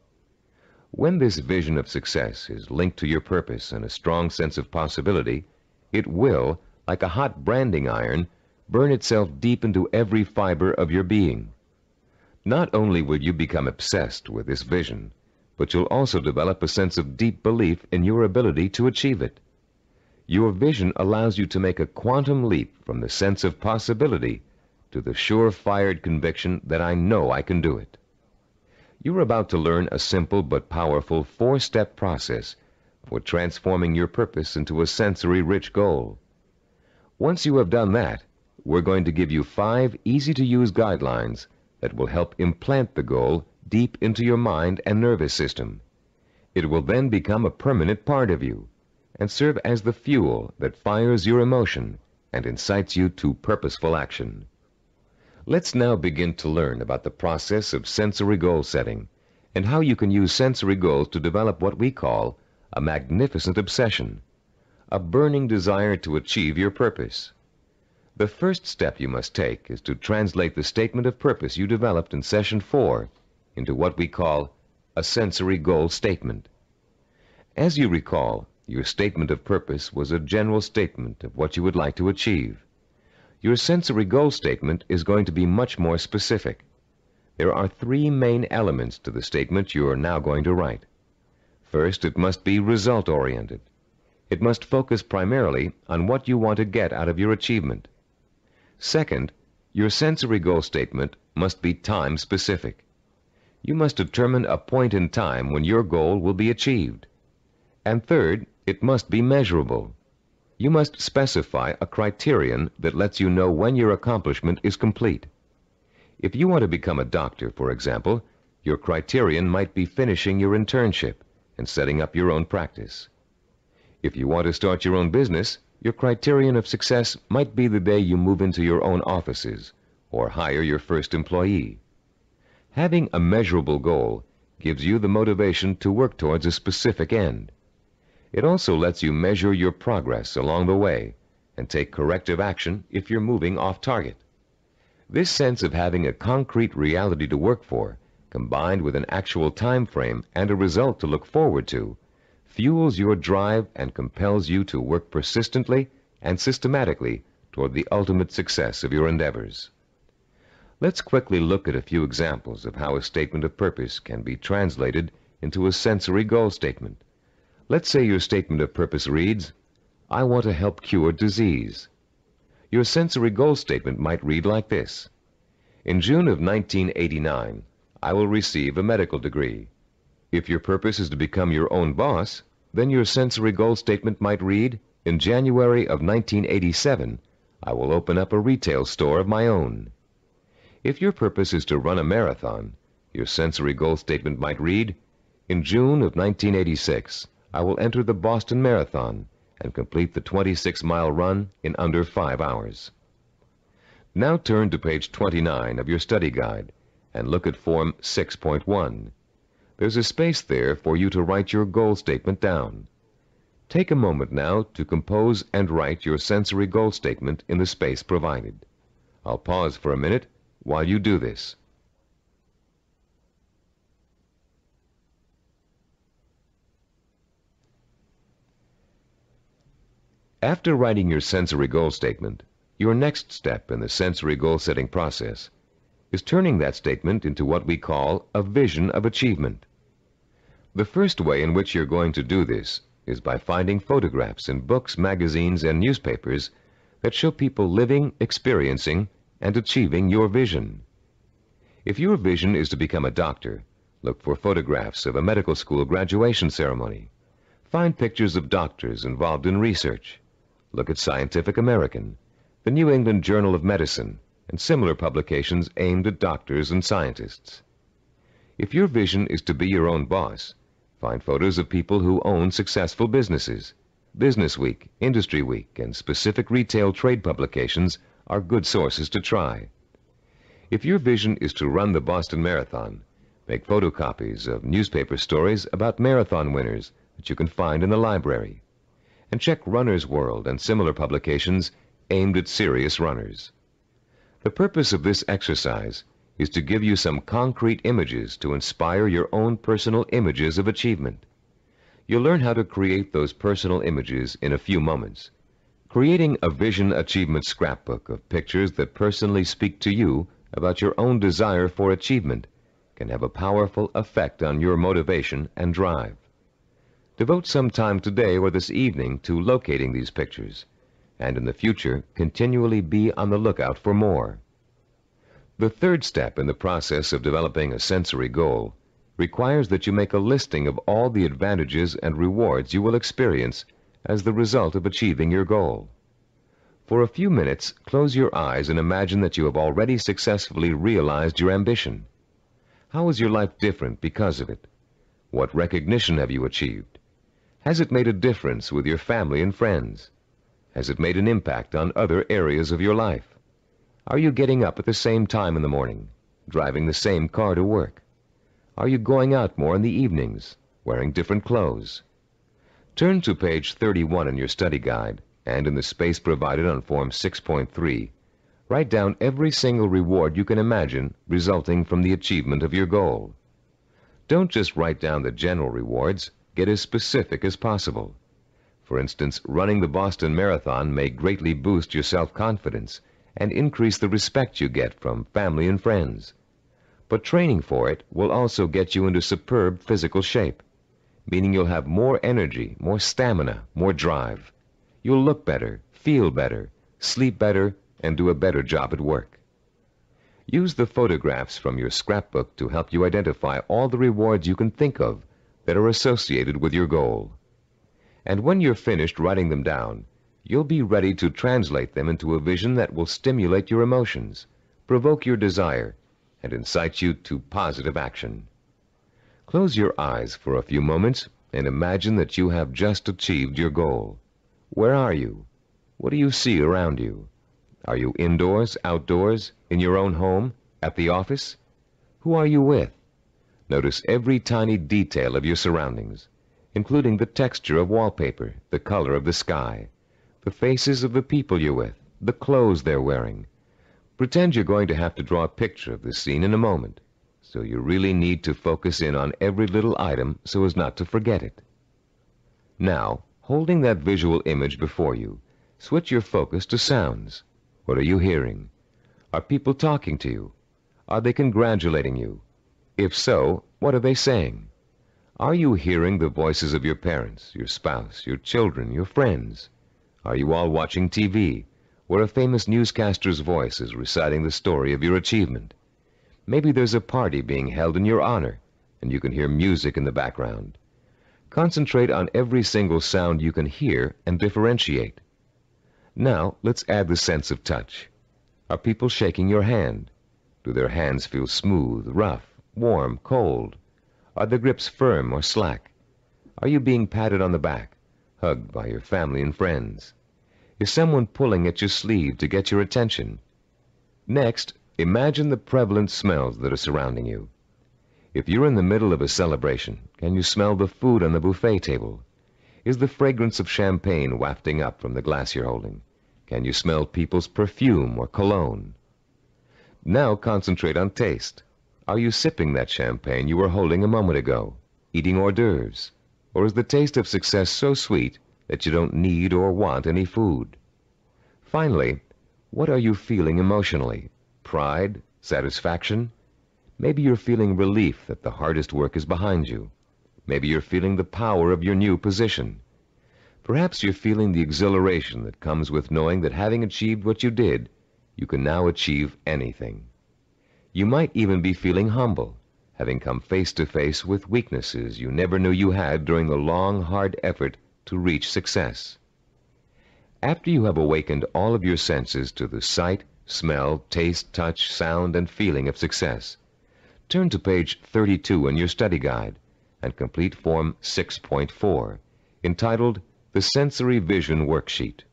When this vision of success is linked to your purpose and a strong sense of possibility, it will, like a hot branding iron, burn itself deep into every fiber of your being. Not only will you become obsessed with this vision, but you'll also develop a sense of deep belief in your ability to achieve it. Your vision allows you to make a quantum leap from the sense of possibility to the sure-fired conviction that I know I can do it. You're about to learn a simple but powerful 4-step process for transforming your purpose into a sensory-rich goal. Once you have done that, we're going to give you 5 easy-to-use guidelines that will help implant the goal deep into your mind and nervous system. It will then become a permanent part of you and serve as the fuel that fires your emotion and incites you to purposeful action. Let's now begin to learn about the process of sensory goal setting and how you can use sensory goals to develop what we call a magnificent obsession, a burning desire to achieve your purpose. The first step you must take is to translate the statement of purpose you developed in Session 4 into what we call a sensory goal statement. As you recall, your statement of purpose was a general statement of what you would like to achieve. Your sensory goal statement is going to be much more specific. There are 3 main elements to the statement you are now going to write. First, it must be result-oriented. It must focus primarily on what you want to get out of your achievement. Second, your sensory goal statement must be time-specific. You must determine a point in time when your goal will be achieved. And third, it must be measurable. You must specify a criterion that lets you know when your accomplishment is complete. If you want to become a doctor, for example, your criterion might be finishing your internship and setting up your own practice. If you want to start your own business, your criterion of success might be the day you move into your own offices or hire your first employee. Having a measurable goal gives you the motivation to work towards a specific end. It also lets you measure your progress along the way and take corrective action if you're moving off target. This sense of having a concrete reality to work for, combined with an actual time frame and a result to look forward to, fuels your drive and compels you to work persistently and systematically toward the ultimate success of your endeavors. Let's quickly look at a few examples of how a statement of purpose can be translated into a sensory goal statement. Let's say your statement of purpose reads, "I want to help cure disease." Your sensory goal statement might read like this: "In June of 1989, I will receive a medical degree." If your purpose is to become your own boss, then your sensory goal statement might read, "In January of 1987, I will open up a retail store of my own." If your purpose is to run a marathon, your sensory goal statement might read, "In June of 1986, I will enter the Boston Marathon and complete the 26-mile run in under 5 hours." Now turn to page 29 of your study guide and look at Form 6.1. There's a space there for you to write your goal statement down. Take a moment now to compose and write your sensory goal statement in the space provided. I'll pause for a minute while you do this. After writing your sensory goal statement, your next step in the sensory goal setting process is turning that statement into what we call a vision of achievement. The first way in which you're going to do this is by finding photographs in books, magazines, and newspapers that show people living, experiencing, and achieving your vision. If your vision is to become a doctor, look for photographs of a medical school graduation ceremony. Find pictures of doctors involved in research. Look at Scientific American, the New England Journal of Medicine, and similar publications aimed at doctors and scientists. If your vision is to be your own boss, find photos of people who own successful businesses. Business Week, Industry Week, and specific retail trade publications are good sources to try. If your vision is to run the Boston Marathon, make photocopies of newspaper stories about marathon winners that you can find in the library, and check Runner's World and similar publications aimed at serious runners. The purpose of this exercise is to give you some concrete images to inspire your own personal images of achievement. You'll learn how to create those personal images in a few moments. Creating a vision achievement scrapbook of pictures that personally speak to you about your own desire for achievement can have a powerful effect on your motivation and drive. Devote some time today or this evening to locating these pictures, and in the future continually be on the lookout for more. The third step in the process of developing a sensory goal requires that you make a listing of all the advantages and rewards you will experience as the result of achieving your goal. For a few minutes, close your eyes and imagine that you have already successfully realized your ambition. How is your life different because of it? What recognition have you achieved? Has it made a difference with your family and friends? Has it made an impact on other areas of your life? Are you getting up at the same time in the morning, driving the same car to work? Are you going out more in the evenings, wearing different clothes? Turn to page 31 in your study guide, and in the space provided on Form 6.3, write down every single reward you can imagine resulting from the achievement of your goal. Don't just write down the general rewards, get as specific as possible. For instance, running the Boston Marathon may greatly boost your self-confidence and increase the respect you get from family and friends. But training for it will also get you into superb physical shape, meaning you'll have more energy, more stamina, more drive. You'll look better, feel better, sleep better, and do a better job at work. Use the photographs from your scrapbook to help you identify all the rewards you can think of that are associated with your goal. And when you're finished writing them down, you'll be ready to translate them into a vision that will stimulate your emotions, provoke your desire, and incite you to positive action. Close your eyes for a few moments and imagine that you have just achieved your goal. Where are you? What do you see around you? Are you indoors, outdoors, in your own home, at the office? Who are you with? Notice every tiny detail of your surroundings, including the texture of wallpaper, the color of the sky, the faces of the people you're with, the clothes they're wearing. Pretend you're going to have to draw a picture of this scene in a moment, so you really need to focus in on every little item so as not to forget it. Now, holding that visual image before you, switch your focus to sounds. What are you hearing? Are people talking to you? Are they congratulating you? If so, what are they saying? Are you hearing the voices of your parents, your spouse, your children, your friends? Are you all watching TV, where a famous newscaster's voice is reciting the story of your achievement? Maybe there's a party being held in your honor, and you can hear music in the background. Concentrate on every single sound you can hear and differentiate. Now, let's add the sense of touch. Are people shaking your hand? Do their hands feel smooth, rough, warm, cold? Are the grips firm or slack? Are you being patted on the back, hugged by your family and friends? Is someone pulling at your sleeve to get your attention? Next, imagine the prevalent smells that are surrounding you. If you're in the middle of a celebration, can you smell the food on the buffet table? Is the fragrance of champagne wafting up from the glass you're holding? Can you smell people's perfume or cologne? Now concentrate on taste. Are you sipping that champagne you were holding a moment ago, eating hors d'oeuvres? Or is the taste of success so sweet that you don't need or want any food? Finally, what are you feeling emotionally? Pride? Satisfaction? Maybe you're feeling relief that the hardest work is behind you. Maybe you're feeling the power of your new position. Perhaps you're feeling the exhilaration that comes with knowing that having achieved what you did, you can now achieve anything. You might even be feeling humble, having come face to face with weaknesses you never knew you had during the long, hard effort to reach success. After you have awakened all of your senses to the sight, smell, taste, touch, sound, and feeling of success, turn to page 32 in your study guide and complete Form 6.4, entitled The Sensory Vision Worksheet.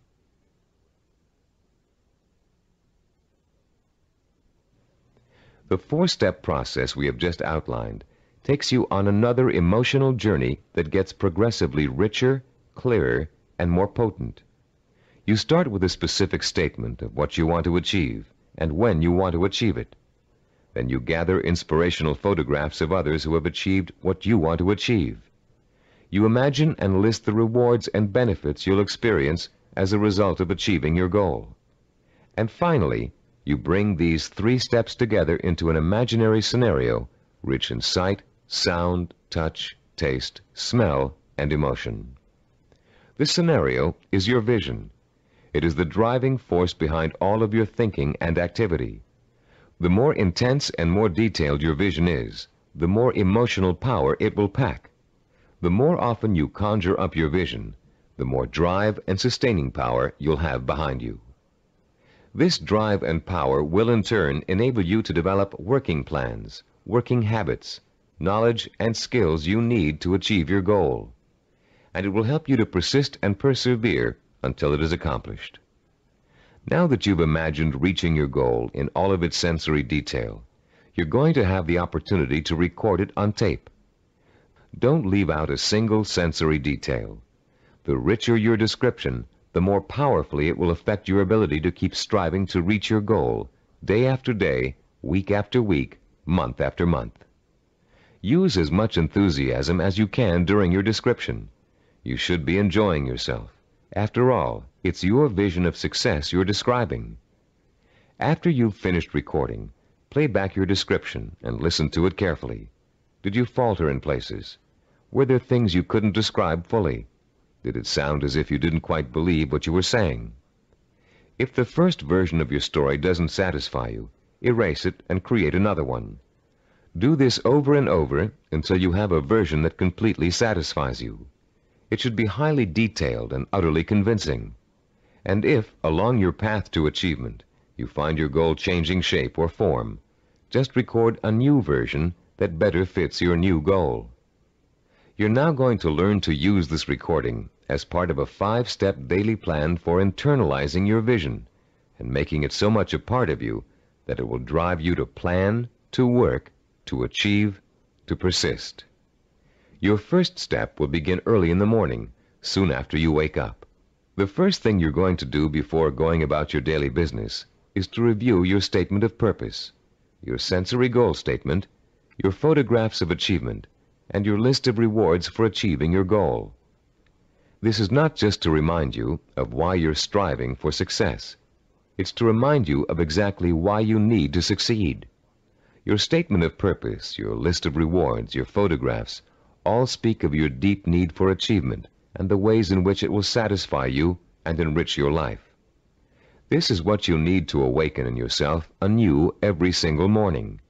The four-step process we have just outlined takes you on another emotional journey that gets progressively richer, clearer, and more potent. You start with a specific statement of what you want to achieve and when you want to achieve it. Then you gather inspirational photographs of others who have achieved what you want to achieve. You imagine and list the rewards and benefits you'll experience as a result of achieving your goal. And finally, you bring these three steps together into an imaginary scenario rich in sight, sound, touch, taste, smell, and emotion. This scenario is your vision. It is the driving force behind all of your thinking and activity. The more intense and more detailed your vision is, the more emotional power it will pack. The more often you conjure up your vision, the more drive and sustaining power you'll have behind you. This drive and power will in turn enable you to develop working plans, working habits, knowledge and skills you need to achieve your goal. And it will help you to persist and persevere until it is accomplished. Now that you've imagined reaching your goal in all of its sensory detail, you're going to have the opportunity to record it on tape. Don't leave out a single sensory detail. The richer your description, the more powerfully it will affect your ability to keep striving to reach your goal, day after day, week after week, month after month. Use as much enthusiasm as you can during your description. You should be enjoying yourself. After all, it's your vision of success you're describing. After you've finished recording, play back your description and listen to it carefully. Did you falter in places? Were there things you couldn't describe fully? Did it sound as if you didn't quite believe what you were saying? If the first version of your story doesn't satisfy you, erase it and create another one. Do this over and over until you have a version that completely satisfies you. It should be highly detailed and utterly convincing. And if, along your path to achievement, you find your goal changing shape or form, just record a new version that better fits your new goal. You're now going to learn to use this recording as part of a 5-step daily plan for internalizing your vision and making it so much a part of you that it will drive you to plan, to work, to achieve, to persist. Your first step will begin early in the morning, soon after you wake up. The first thing you're going to do before going about your daily business is to review your statement of purpose, your sensory goal statement, your photographs of achievement, and your list of rewards for achieving your goal. This is not just to remind you of why you're striving for success. It's to remind you of exactly why you need to succeed. Your statement of purpose, your list of rewards, your photographs, all speak of your deep need for achievement and the ways in which it will satisfy you and enrich your life. This is what you need to awaken in yourself anew every single morning.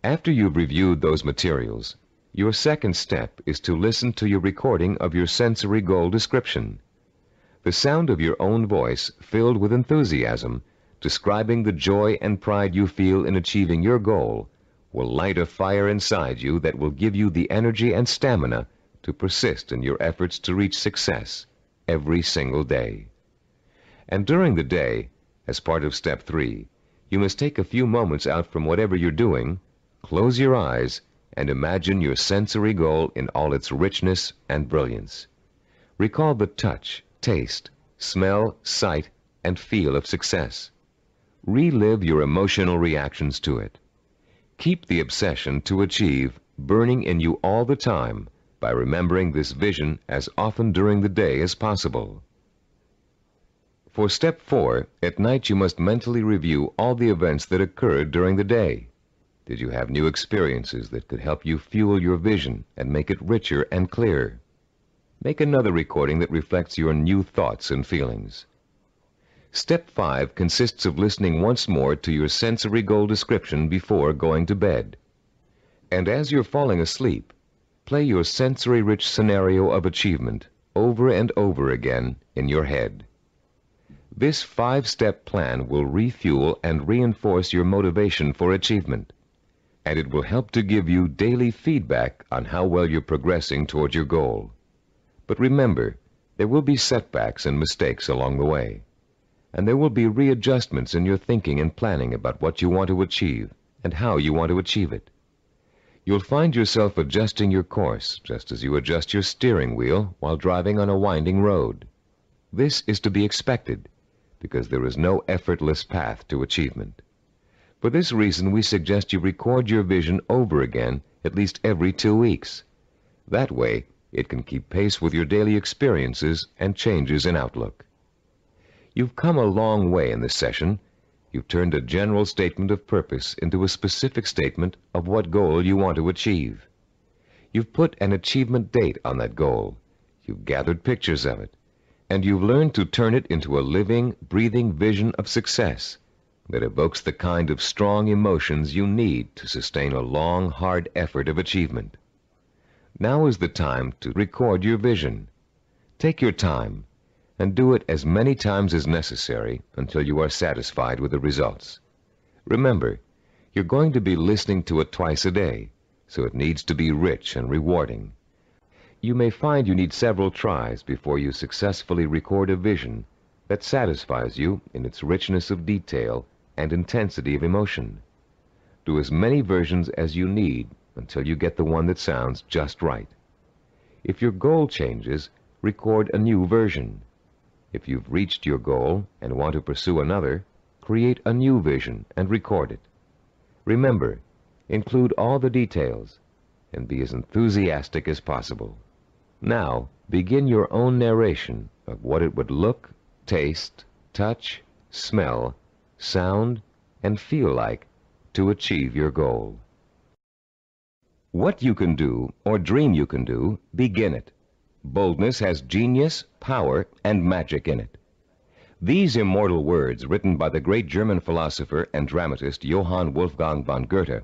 After you've reviewed those materials, your second step is to listen to your recording of your sensory goal description. The sound of your own voice, filled with enthusiasm, describing the joy and pride you feel in achieving your goal, will light a fire inside you that will give you the energy and stamina to persist in your efforts to reach success every single day. And during the day, as part of step 3, you must take a few moments out from whatever you're doing, close your eyes, and imagine your sensory goal in all its richness and brilliance. Recall the touch, taste, smell, sight, and feel of success. Relive your emotional reactions to it. Keep the obsession to achieve burning in you all the time by remembering this vision as often during the day as possible. For step 4, at night you must mentally review all the events that occurred during the day. Did you have new experiences that could help you fuel your vision and make it richer and clearer? Make another recording that reflects your new thoughts and feelings. Step 5 consists of listening once more to your sensory goal description before going to bed. And as you're falling asleep, play your sensory-rich scenario of achievement over and over again in your head. This 5-step plan will refuel and reinforce your motivation for achievement, and it will help to give you daily feedback on how well you're progressing toward your goal. But remember, there will be setbacks and mistakes along the way, and there will be readjustments in your thinking and planning about what you want to achieve and how you want to achieve it. You'll find yourself adjusting your course just as you adjust your steering wheel while driving on a winding road. This is to be expected, because there is no effortless path to achievement. For this reason, we suggest you record your vision over again at least every 2 weeks. That way, it can keep pace with your daily experiences and changes in outlook. You've come a long way in this session. You've turned a general statement of purpose into a specific statement of what goal you want to achieve. You've put an achievement date on that goal. You've gathered pictures of it. And you've learned to turn it into a living, breathing vision of success that evokes the kind of strong emotions you need to sustain a long, hard effort of achievement. Now is the time to record your vision. Take your time and do it as many times as necessary until you are satisfied with the results. Remember, you're going to be listening to it twice a day, so it needs to be rich and rewarding. You may find you need several tries before you successfully record a vision that satisfies you in its richness of detail and intensity of emotion. Do as many versions as you need until you get the one that sounds just right. If your goal changes, record a new version. If you've reached your goal and want to pursue another, create a new vision and record it. Remember, include all the details and be as enthusiastic as possible. Now, begin your own narration of what it would look, taste, touch, smell, sound, and feel like to achieve your goal. What you can do, or dream you can do, begin it. Boldness has genius, power, and magic in it. These immortal words, written by the great German philosopher and dramatist Johann Wolfgang von Goethe,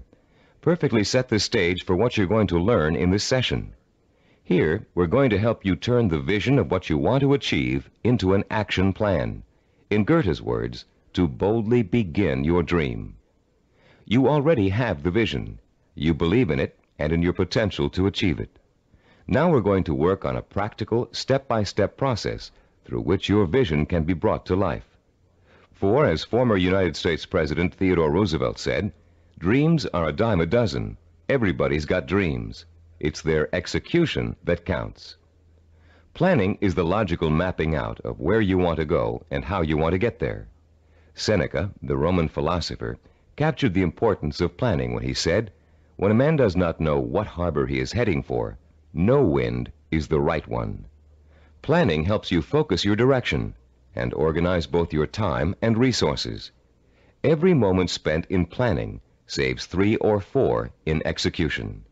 perfectly set the stage for what you're going to learn in this session. Here, we're going to help you turn the vision of what you want to achieve into an action plan. In Goethe's words, to boldly begin your dream. You already have the vision. You believe in it and in your potential to achieve it. Now we're going to work on a practical, step-by-step process through which your vision can be brought to life. For, as former United States President Theodore Roosevelt said, dreams are a dime a dozen. Everybody's got dreams. It's their execution that counts. Planning is the logical mapping out of where you want to go and how you want to get there. Seneca, the Roman philosopher, captured the importance of planning when he said, "When a man does not know what harbor he is heading for, no wind is the right one." Planning helps you focus your direction and organize both your time and resources. Every moment spent in planning saves 3 or 4 in execution.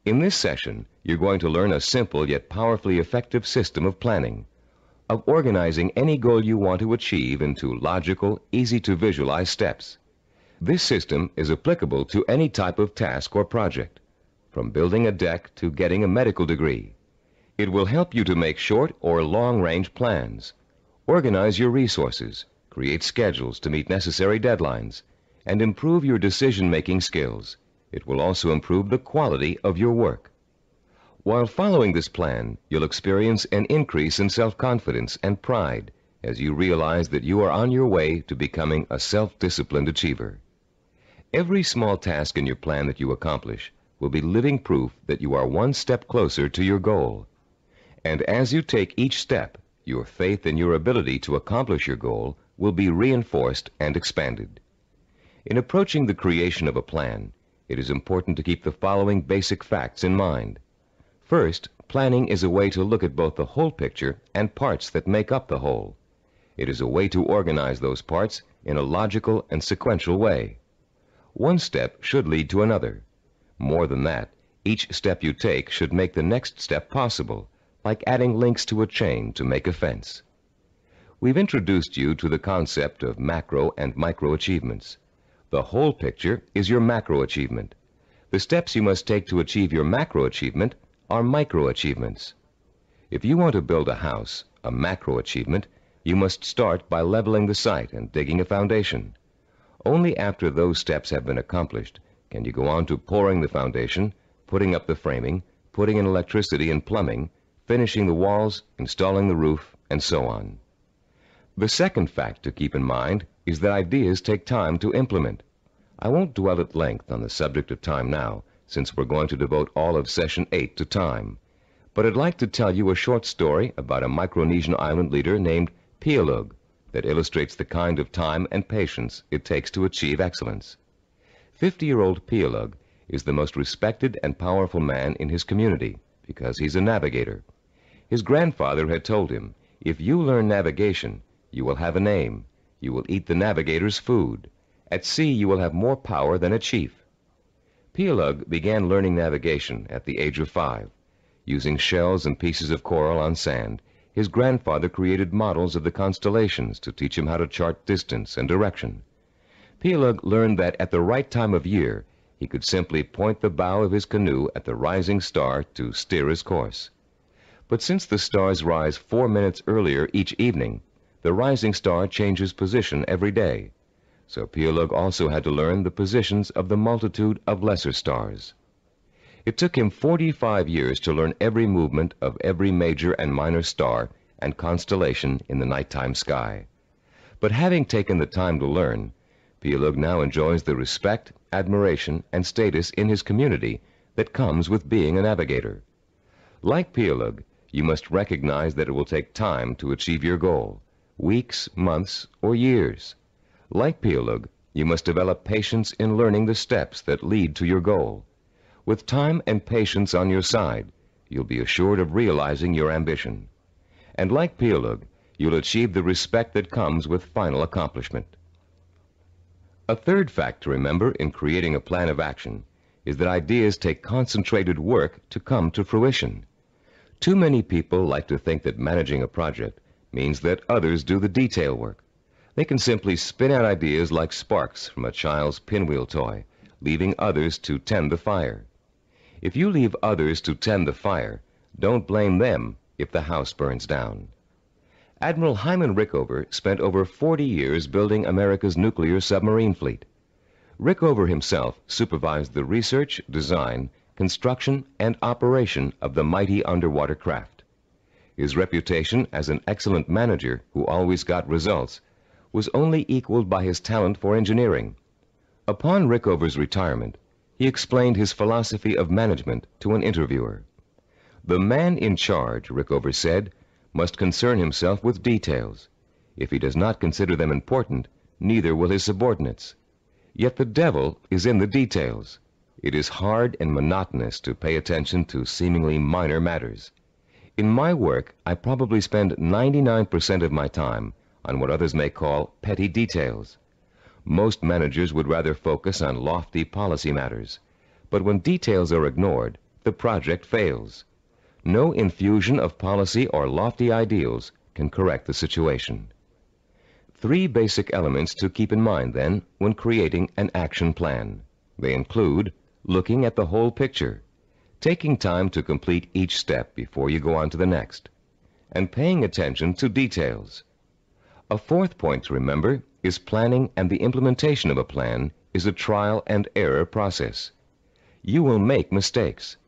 In this session, you're going to learn a simple yet powerfully effective system of planning, of organizing any goal you want to achieve into logical, easy-to-visualize steps. This system is applicable to any type of task or project, from building a deck to getting a medical degree. It will help you to make short or long-range plans, organize your resources, create schedules to meet necessary deadlines, and improve your decision-making skills. It will also improve the quality of your work. While following this plan, you'll experience an increase in self-confidence and pride as you realize that you are on your way to becoming a self-disciplined achiever. Every small task in your plan that you accomplish will be living proof that you are one step closer to your goal. And as you take each step, your faith in your ability to accomplish your goal will be reinforced and expanded. In approaching the creation of a plan, it is important to keep the following basic facts in mind. First, planning is a way to look at both the whole picture and parts that make up the whole. It is a way to organize those parts in a logical and sequential way. One step should lead to another. More than that, each step you take should make the next step possible, like adding links to a chain to make a fence. We've introduced you to the concept of macro and micro achievements. The whole picture is your macro achievement. The steps you must take to achieve your macro achievement are micro achievements. If you want to build a house, a macro achievement, you must start by leveling the site and digging a foundation. Only after those steps have been accomplished can you go on to pouring the foundation, putting up the framing, putting in electricity and plumbing, finishing the walls, installing the roof, and so on. The second fact to keep in mind is that ideas take time to implement. I won't dwell at length on the subject of time now, since we're going to devote all of Session 8 to time. But I'd like to tell you a short story about a Micronesian island leader named Pialug that illustrates the kind of time and patience it takes to achieve excellence. 50-year-old Pialug is the most respected and powerful man in his community because he's a navigator. His grandfather had told him, "If you learn navigation, you will have a name. You will eat the navigator's food. At sea, you will have more power than a chief." Pialug began learning navigation at the age of 5. Using shells and pieces of coral on sand, his grandfather created models of the constellations to teach him how to chart distance and direction. Pialug learned that at the right time of year, he could simply point the bow of his canoe at the rising star to steer his course. But since the stars rise 4 minutes earlier each evening, the rising star changes position every day. So Pialug also had to learn the positions of the multitude of lesser stars. It took him 45 years to learn every movement of every major and minor star and constellation in the nighttime sky. But having taken the time to learn, Pialug now enjoys the respect, admiration, and status in his community that comes with being a navigator. Like Pialug, you must recognize that it will take time to achieve your goal, weeks, months, or years. Like Pialug, you must develop patience in learning the steps that lead to your goal. With time and patience on your side, you'll be assured of realizing your ambition. And like Pialug, you'll achieve the respect that comes with final accomplishment. A third fact to remember in creating a plan of action is that ideas take concentrated work to come to fruition. Too many people like to think that managing a project means that others do the detail work. They can simply spin out ideas like sparks from a child's pinwheel toy, leaving others to tend the fire. If you leave others to tend the fire, don't blame them if the house burns down. Admiral Hyman Rickover spent over 40 years building America's nuclear submarine fleet. Rickover himself supervised the research, design, construction, and operation of the mighty underwater craft. His reputation as an excellent manager who always got results was only equaled by his talent for engineering. Upon Rickover's retirement, he explained his philosophy of management to an interviewer. "The man in charge," Rickover said, "must concern himself with details. If he does not consider them important, neither will his subordinates. Yet the devil is in the details. It is hard and monotonous to pay attention to seemingly minor matters. In my work, I probably spend 99% of my time on what others may call petty details. Most managers would rather focus on lofty policy matters, but when details are ignored, the project fails. No infusion of policy or lofty ideals can correct the situation." 3 basic elements to keep in mind, then, when creating an action plan. They include looking at the whole picture, taking time to complete each step before you go on to the next, and paying attention to details. A 4th point to remember is planning, and the implementation of a plan is a trial and error process. You will make mistakes.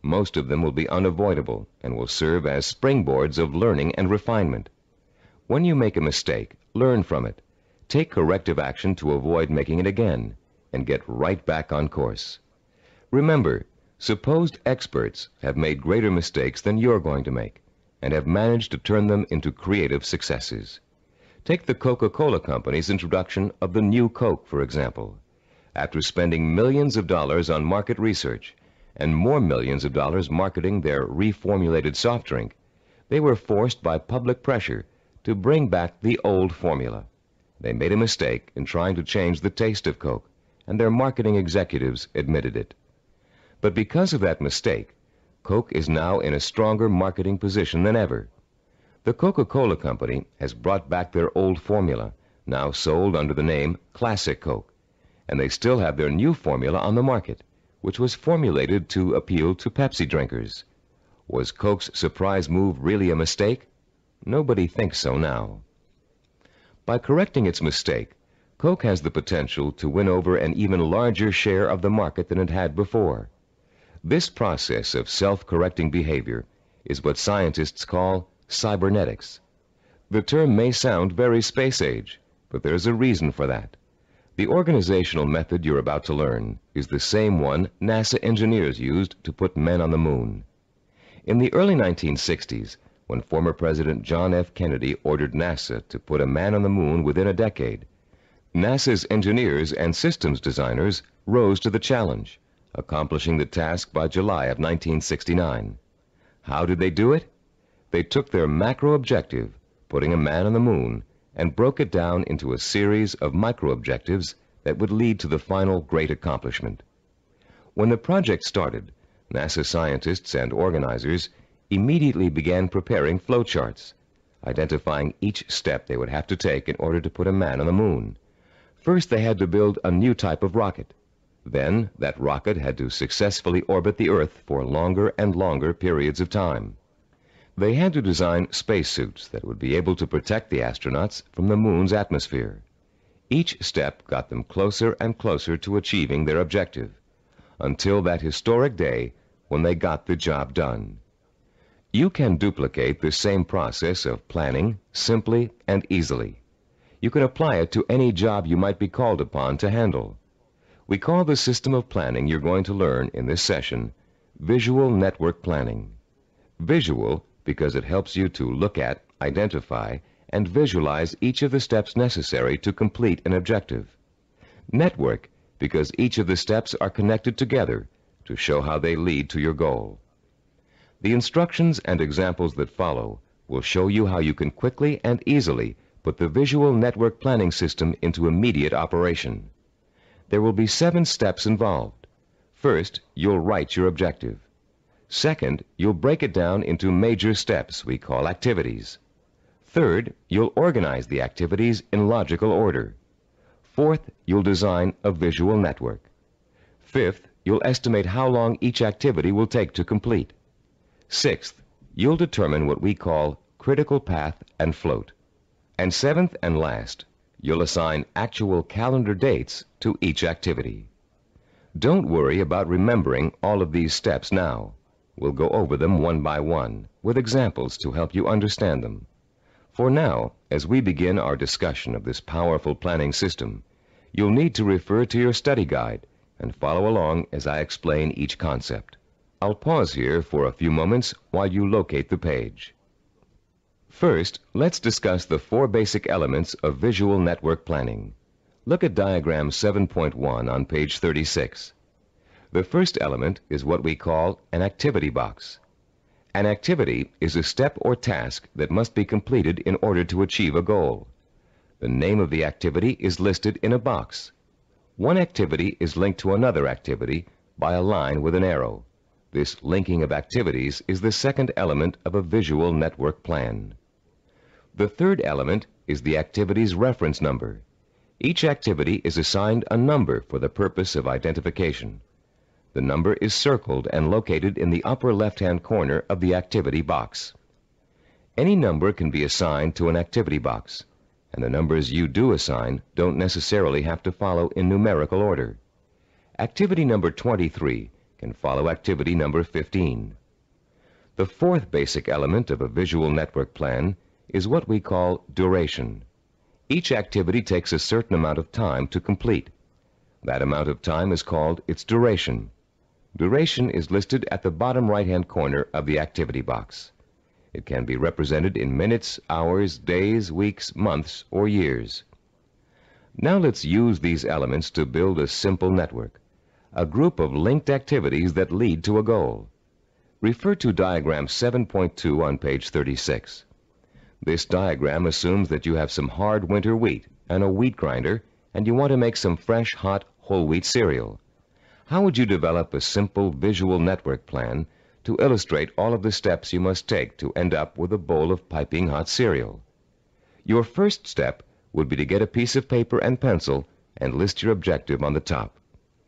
Most of them will be unavoidable and will serve as springboards of learning and refinement. When you make a mistake, learn from it. Take corrective action to avoid making it again, and get right back on course. Remember, supposed experts have made greater mistakes than you're going to make, and have managed to turn them into creative successes. Take the Coca-Cola Company's introduction of the new Coke, for example. After spending millions of dollars on market research, and more millions of dollars marketing their reformulated soft drink, they were forced by public pressure to bring back the old formula. They made a mistake in trying to change the taste of Coke, and their marketing executives admitted it. But because of that mistake, Coke is now in a stronger marketing position than ever. The Coca-Cola Company has brought back their old formula, now sold under the name Classic Coke, and they still have their new formula on the market, which was formulated to appeal to Pepsi drinkers. Was Coke's surprise move really a mistake? Nobody thinks so now. By correcting its mistake, Coke has the potential to win over an even larger share of the market than it had before. This process of self-correcting behavior is what scientists call cybernetics. The term may sound very space age, but there's a reason for that. The organizational method you're about to learn is the same one NASA engineers used to put men on the moon. In the early 1960s, when former President John F. Kennedy ordered NASA to put a man on the moon within a decade, NASA's engineers and systems designers rose to the challenge, accomplishing the task by July of 1969. How did they do it? They took their macro objective, putting a man on the moon, and broke it down into a series of micro-objectives that would lead to the final great accomplishment. When the project started, NASA scientists and organizers immediately began preparing flowcharts, identifying each step they would have to take in order to put a man on the moon. First, they had to build a new type of rocket. Then, that rocket had to successfully orbit the Earth for longer and longer periods of time. They had to design spacesuits that would be able to protect the astronauts from the moon's atmosphere. Each step got them closer and closer to achieving their objective, until that historic day when they got the job done. You can duplicate the same process of planning simply and easily. You can apply it to any job you might be called upon to handle. We call the system of planning you're going to learn in this session visual network planning. Visual because it helps you to look at, identify, and visualize each of the steps necessary to complete an objective. Network because each of the steps are connected together to show how they lead to your goal. The instructions and examples that follow will show you how you can quickly and easily put the visual network planning system into immediate operation. There will be 7 steps involved. First, you'll write your objective. Second, you'll break it down into major steps we call activities. Third, you'll organize the activities in logical order. Fourth, you'll design a visual network. Fifth, you'll estimate how long each activity will take to complete. Sixth, you'll determine what we call critical path and float. And seventh and last, you'll assign actual calendar dates to each activity. Don't worry about remembering all of these steps now. We'll go over them one by one, with examples to help you understand them. For now, as we begin our discussion of this powerful planning system, you'll need to refer to your study guide and follow along as I explain each concept. I'll pause here for a few moments while you locate the page. First, let's discuss the 4 basic elements of visual network planning. Look at diagram 7.1 on page 36. The first element is what we call an activity box. An activity is a step or task that must be completed in order to achieve a goal. The name of the activity is listed in a box. One activity is linked to another activity by a line with an arrow. This linking of activities is the second element of a visual network plan. The third element is the activity's reference number. Each activity is assigned a number for the purpose of identification. The number is circled and located in the upper left-hand corner of the activity box. Any number can be assigned to an activity box, and the numbers you do assign don't necessarily have to follow in numerical order. Activity number 23 can follow activity number 15. The fourth basic element of a visual network plan is what we call duration. Each activity takes a certain amount of time to complete. That amount of time is called its duration. Duration is listed at the bottom right-hand corner of the activity box. It can be represented in minutes, hours, days, weeks, months, or years. Now let's use these elements to build a simple network, a group of linked activities that lead to a goal. Refer to diagram 7.2 on page 36. This diagram assumes that you have some hard winter wheat and a wheat grinder, and you want to make some fresh, hot, whole wheat cereal. How would you develop a simple visual network plan to illustrate all of the steps you must take to end up with a bowl of piping hot cereal? Your first step would be to get a piece of paper and pencil and list your objective on the top.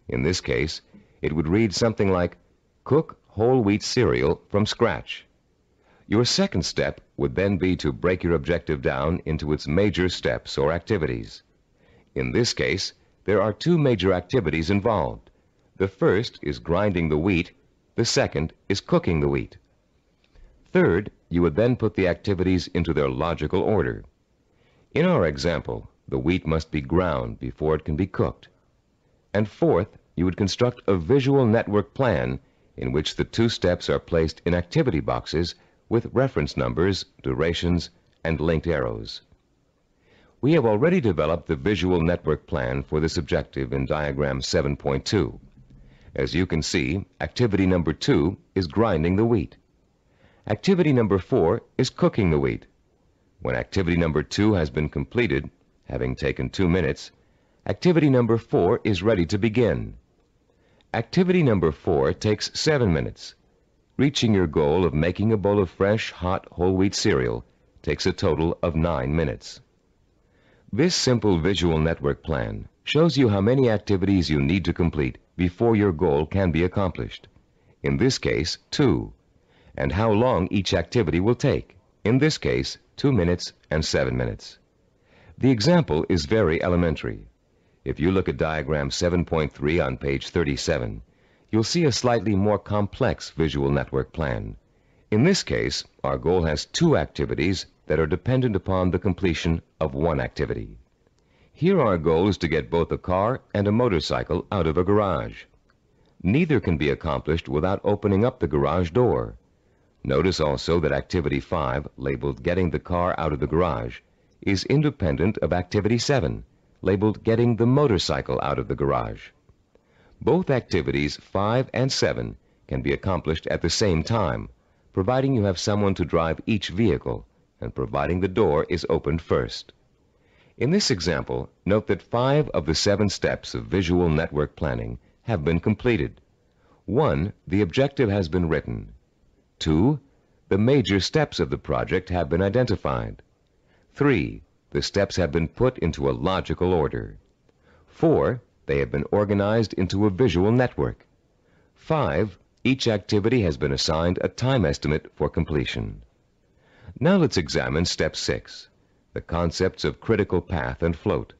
In this case, it would read something like, cook whole wheat cereal from scratch. Your second step would then be to break your objective down into its major steps or activities. In this case, there are 2 major activities involved. The first is grinding the wheat. The second is cooking the wheat. Third, you would then put the activities into their logical order. In our example, the wheat must be ground before it can be cooked. And fourth, you would construct a visual network plan in which the 2 steps are placed in activity boxes with reference numbers, durations, and linked arrows. We have already developed the visual network plan for this objective in diagram 7.2. As you can see, activity number 2 is grinding the wheat. Activity number 4 is cooking the wheat. When activity number 2 has been completed, having taken 2 minutes, activity number 4 is ready to begin. Activity number 4 takes 7 minutes. Reaching your goal of making a bowl of fresh, hot, whole wheat cereal takes a total of 9 minutes. This simple visual network plan shows you how many activities you need to complete before your goal can be accomplished. In this case, 2. and how long each activity will take. In this case, 2 minutes and 7 minutes. The example is very elementary. If you look at diagram 7.3 on page 37, you'll see a slightly more complex visual network plan. In this case, our goal has 2 activities that are dependent upon the completion of 1 activity. Here our goal is to get both a car and a motorcycle out of a garage. Neither can be accomplished without opening up the garage door. Notice also that activity 5, labeled Getting the Car Out of the Garage, is independent of activity 7, labeled Getting the Motorcycle Out of the Garage. Both activities 5 and 7 can be accomplished at the same time, providing you have someone to drive each vehicle and providing the door is opened first. In this example, note that 5 of the 7 steps of visual network planning have been completed. 1, the objective has been written. 2, the major steps of the project have been identified. 3, the steps have been put into a logical order. 4, they have been organized into a visual network. 5, each activity has been assigned a time estimate for completion. Now let's examine step 6, the concepts of critical path and float.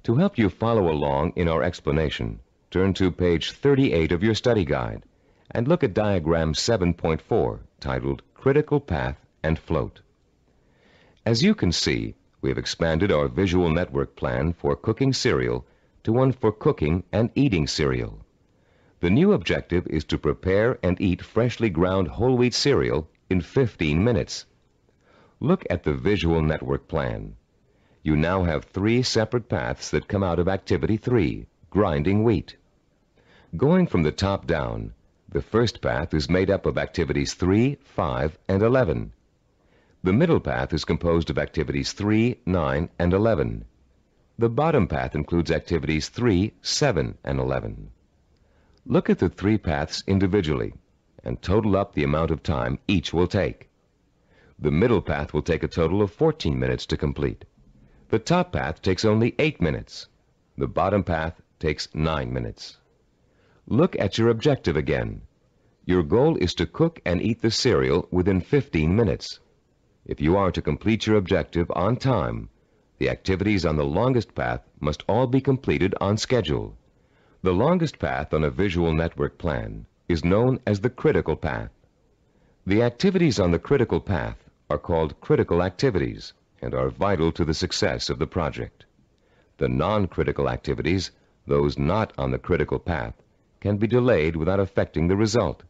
To help you follow along in our explanation, turn to page 38 of your study guide and look at diagram 7.4, titled Critical Path and Float. As you can see, we have expanded our visual network plan for cooking cereal to one for cooking and eating cereal. The new objective is to prepare and eat freshly ground whole wheat cereal in 15 minutes. Look at the visual network plan. You now have 3 separate paths that come out of activity 3, grinding wheat. Going from the top down, the first path is made up of activities 3, 5, and 11. The middle path is composed of activities 3, 9, and 11. The bottom path includes activities 3, 7, and 11. Look at the 3 paths individually and total up the amount of time each will take. The middle path will take a total of 14 minutes to complete. The top path takes only 8 minutes. The bottom path takes 9 minutes. Look at your objective again. Your goal is to cook and eat the cereal within 15 minutes. If you are to complete your objective on time, the activities on the longest path must all be completed on schedule. The longest path on a visual network plan is known as the critical path. The activities on the critical path are called critical activities and are vital to the success of the project. The non-critical activities, those not on the critical path, can be delayed without affecting the result.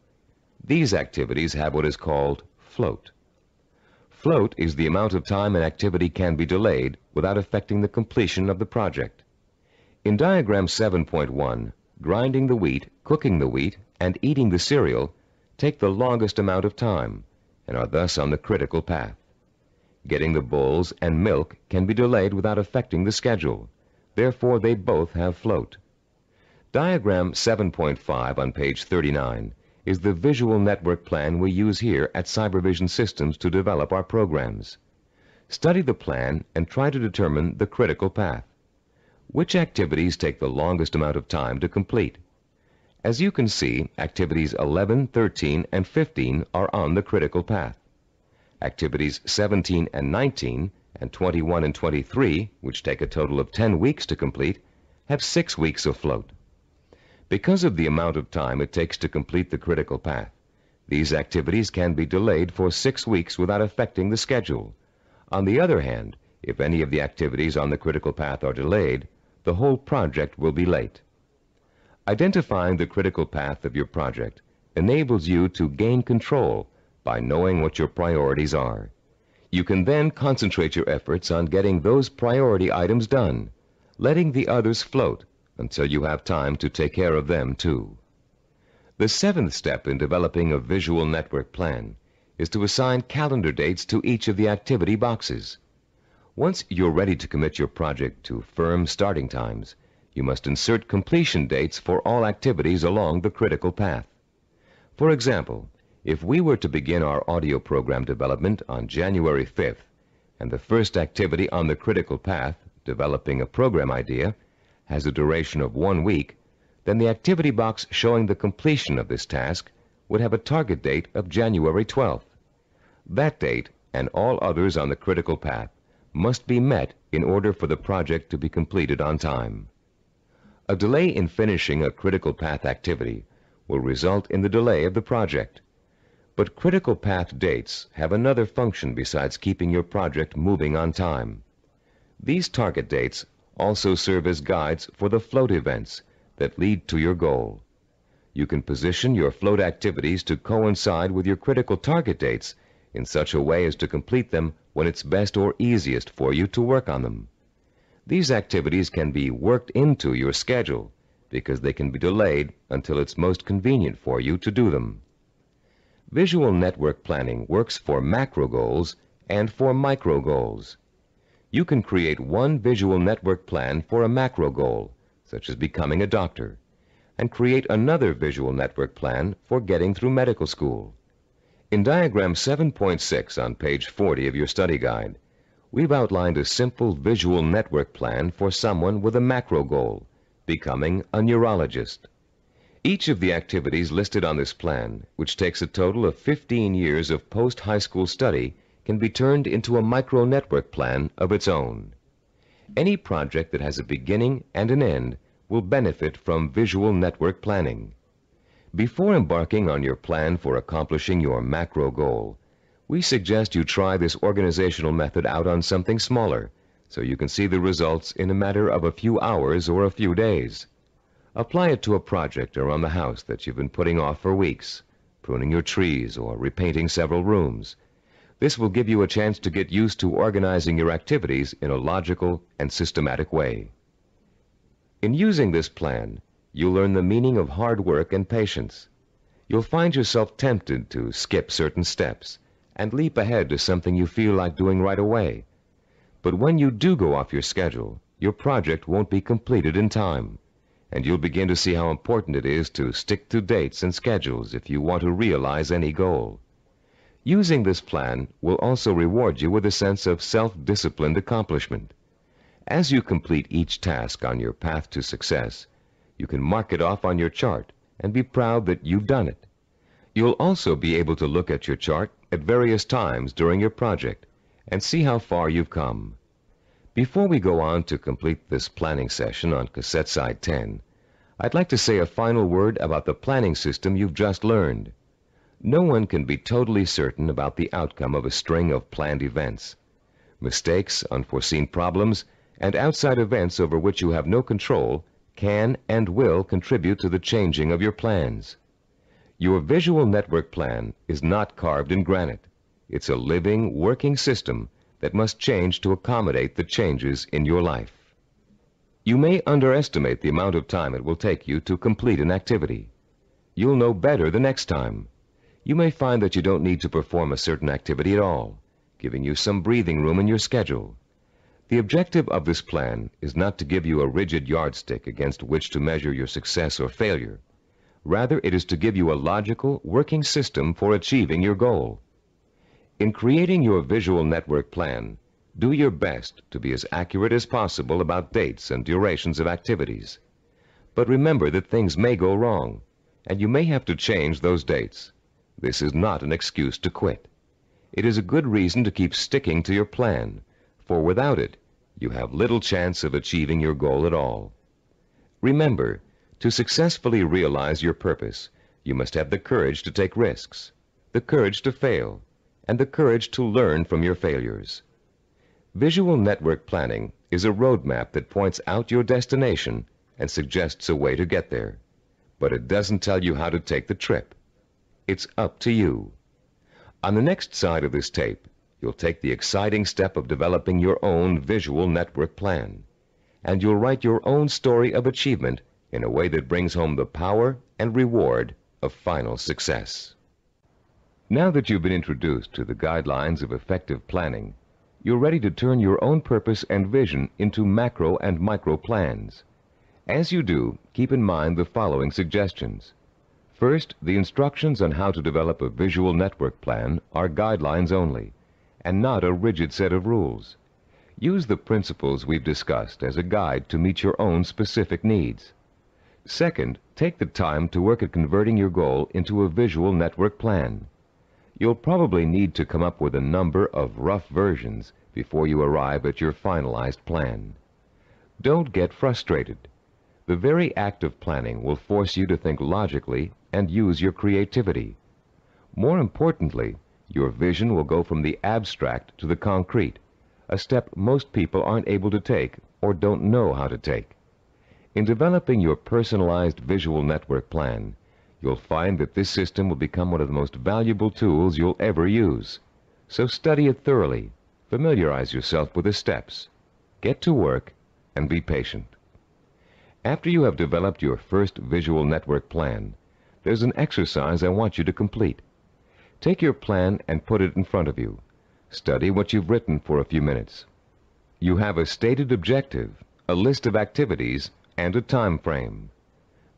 These activities have what is called float. Float is the amount of time an activity can be delayed without affecting the completion of the project. In diagram 7.1, grinding the wheat, cooking the wheat, and eating the cereal take the longest amount of time and are thus on the critical path. Getting the bowls and milk can be delayed without affecting the schedule. Therefore, they both have float. Diagram 7.5 on page 39 is the visual network plan we use here at Cybervision Systems to develop our programs. Study the plan and try to determine the critical path. Which activities take the longest amount of time to complete? As you can see, activities 11, 13, and 15 are on the critical path. Activities 17 and 19, and 21 and 23, which take a total of 10 weeks to complete, have 6 weeks of float. Because of the amount of time it takes to complete the critical path, these activities can be delayed for 6 weeks without affecting the schedule. On the other hand, if any of the activities on the critical path are delayed, the whole project will be late. Identifying the critical path of your project enables you to gain control by knowing what your priorities are. You can then concentrate your efforts on getting those priority items done, letting the others float until you have time to take care of them too. The 7th step in developing a visual network plan is to assign calendar dates to each of the activity boxes. Once you're ready to commit your project to firm starting times, you must insert completion dates for all activities along the critical path. For example, if we were to begin our audio program development on January 5th, and the first activity on the critical path, developing a program idea, has a duration of 1 week, then the activity box showing the completion of this task would have a target date of January 12th. That date, and all others on the critical path, must be met in order for the project to be completed on time. A delay in finishing a critical path activity will result in the delay of the project. But critical path dates have another function besides keeping your project moving on time. These target dates also serve as guides for the float events that lead to your goal. You can position your float activities to coincide with your critical target dates in such a way as to complete them when it's best or easiest for you to work on them. These activities can be worked into your schedule because they can be delayed until it's most convenient for you to do them. Visual network planning works for macro goals and for micro goals. You can create one visual network plan for a macro goal, such as becoming a doctor, and create another visual network plan for getting through medical school. In diagram 7.6 on page 40 of your study guide, we've outlined a simple visual network plan for someone with a macro goal, becoming a neurologist. Each of the activities listed on this plan, which takes a total of 15 years of post-high school study, can be turned into a micro-network plan of its own. Any project that has a beginning and an end will benefit from visual network planning. Before embarking on your plan for accomplishing your macro goal, we suggest you try this organizational method out on something smaller, so you can see the results in a matter of a few hours or a few days. Apply it to a project around the house that you've been putting off for weeks, pruning your trees or repainting several rooms. This will give you a chance to get used to organizing your activities in a logical and systematic way. In using this plan, you'll learn the meaning of hard work and patience. You'll find yourself tempted to skip certain steps and leap ahead to something you feel like doing right away. But when you do go off your schedule, your project won't be completed in time, and you'll begin to see how important it is to stick to dates and schedules if you want to realize any goal. Using this plan will also reward you with a sense of self-disciplined accomplishment. As you complete each task on your path to success, you can mark it off on your chart and be proud that you've done it. You'll also be able to look at your chart at various times during your project and see how far you've come. Before we go on to complete this planning session on cassette side 10, I'd like to say a final word about the planning system you've just learned. No one can be totally certain about the outcome of a string of planned events. Mistakes, unforeseen problems, and outside events over which you have no control can and will contribute to the changing of your plans. Your visual network plan is not carved in granite. It's a living, working system that must change to accommodate the changes in your life. You may underestimate the amount of time it will take you to complete an activity. You'll know better the next time. You may find that you don't need to perform a certain activity at all, giving you some breathing room in your schedule. The objective of this plan is not to give you a rigid yardstick against which to measure your success or failure. Rather, it is to give you a logical, working system for achieving your goal. In creating your visual network plan, do your best to be as accurate as possible about dates and durations of activities. But remember that things may go wrong, and you may have to change those dates. This is not an excuse to quit. It is a good reason to keep sticking to your plan, for without it, you have little chance of achieving your goal at all. Remember, to successfully realize your purpose, you must have the courage to take risks, the courage to fail, and the courage to learn from your failures. Visual network planning is a roadmap that points out your destination and suggests a way to get there, but it doesn't tell you how to take the trip. It's up to you. On the next side of this tape, you'll take the exciting step of developing your own visual network plan, and you'll write your own story of achievement in a way that brings home the power and reward of final success. Now that you've been introduced to the guidelines of effective planning, you're ready to turn your own purpose and vision into macro and micro plans. As you do, keep in mind the following suggestions. First, the instructions on how to develop a visual network plan are guidelines only, and not a rigid set of rules. Use the principles we've discussed as a guide to meet your own specific needs. Second, take the time to work at converting your goal into a visual network plan. You'll probably need to come up with a number of rough versions before you arrive at your finalized plan. Don't get frustrated. The very act of planning will force you to think logically and use your creativity. More importantly, your vision will go from the abstract to the concrete, a step most people aren't able to take or don't know how to take. In developing your personalized visual network plan, you'll find that this system will become one of the most valuable tools you'll ever use. So study it thoroughly, familiarize yourself with the steps, get to work, and be patient. After you have developed your first visual network plan, there's an exercise I want you to complete. Take your plan and put it in front of you. Study what you've written for a few minutes. You have a stated objective, a list of activities, and a time frame.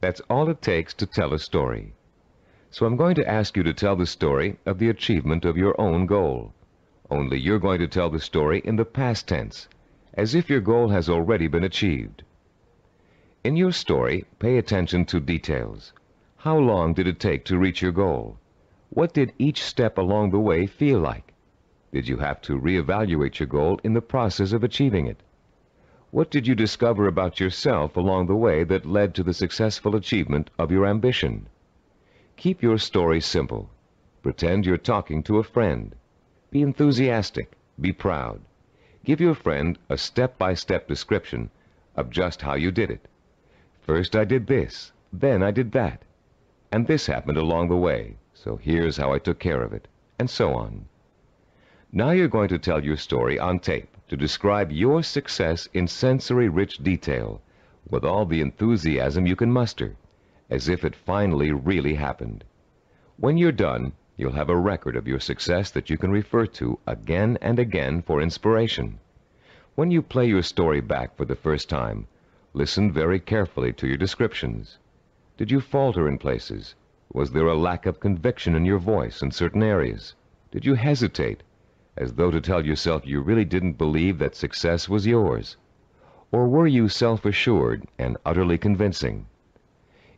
That's all it takes to tell a story. So I'm going to ask you to tell the story of the achievement of your own goal. Only you're going to tell the story in the past tense, as if your goal has already been achieved. In your story, pay attention to details. How long did it take to reach your goal? What did each step along the way feel like? Did you have to reevaluate your goal in the process of achieving it? What did you discover about yourself along the way that led to the successful achievement of your ambition? Keep your story simple. Pretend you're talking to a friend. Be enthusiastic. Be proud. Give your friend a step-by-step description of just how you did it. First I did this, then I did that, and this happened along the way, so here's how I took care of it, and so on. Now you're going to tell your story on tape to describe your success in sensory-rich detail, with all the enthusiasm you can muster, as if it finally really happened. When you're done, you'll have a record of your success that you can refer to again and again for inspiration. When you play your story back for the first time, listen very carefully to your descriptions. Did you falter in places? Was there a lack of conviction in your voice in certain areas? Did you hesitate, as though to tell yourself you really didn't believe that success was yours? Or were you self-assured and utterly convincing?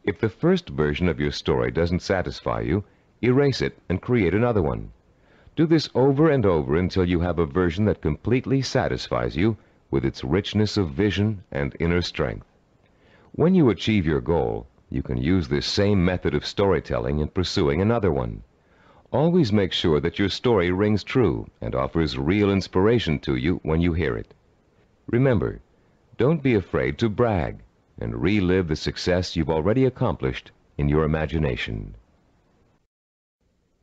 If the first version of your story doesn't satisfy you, erase it and create another one. Do this over and over until you have a version that completely satisfies you with its richness of vision and inner strength. When you achieve your goal, you can use this same method of storytelling in pursuing another one. Always make sure that your story rings true and offers real inspiration to you when you hear it. Remember, don't be afraid to brag and relive the success you've already accomplished in your imagination.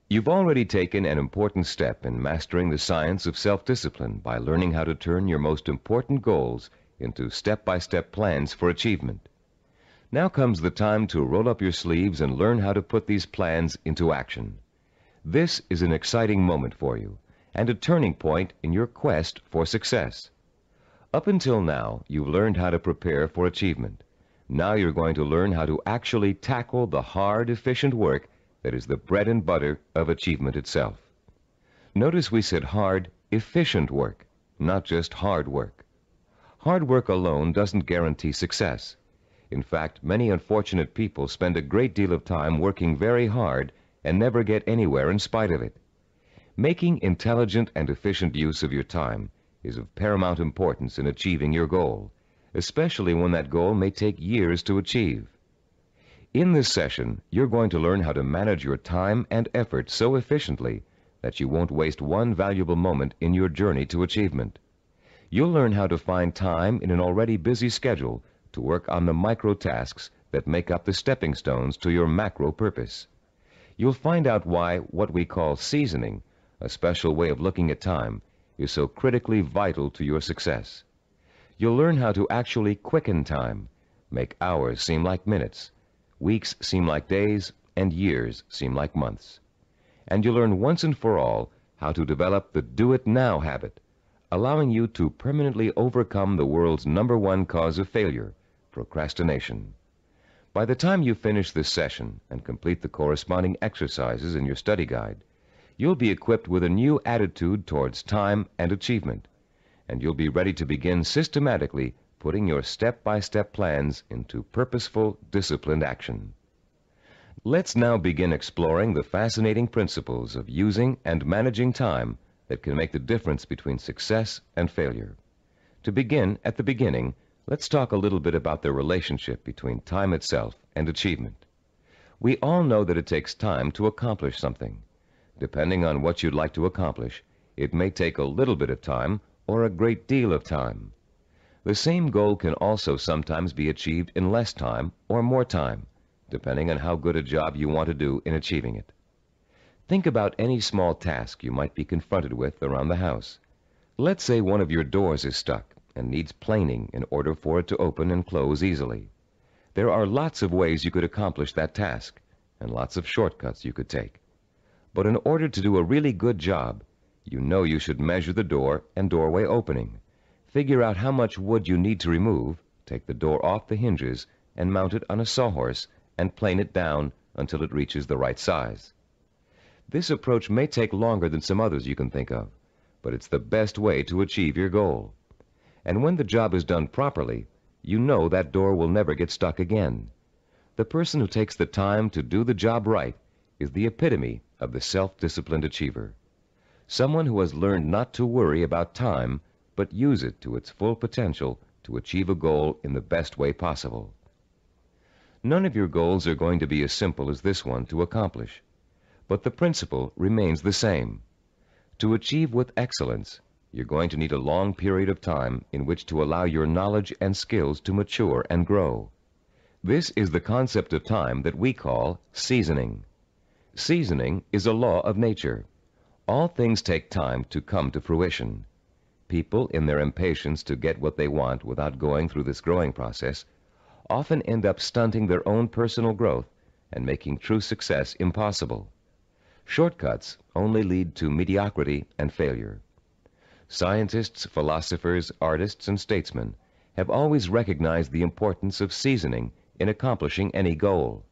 You've already taken an important step in mastering the science of self-discipline by learning how to turn your most important goals into step-by-step plans for achievement. Now comes the time to roll up your sleeves and learn how to put these plans into action. This is an exciting moment for you and a turning point in your quest for success. Up until now, you've learned how to prepare for achievement. Now you're going to learn how to actually tackle the hard, efficient work that is the bread and butter of achievement itself. Notice we said hard, efficient work, not just hard work. Hard work alone doesn't guarantee success. In fact, many unfortunate people spend a great deal of time working very hard and never get anywhere in spite of it. Making intelligent and efficient use of your time is of paramount importance in achieving your goal, especially when that goal may take years to achieve. In this session, you're going to learn how to manage your time and effort so efficiently that you won't waste one valuable moment in your journey to achievement. You'll learn how to find time in an already busy schedule to work on the micro tasks that make up the stepping stones to your macro purpose. You'll find out why what we call seasoning, a special way of looking at time, is so critically vital to your success. You'll learn how to actually quicken time, make hours seem like minutes, weeks seem like days, and years seem like months. And you'll learn once and for all how to develop the do-it-now habit, allowing you to permanently overcome the world's #1 cause of failure, procrastination. By the time you finish this session and complete the corresponding exercises in your study guide, you'll be equipped with a new attitude towards time and achievement, and you'll be ready to begin systematically putting your step-by-step plans into purposeful, disciplined action. Let's now begin exploring the fascinating principles of using and managing time that can make the difference between success and failure. To begin at the beginning, let's talk a little bit about the relationship between time itself and achievement. We all know that it takes time to accomplish something. Depending on what you'd like to accomplish, it may take a little bit of time or a great deal of time. The same goal can also sometimes be achieved in less time or more time, depending on how good a job you want to do in achieving it. Think about any small task you might be confronted with around the house. Let's say one of your doors is stuck and needs planing in order for it to open and close easily. There are lots of ways you could accomplish that task and lots of shortcuts you could take. But in order to do a really good job, you know you should measure the door and doorway opening, figure out how much wood you need to remove, take the door off the hinges, and mount it on a sawhorse and plane it down until it reaches the right size. This approach may take longer than some others you can think of, but it's the best way to achieve your goal. And when the job is done properly, you know that door will never get stuck again. The person who takes the time to do the job right is the epitome of the self-disciplined achiever. Someone who has learned not to worry about time, but use it to its full potential to achieve a goal in the best way possible. None of your goals are going to be as simple as this one to accomplish, but the principle remains the same. To achieve with excellence, you're going to need a long period of time in which to allow your knowledge and skills to mature and grow. This is the concept of time that we call seasoning. Seasoning is a law of nature. All things take time to come to fruition. People, in their impatience to get what they want without going through this growing process, often end up stunting their own personal growth and making true success impossible. Shortcuts only lead to mediocrity and failure. Scientists, philosophers, artists, and statesmen have always recognized the importance of seasoning in accomplishing any goal.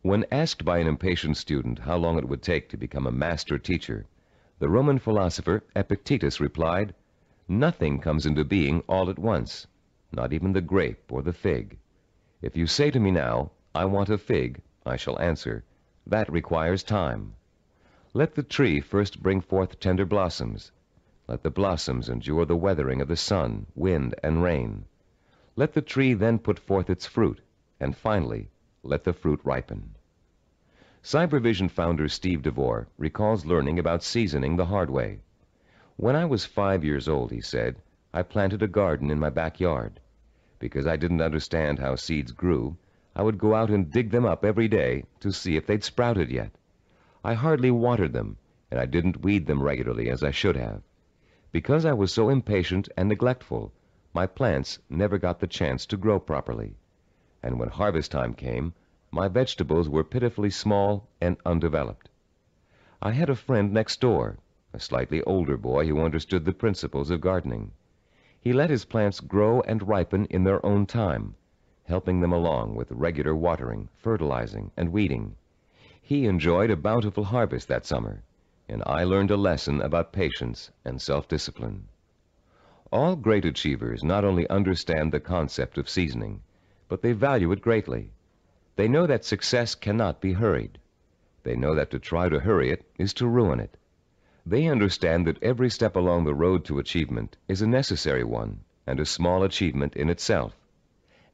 When asked by an impatient student how long it would take to become a master teacher, the Roman philosopher Epictetus replied, "Nothing comes into being all at once, not even the grape or the fig. If you say to me now, 'I want a fig,' I shall answer, 'That requires time.' Let the tree first bring forth tender blossoms. Let the blossoms endure the weathering of the sun, wind, and rain. Let the tree then put forth its fruit, and finally, let the fruit ripen." Cybervision founder Steve DeVore recalls learning about seasoning the hard way. "When I was 5 years old," he said, "I planted a garden in my backyard. Because I didn't understand how seeds grew, I would go out and dig them up every day to see if they'd sprouted yet. I hardly watered them, and I didn't weed them regularly as I should have. Because I was so impatient and neglectful, my plants never got the chance to grow properly. And when harvest time came, my vegetables were pitifully small and undeveloped. I had a friend next door, a slightly older boy who understood the principles of gardening. He let his plants grow and ripen in their own time, helping them along with regular watering, fertilizing, and weeding. He enjoyed a bountiful harvest that summer, and I learned a lesson about patience and self-discipline." All great achievers not only understand the concept of seasoning, but they value it greatly. They know that success cannot be hurried. They know that to try to hurry it is to ruin it. They understand that every step along the road to achievement is a necessary one and a small achievement in itself.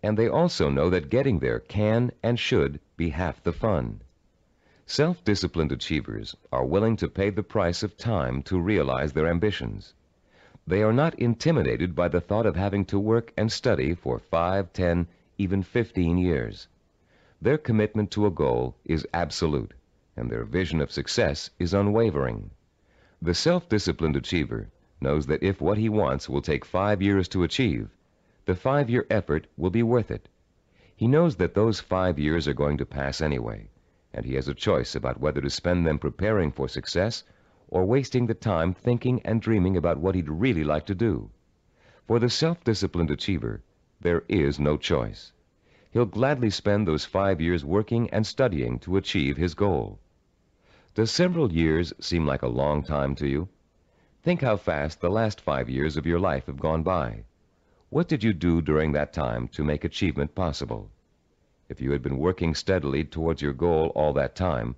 And they also know that getting there can and should be half the fun. Self-disciplined achievers are willing to pay the price of time to realize their ambitions. They are not intimidated by the thought of having to work and study for 5, 10, even 15 years. Their commitment to a goal is absolute, and their vision of success is unwavering. The self-disciplined achiever knows that if what he wants will take 5 years to achieve, the 5-year effort will be worth it. He knows that those 5 years are going to pass anyway, and he has a choice about whether to spend them preparing for success or wasting the time thinking and dreaming about what he'd really like to do. For the self-disciplined achiever, there is no choice. He'll gladly spend those 5 years working and studying to achieve his goal. Does several years seem like a long time to you? Think how fast the last 5 years of your life have gone by. What did you do during that time to make achievement possible? If you had been working steadily towards your goal all that time,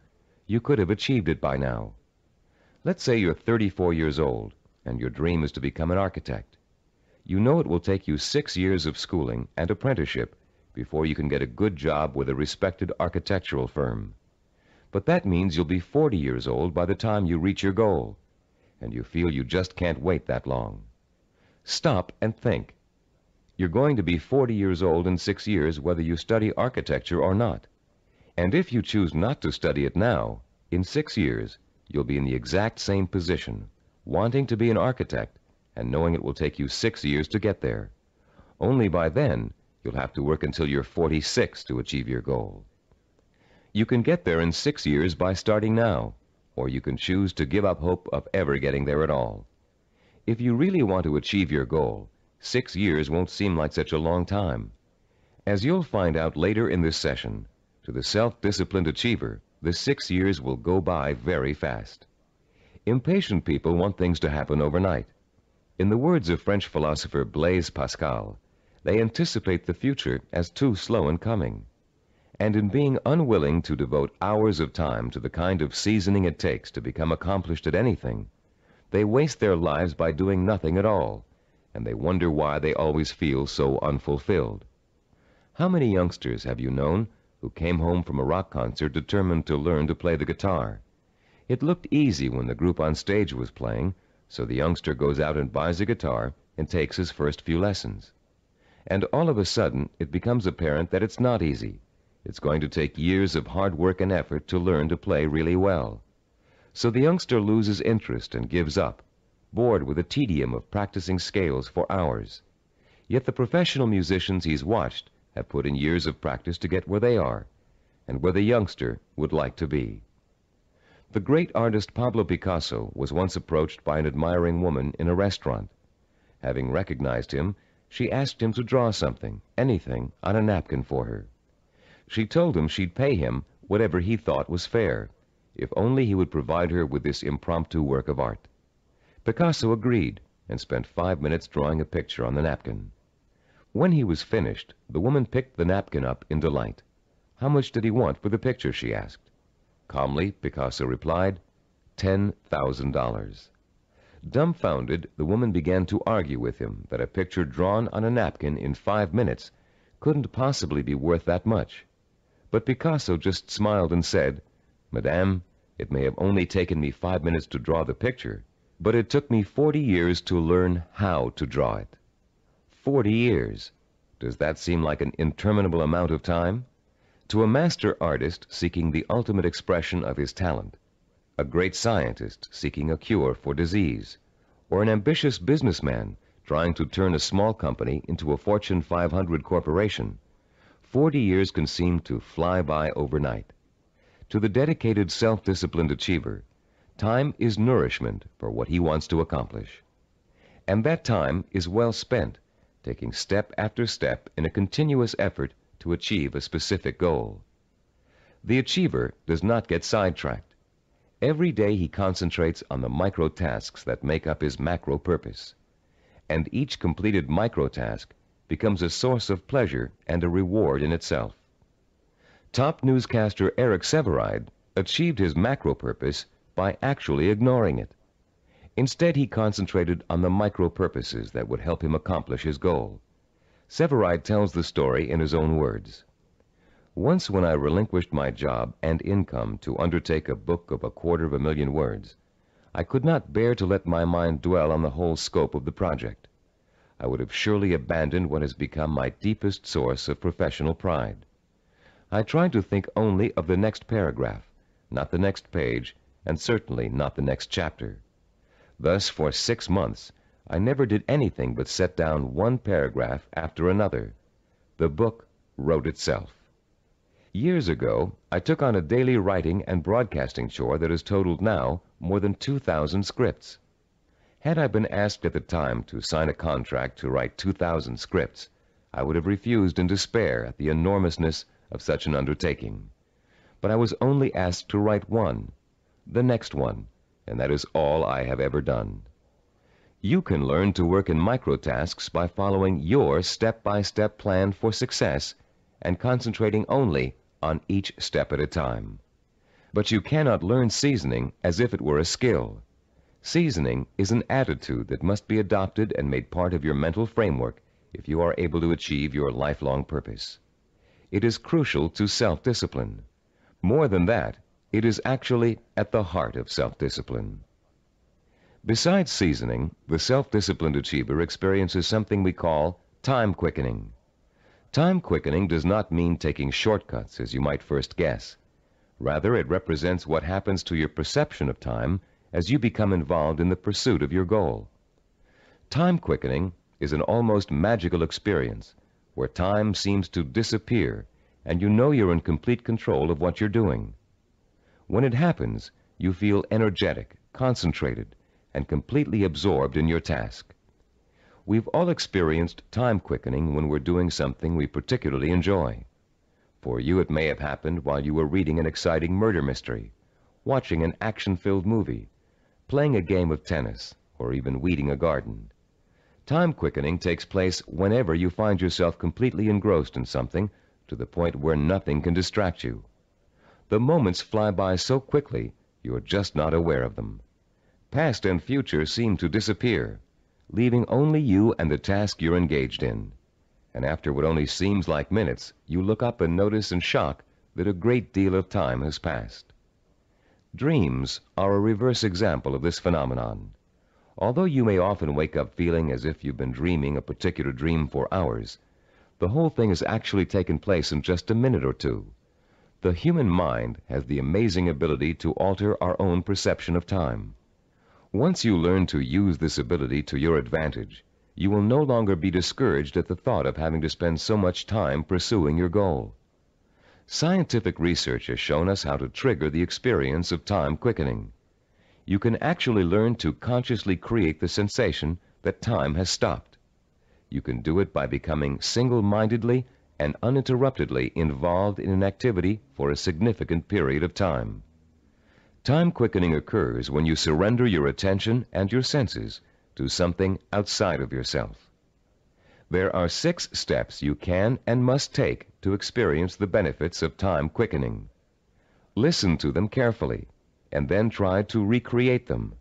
you could have achieved it by now. Let's say you're 34 years old and your dream is to become an architect. You know it will take you 6 years of schooling and apprenticeship before you can get a good job with a respected architectural firm. But that means you'll be 40 years old by the time you reach your goal, and you feel you just can't wait that long. Stop and think. You're going to be 40 years old in 6 years whether you study architecture or not. And if you choose not to study it now, in 6 years, you'll be in the exact same position, wanting to be an architect and knowing it will take you 6 years to get there. Only by then, you'll have to work until you're 46 to achieve your goal. You can get there in 6 years by starting now, or you can choose to give up hope of ever getting there at all. If you really want to achieve your goal, 6 years won't seem like such a long time. As you'll find out later in this session, to the self-disciplined achiever, the 6 years will go by very fast. Impatient people want things to happen overnight. In the words of French philosopher Blaise Pascal, they anticipate the future as too slow in coming. And in being unwilling to devote hours of time to the kind of seasoning it takes to become accomplished at anything, they waste their lives by doing nothing at all, and they wonder why they always feel so unfulfilled. How many youngsters have you known who came home from a rock concert determined to learn to play the guitar? It looked easy when the group on stage was playing, so the youngster goes out and buys a guitar and takes his first few lessons. And all of a sudden, it becomes apparent that it's not easy. It's going to take years of hard work and effort to learn to play really well. So the youngster loses interest and gives up, bored with the tedium of practicing scales for hours. Yet the professional musicians he's watched have put in years of practice to get where they are, and where the youngster would like to be. The great artist Pablo Picasso was once approached by an admiring woman in a restaurant. Having recognized him, she asked him to draw something, anything, on a napkin for her. She told him she'd pay him whatever he thought was fair, if only he would provide her with this impromptu work of art. Picasso agreed and spent 5 minutes drawing a picture on the napkin. When he was finished, the woman picked the napkin up in delight. How much did he want for the picture, she asked. Calmly, Picasso replied, $10,000. Dumbfounded, the woman began to argue with him that a picture drawn on a napkin in 5 minutes couldn't possibly be worth that much. But Picasso just smiled and said, Madame, it may have only taken me 5 minutes to draw the picture, but it took me 40 years to learn how to draw it. 40 years. Does that seem like an interminable amount of time? To a master artist seeking the ultimate expression of his talent, a great scientist seeking a cure for disease, or an ambitious businessman trying to turn a small company into a Fortune 500 corporation, 40 years can seem to fly by overnight. To the dedicated, self-disciplined achiever, time is nourishment for what he wants to accomplish. And that time is well spent, taking step after step in a continuous effort to achieve a specific goal. The achiever does not get sidetracked. Every day he concentrates on the micro tasks that make up his macro purpose. And each completed micro task becomes a source of pleasure and a reward in itself. Top newscaster Eric Sevareid achieved his macro purpose by actually ignoring it. Instead, he concentrated on the micro purposes that would help him accomplish his goal. Sevareid tells the story in his own words. Once when I relinquished my job and income to undertake a book of 250,000 words, I could not bear to let my mind dwell on the whole scope of the project. I would have surely abandoned what has become my deepest source of professional pride. I tried to think only of the next paragraph, not the next page, and certainly not the next chapter. Thus, for 6 months, I never did anything but set down one paragraph after another. The book wrote itself. Years ago, I took on a daily writing and broadcasting chore that has totaled now more than 2,000 scripts. Had I been asked at the time to sign a contract to write 2,000 scripts, I would have refused in despair at the enormousness of such an undertaking. But I was only asked to write one, the next one, and that is all I have ever done. You can learn to work in microtasks by following your step-by-step plan for success and concentrating only on each step at a time. But you cannot learn seasoning as if it were a skill. Seasoning is an attitude that must be adopted and made part of your mental framework if you are able to achieve your lifelong purpose. It is crucial to self-discipline. More than that, it is actually at the heart of self-discipline. Besides seasoning, the self-disciplined achiever experiences something we call time quickening. Time quickening does not mean taking shortcuts, as you might first guess. Rather, it represents what happens to your perception of time as you become involved in the pursuit of your goal. Time quickening is an almost magical experience where time seems to disappear and you know you're in complete control of what you're doing. When it happens, you feel energetic, concentrated, and completely absorbed in your task. We've all experienced time quickening when we're doing something we particularly enjoy. For you, it may have happened while you were reading an exciting murder mystery, watching an action-filled movie, playing a game of tennis, or even weeding a garden. Time quickening takes place whenever you find yourself completely engrossed in something to the point where nothing can distract you. The moments fly by so quickly, you're just not aware of them. Past and future seem to disappear, leaving only you and the task you're engaged in. And after what only seems like minutes, you look up and notice in shock that a great deal of time has passed. Dreams are a reverse example of this phenomenon. Although you may often wake up feeling as if you've been dreaming a particular dream for hours, the whole thing has actually taken place in just a minute or two. The human mind has the amazing ability to alter our own perception of time. Once you learn to use this ability to your advantage, you will no longer be discouraged at the thought of having to spend so much time pursuing your goal. Scientific research has shown us how to trigger the experience of time quickening. You can actually learn to consciously create the sensation that time has stopped. You can do it by becoming single-mindedly and uninterruptedly involved in an activity for a significant period of time. Time quickening occurs when you surrender your attention and your senses to something outside of yourself. There are 6 steps you can and must take to experience the benefits of time quickening. Listen to them carefully, and then try to recreate them,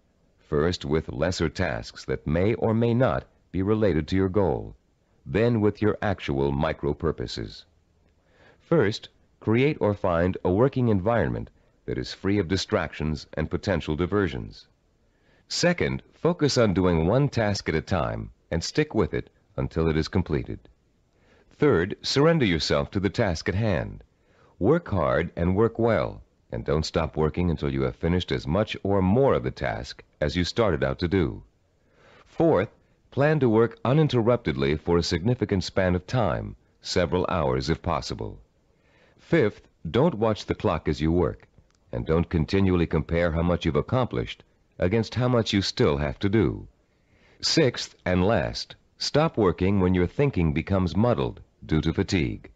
first with lesser tasks that may or may not be related to your goal, then with your actual micro-purposes. First, create or find a working environment that is free of distractions and potential diversions. Second, focus on doing one task at a time and stick with it until it is completed. Third, surrender yourself to the task at hand. Work hard and work well, and don't stop working until you have finished as much or more of the task as you started out to do. Fourth, plan to work uninterruptedly for a significant span of time, several hours if possible. Fifth, don't watch the clock as you work, and don't continually compare how much you've accomplished against how much you still have to do. Sixth and last, stop working when your thinking becomes muddled due to fatigue.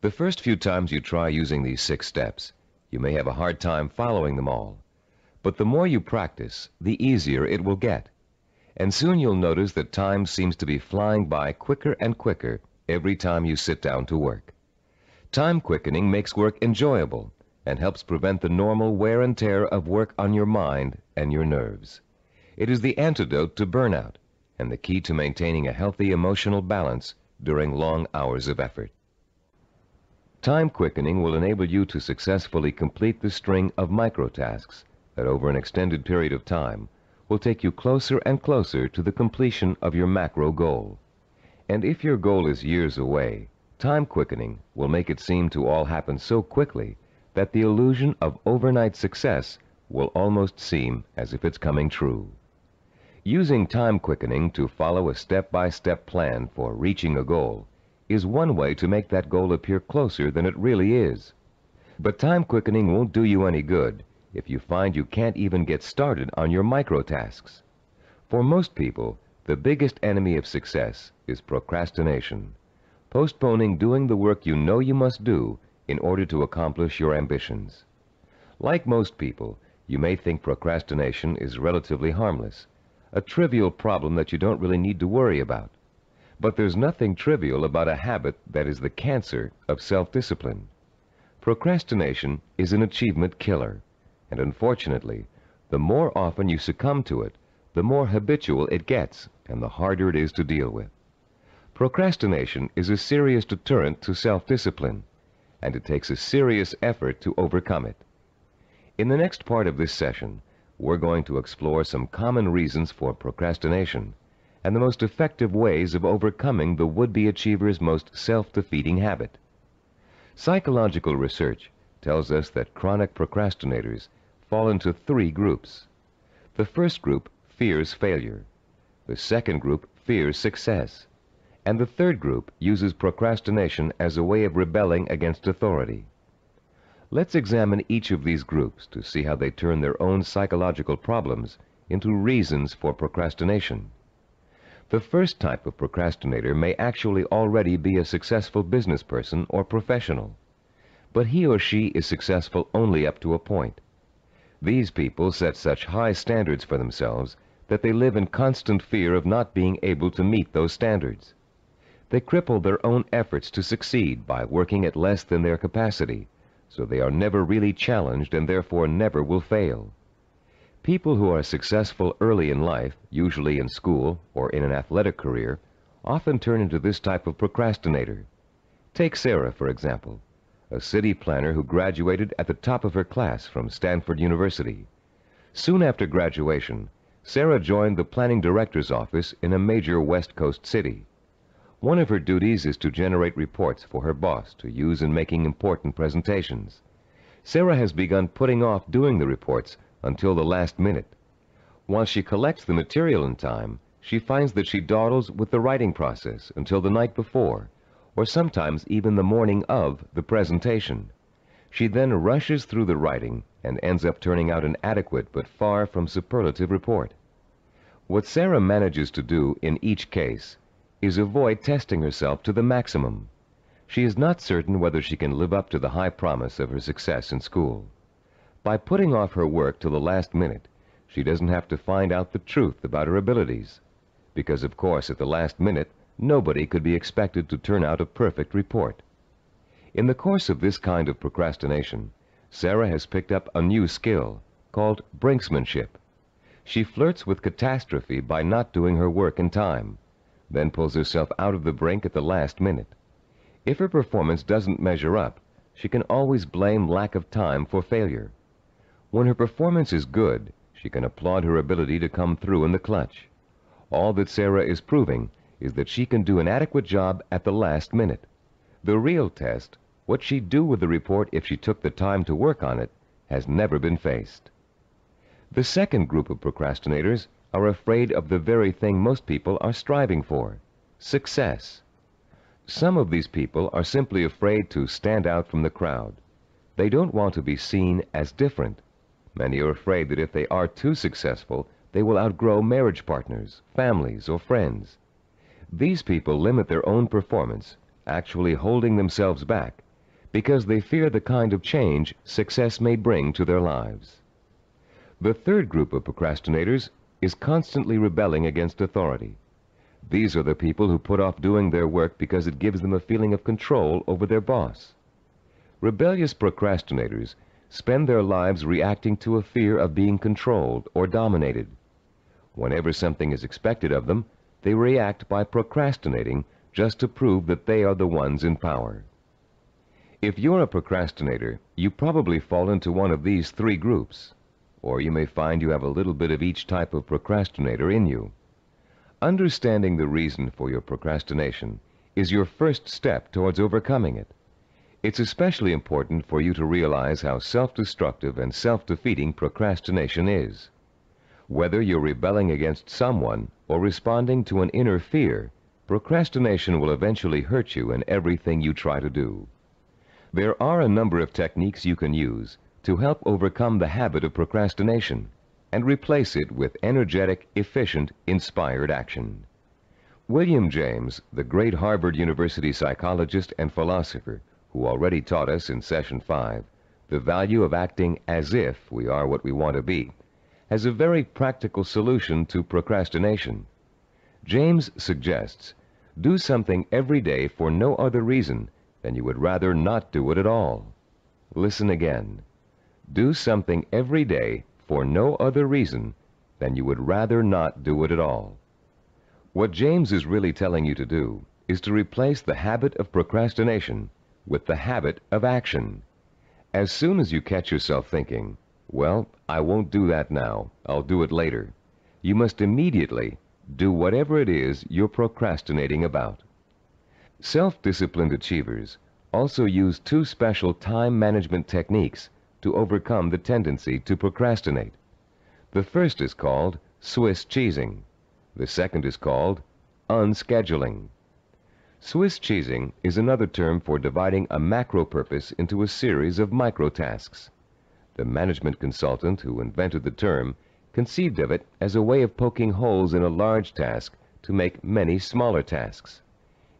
The first few times you try using these 6 steps, you may have a hard time following them all. But the more you practice, the easier it will get. And soon you'll notice that time seems to be flying by quicker and quicker every time you sit down to work. Time quickening makes work enjoyable and helps prevent the normal wear and tear of work on your mind and your nerves. It is the antidote to burnout and the key to maintaining a healthy emotional balance during long hours of effort. Time quickening will enable you to successfully complete the string of microtasks that over an extended period of time will take you closer and closer to the completion of your macro goal. And if your goal is years away, time quickening will make it seem to all happen so quickly that the illusion of overnight success will almost seem as if it's coming true. Using time quickening to follow a step-by-step plan for reaching a goal is one way to make that goal appear closer than it really is. But time quickening won't do you any good if you find you can't even get started on your micro-tasks. For most people, the biggest enemy of success is procrastination, postponing doing the work you know you must do in order to accomplish your ambitions. Like most people, you may think procrastination is relatively harmless, a trivial problem that you don't really need to worry about. But there's nothing trivial about a habit that is the cancer of self-discipline. Procrastination is an achievement killer, and unfortunately, the more often you succumb to it, the more habitual it gets and the harder it is to deal with. Procrastination is a serious deterrent to self-discipline, and it takes a serious effort to overcome it. In the next part of this session, we're going to explore some common reasons for procrastination and the most effective ways of overcoming the would-be achiever's most self-defeating habit. Psychological research tells us that chronic procrastinators fall into 3 groups. The first group fears failure. The second group fears success. And the third group uses procrastination as a way of rebelling against authority. Let's examine each of these groups to see how they turn their own psychological problems into reasons for procrastination. The first type of procrastinator may actually already be a successful business person or professional, but he or she is successful only up to a point. These people set such high standards for themselves that they live in constant fear of not being able to meet those standards. They cripple their own efforts to succeed by working at less than their capacity, so they are never really challenged and therefore never will fail. People who are successful early in life, usually in school or in an athletic career, often turn into this type of procrastinator. Take Sarah, for example, a city planner who graduated at the top of her class from Stanford University. Soon after graduation, Sarah joined the planning director's office in a major West Coast city. One of her duties is to generate reports for her boss to use in making important presentations. Sarah has begun putting off doing the reports until the last minute. While she collects the material in time, she finds that she dawdles with the writing process until the night before, or sometimes even the morning of the presentation. She then rushes through the writing and ends up turning out an adequate but far from superlative report. What Sarah manages to do in each case is avoid testing herself to the maximum. She is not certain whether she can live up to the high promise of her success in school. By putting off her work till the last minute, she doesn't have to find out the truth about her abilities, because of course at the last minute nobody could be expected to turn out a perfect report. In the course of this kind of procrastination, Sarah has picked up a new skill called brinksmanship. She flirts with catastrophe by not doing her work in time, then pulls herself out of the brink at the last minute. If her performance doesn't measure up, she can always blame lack of time for failure. When her performance is good, she can applaud her ability to come through in the clutch. All that Sarah is proving is that she can do an adequate job at the last minute. The real test, what she'd do with the report if she took the time to work on it, has never been faced. The second group of procrastinators are afraid of the very thing most people are striving for: success. Some of these people are simply afraid to stand out from the crowd. They don't want to be seen as different. Many are afraid that if they are too successful, they will outgrow marriage partners, families, or friends. These people limit their own performance, actually holding themselves back, because they fear the kind of change success may bring to their lives. The third group of procrastinators is constantly rebelling against authority. These are the people who put off doing their work because it gives them a feeling of control over their boss. Rebellious procrastinators spend their lives reacting to a fear of being controlled or dominated. Whenever something is expected of them, they react by procrastinating just to prove that they are the ones in power. If you're a procrastinator, you probably fall into one of these 3 groups, or you may find you have a little bit of each type of procrastinator in you. Understanding the reason for your procrastination is your first step towards overcoming it. It's especially important for you to realize how self-destructive and self-defeating procrastination is. Whether you're rebelling against someone or responding to an inner fear, procrastination will eventually hurt you in everything you try to do. There are a number of techniques you can use to help overcome the habit of procrastination and replace it with energetic, efficient, inspired action. William James, the great Harvard University psychologist and philosopher, who already taught us in Session 5 the value of acting as if we are what we want to be, has a very practical solution to procrastination. James suggests, do something every day for no other reason than you would rather not do it at all. Listen again. Do something every day for no other reason than you would rather not do it at all. What James is really telling you to do is to replace the habit of procrastination with the habit of action. As soon as you catch yourself thinking, well, I won't do that now, I'll do it later, you must immediately do whatever it is you're procrastinating about. Self-disciplined achievers also use two special time management techniques to overcome the tendency to procrastinate. The first is called Swiss cheesing. The second is called unscheduling. Swiss cheesing is another term for dividing a macro purpose into a series of micro tasks. The management consultant who invented the term conceived of it as a way of poking holes in a large task to make many smaller tasks.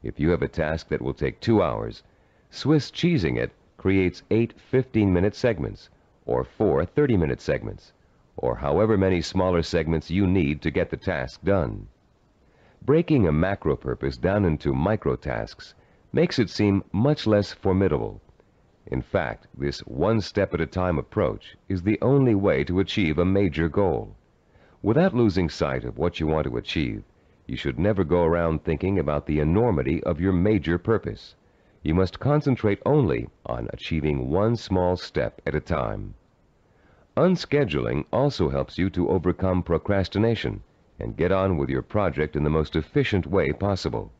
If you have a task that will take 2 hours, Swiss cheesing it creates 8 15-minute segments, or 4 30-minute segments, or however many smaller segments you need to get the task done. Breaking a macro purpose down into micro tasks makes it seem much less formidable. In fact, this one-step-at-a-time approach is the only way to achieve a major goal. Without losing sight of what you want to achieve, you should never go around thinking about the enormity of your major purpose. You must concentrate only on achieving one small step at a time. Unscheduling also helps you to overcome procrastination and get on with your project in the most efficient way possible.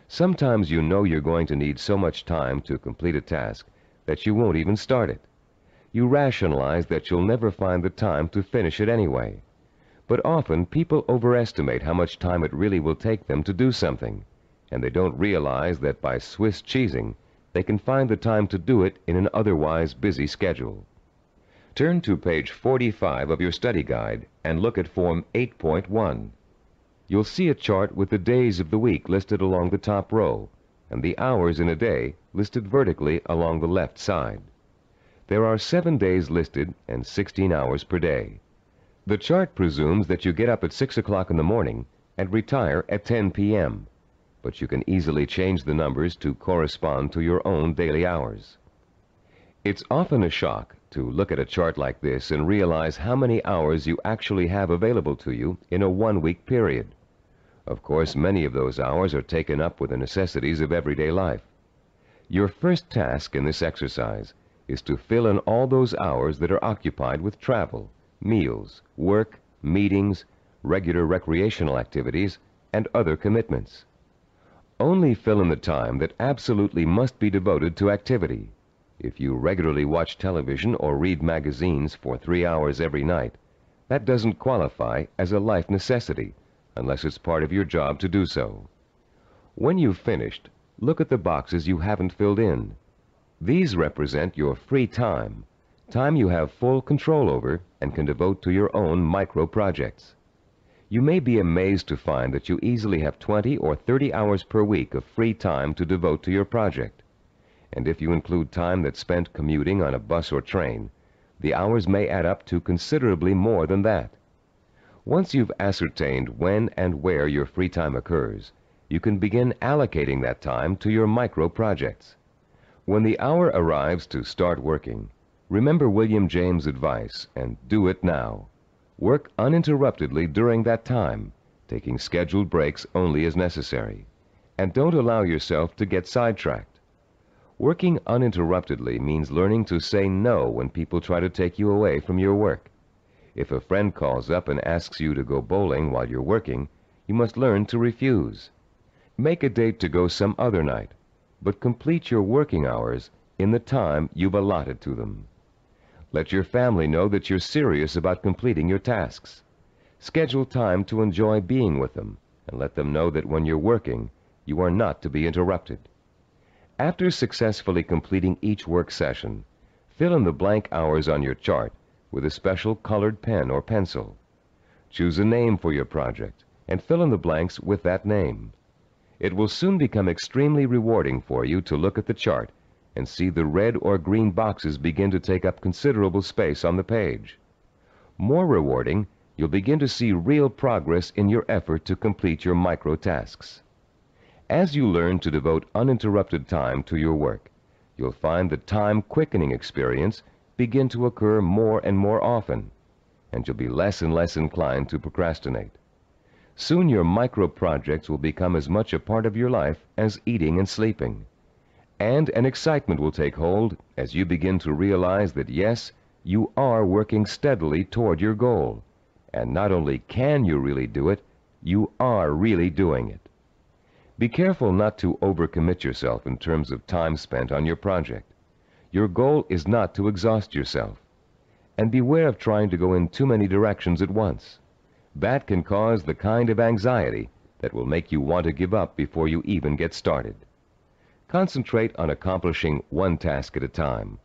Sometimes you know you're going to need so much time to complete a task that you won't even start it. You rationalize that you'll never find the time to finish it anyway. But often people overestimate how much time it really will take them to do something, and they don't realize that by Swiss cheesing, they can find the time to do it in an otherwise busy schedule. Turn to page 45 of your study guide and look at Form 8.1. You'll see a chart with the days of the week listed along the top row, and the hours in a day listed vertically along the left side. There are 7 days listed and 16 hours per day. The chart presumes that you get up at 6 o'clock in the morning and retire at 10 p.m., but you can easily change the numbers to correspond to your own daily hours. It's often a shock to look at a chart like this and realize how many hours you actually have available to you in a one-week period. Of course, many of those hours are taken up with the necessities of everyday life. Your first task in this exercise is to fill in all those hours that are occupied with travel, meals, work, meetings, regular recreational activities, and other commitments. Only fill in the time that absolutely must be devoted to activity. If you regularly watch television or read magazines for 3 hours every night, that doesn't qualify as a life necessity unless it's part of your job to do so. When you've finished, look at the boxes you haven't filled in. These represent your free time, time you have full control over and can devote to your own micro projects. You may be amazed to find that you easily have 20 or 30 hours per week of free time to devote to your project. And if you include time that's spent commuting on a bus or train, the hours may add up to considerably more than that. Once you've ascertained when and where your free time occurs, you can begin allocating that time to your micro projects. When the hour arrives to start working, remember William James' advice and do it now. Work uninterruptedly during that time, taking scheduled breaks only as necessary. And don't allow yourself to get sidetracked. Working uninterruptedly means learning to say no when people try to take you away from your work. If a friend calls up and asks you to go bowling while you're working, you must learn to refuse. Make a date to go some other night, but complete your working hours in the time you've allotted to them. Let your family know that you're serious about completing your tasks. Schedule time to enjoy being with them, and let them know that when you're working, you are not to be interrupted. After successfully completing each work session, fill in the blank hours on your chart with a special colored pen or pencil. Choose a name for your project and fill in the blanks with that name. It will soon become extremely rewarding for you to look at the chart and see the red or green boxes begin to take up considerable space on the page. More rewarding, you'll begin to see real progress in your effort to complete your micro tasks. As you learn to devote uninterrupted time to your work, you'll find the time-quickening experience begin to occur more and more often, and you'll be less and less inclined to procrastinate. Soon your micro-projects will become as much a part of your life as eating and sleeping. And an excitement will take hold as you begin to realize that, yes, you are working steadily toward your goal. And not only can you really do it, you are really doing it. Be careful not to overcommit yourself in terms of time spent on your project. Your goal is not to exhaust yourself. And beware of trying to go in too many directions at once. That can cause the kind of anxiety that will make you want to give up before you even get started. Concentrate on accomplishing one task at a time.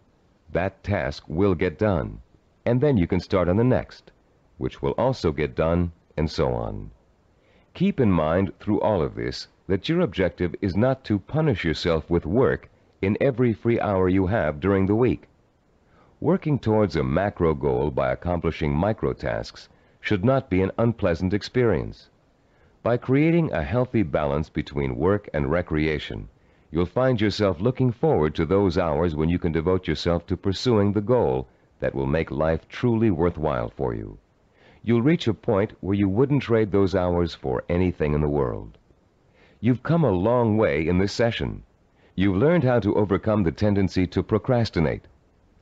That task will get done, and then you can start on the next, which will also get done, and so on. Keep in mind through all of this that your objective is not to punish yourself with work in every free hour you have during the week. Working towards a macro goal by accomplishing micro tasks should not be an unpleasant experience. By creating a healthy balance between work and recreation, you'll find yourself looking forward to those hours when you can devote yourself to pursuing the goal that will make life truly worthwhile for you. You'll reach a point where you wouldn't trade those hours for anything in the world. You've come a long way in this session. You've learned how to overcome the tendency to procrastinate,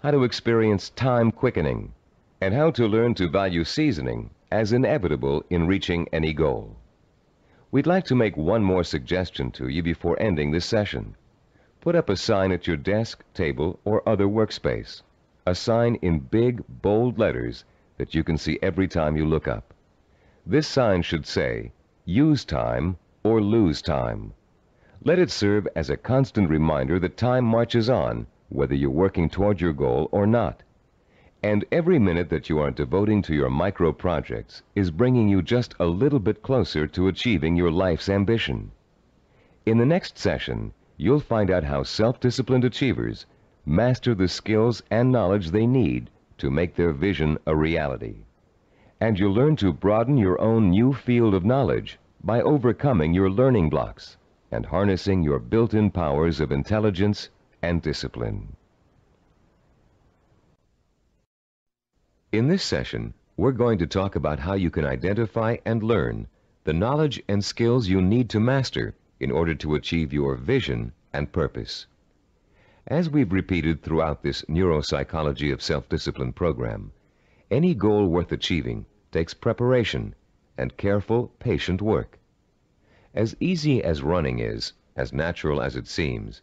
how to experience time quickening, and how to learn to value seasoning as inevitable in reaching any goal. We'd like to make one more suggestion to you before ending this session. Put up a sign at your desk, table, or other workspace. A sign in big, bold letters that you can see every time you look up. This sign should say, "Use time or lose time." Let it serve as a constant reminder that time marches on, whether you're working toward your goal or not. And every minute that you are devoting to your micro projects is bringing you just a little bit closer to achieving your life's ambition. In the next session, you'll find out how self-disciplined achievers master the skills and knowledge they need to make their vision a reality. And you'll learn to broaden your own new field of knowledge by overcoming your learning blocks and harnessing your built-in powers of intelligence and discipline. In this session, we're going to talk about how you can identify and learn the knowledge and skills you need to master in order to achieve your vision and purpose. As we've repeated throughout this neuropsychology of self-discipline program, any goal worth achieving takes preparation and careful, patient work. As easy as running is, as natural as it seems,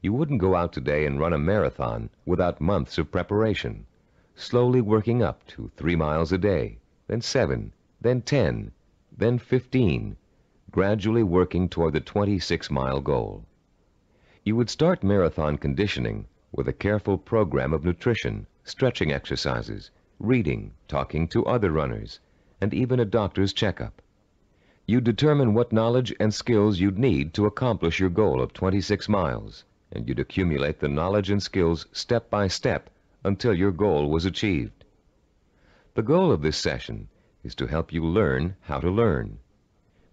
you wouldn't go out today and run a marathon without months of preparation, slowly working up to 3 miles a day, then 7, then 10, then 15, gradually working toward the 26-mile goal. You would start marathon conditioning with a careful program of nutrition, stretching exercises, reading, talking to other runners, and even a doctor's checkup. You'd determine what knowledge and skills you'd need to accomplish your goal of 26 miles, and you'd accumulate the knowledge and skills step by step until your goal was achieved. The goal of this session is to help you learn how to learn.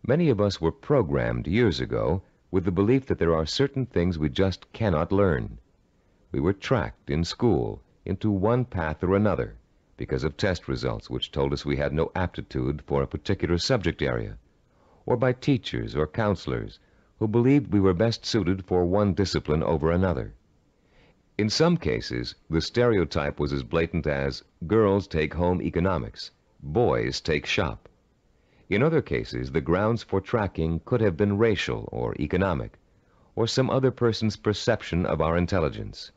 Many of us were programmed years ago with the belief that there are certain things we just cannot learn. We were tracked in school into one path or another because of test results which told us we had no aptitude for a particular subject area, or by teachers or counselors who believed we were best suited for one discipline over another. In some cases, the stereotype was as blatant as girls take home economics, boys take shop. In other cases, the grounds for tracking could have been racial or economic, or some other person's perception of our intelligence.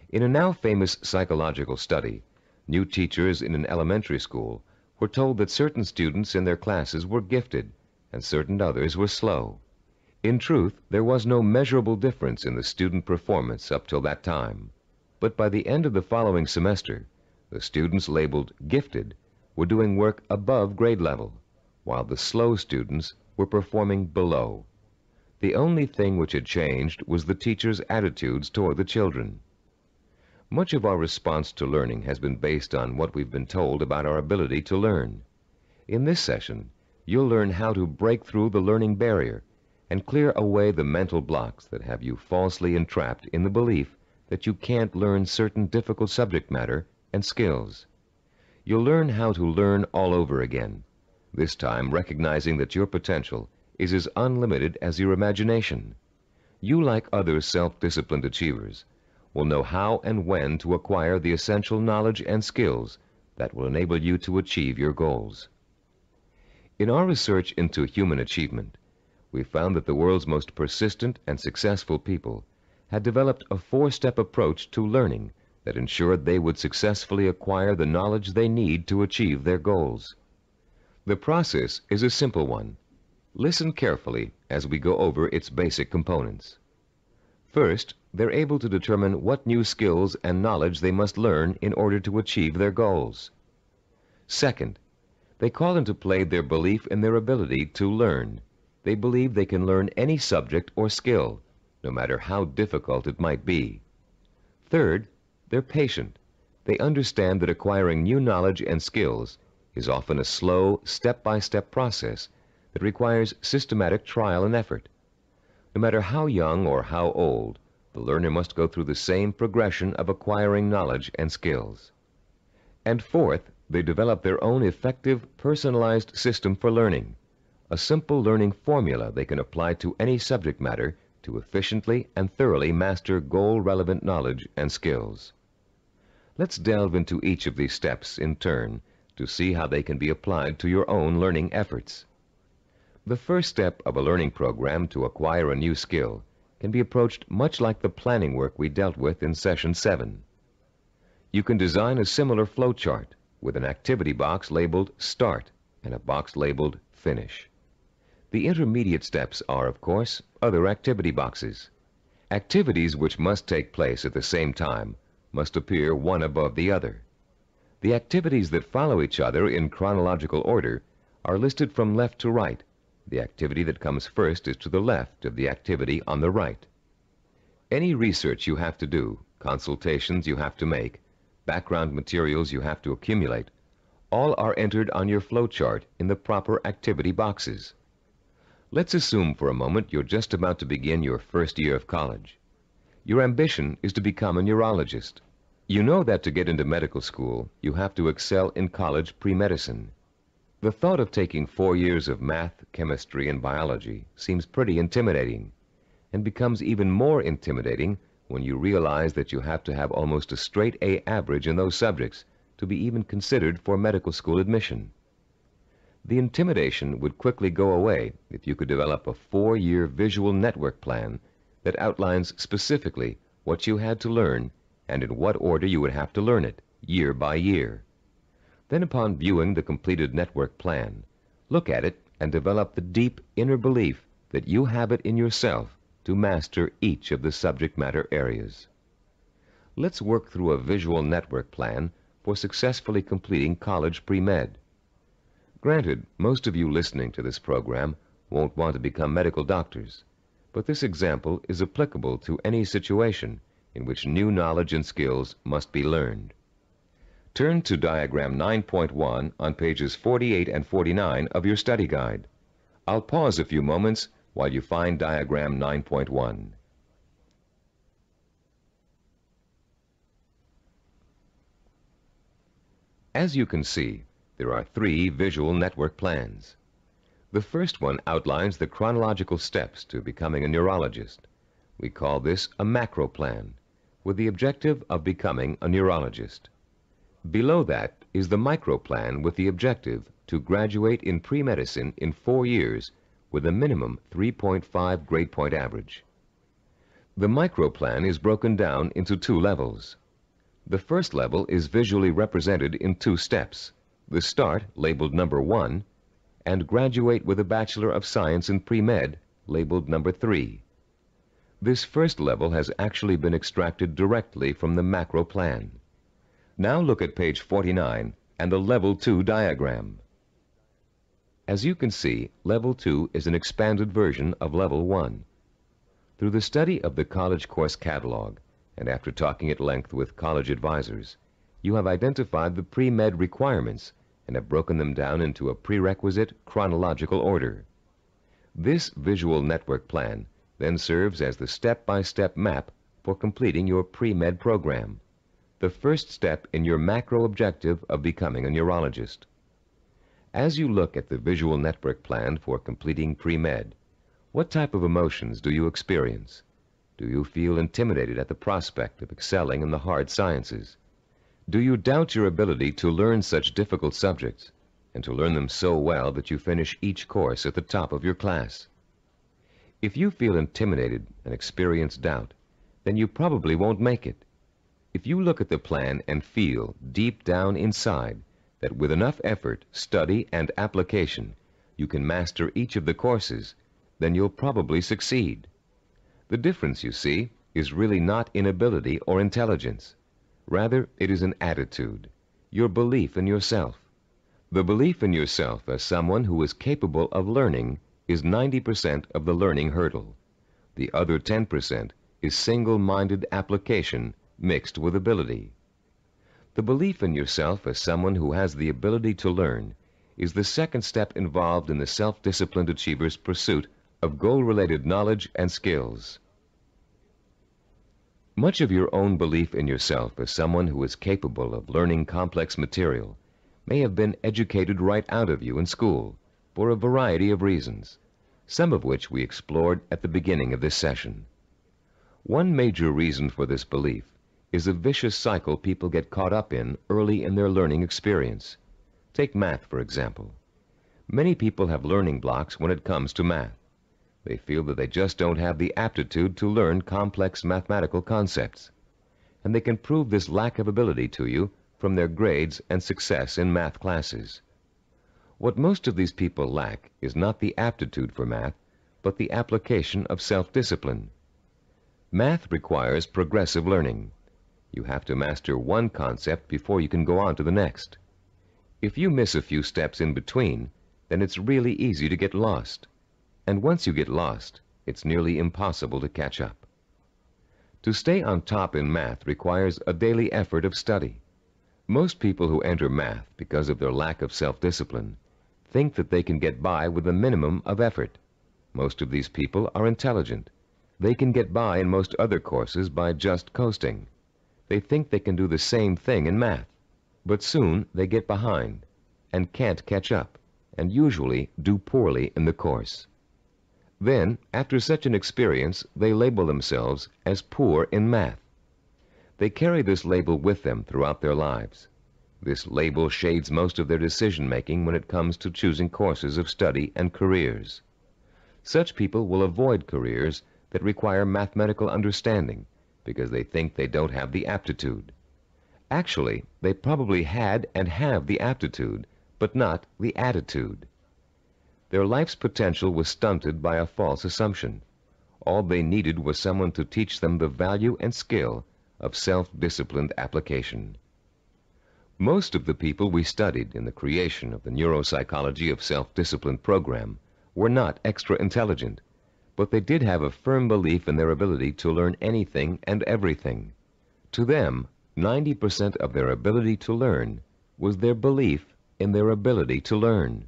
In a now famous psychological study, new teachers in an elementary school were told that certain students in their classes were gifted and certain others were slow. In truth, there was no measurable difference in the student performance up till that time. But by the end of the following semester, the students labeled gifted were doing work above grade level, while the slow students were performing below. The only thing which had changed was the teachers' attitudes toward the children. Much of our response to learning has been based on what we've been told about our ability to learn. In this session, you'll learn how to break through the learning barrier and clear away the mental blocks that have you falsely entrapped in the belief that you can't learn certain difficult subject matter and skills. You'll learn how to learn all over again, this time recognizing that your potential is as unlimited as your imagination. You, like other self-disciplined achievers, will know how and when to acquire the essential knowledge and skills that will enable you to achieve your goals. In our research into human achievement, we found that the world's most persistent and successful people had developed a four-step approach to learning that ensured they would successfully acquire the knowledge they need to achieve their goals. The process is a simple one. Listen carefully as we go over its basic components. First, they're able to determine what new skills and knowledge they must learn in order to achieve their goals. Second, they call into play their belief in their ability to learn. They believe they can learn any subject or skill, no matter how difficult it might be. Third, they're patient. They understand that acquiring new knowledge and skills is often a slow, step-by-step process that requires systematic trial and effort. No matter how young or how old, the learner must go through the same progression of acquiring knowledge and skills. And fourth, they develop their own effective, personalized system for learning, a simple learning formula they can apply to any subject matter to efficiently and thoroughly master goal-relevant knowledge and skills. Let's delve into each of these steps in turn to see how they can be applied to your own learning efforts. The first step of a learning program to acquire a new skill can be approached much like the planning work we dealt with in Session 7. You can design a similar flow chart with an activity box labeled Start and a box labeled Finish. The intermediate steps are, of course, other activity boxes. Activities which must take place at the same time must appear one above the other. The activities that follow each other in chronological order are listed from left to right. The activity that comes first is to the left of the activity on the right. Any research you have to do, consultations you have to make, background materials you have to accumulate, all are entered on your flowchart in the proper activity boxes. Let's assume for a moment you're just about to begin your first year of college. Your ambition is to become a neurologist. You know that to get into medical school, you have to excel in college pre-medicine. The thought of taking 4 years of math, chemistry, and biology seems pretty intimidating, and becomes even more intimidating when you realize that you have to have almost a straight A average in those subjects to be even considered for medical school admission. The intimidation would quickly go away if you could develop a 4-year visual network plan that outlines specifically what you had to learn and in what order you would have to learn it, year by year. Then, upon viewing the completed network plan, look at it and develop the deep inner belief that you have it in yourself to master each of the subject matter areas. Let's work through a visual network plan for successfully completing college pre-med. Granted, most of you listening to this program won't want to become medical doctors, but this example is applicable to any situation in which new knowledge and skills must be learned. Turn to Diagram 9.1 on pages 48 and 49 of your study guide. I'll pause a few moments while you find Diagram 9.1. As you can see, there are 3 visual network plans. The first one outlines the chronological steps to becoming a neurologist. We call this a macro plan, with the objective of becoming a neurologist. Below that is the micro plan with the objective to graduate in pre-medicine in 4 years with a minimum 3.5 grade point average. The micro plan is broken down into 2 levels. The first level is visually represented in 2 steps. The Start, labeled number 1, and Graduate with a Bachelor of Science in Pre-Med, labeled number 3. This first level has actually been extracted directly from the macro plan. Now look at page 49 and the Level 2 diagram. As you can see, Level 2 is an expanded version of Level 1. Through the study of the college course catalog and after talking at length with college advisors, you have identified the pre-med requirements and have broken them down into a prerequisite chronological order. This visual network plan then serves as the step-by-step map for completing your pre-med program, the first step in your macro objective of becoming a neurologist. As you look at the visual network plan for completing pre-med, what type of emotions do you experience? Do you feel intimidated at the prospect of excelling in the hard sciences? Do you doubt your ability to learn such difficult subjects and to learn them so well that you finish each course at the top of your class? If you feel intimidated and experience doubt, then you probably won't make it. If you look at the plan and feel deep down inside that with enough effort, study, and application, you can master each of the courses, then you'll probably succeed. The difference, you see, is really not in ability or intelligence. Rather, it is an attitude, your belief in yourself. The belief in yourself as someone who is capable of learning is 90% of the learning hurdle. The other 10% is single-minded application mixed with ability. The belief in yourself as someone who has the ability to learn is the second step involved in the self-disciplined achiever's pursuit of goal-related knowledge and skills. Much of your own belief in yourself as someone who is capable of learning complex material may have been educated right out of you in school for a variety of reasons, some of which we explored at the beginning of this session. One major reason for this belief is a vicious cycle people get caught up in early in their learning experience. Take math, for example. Many people have learning blocks when it comes to math. They feel that they just don't have the aptitude to learn complex mathematical concepts, and they can prove this lack of ability to you from their grades and success in math classes. What most of these people lack is not the aptitude for math, but the application of self-discipline. Math requires progressive learning. You have to master one concept before you can go on to the next. If you miss a few steps in between, then it's really easy to get lost. And once you get lost, it's nearly impossible to catch up. To stay on top in math requires a daily effort of study. Most people who enter math because of their lack of self-discipline think that they can get by with a minimum of effort. Most of these people are intelligent. They can get by in most other courses by just coasting. They think they can do the same thing in math, but soon they get behind and can't catch up, and usually do poorly in the course. Then, after such an experience, they label themselves as poor in math. They carry this label with them throughout their lives. This label shades most of their decision-making when it comes to choosing courses of study and careers. Such people will avoid careers that require mathematical understanding because they think they don't have the aptitude. Actually, they probably had and have the aptitude, but not the attitude. Their life's potential was stunted by a false assumption. All they needed was someone to teach them the value and skill of self-disciplined application. Most of the people we studied in the creation of the neuropsychology of self-discipline program were not extra intelligent, but they did have a firm belief in their ability to learn anything and everything. To them, 90% of their ability to learn was their belief in their ability to learn.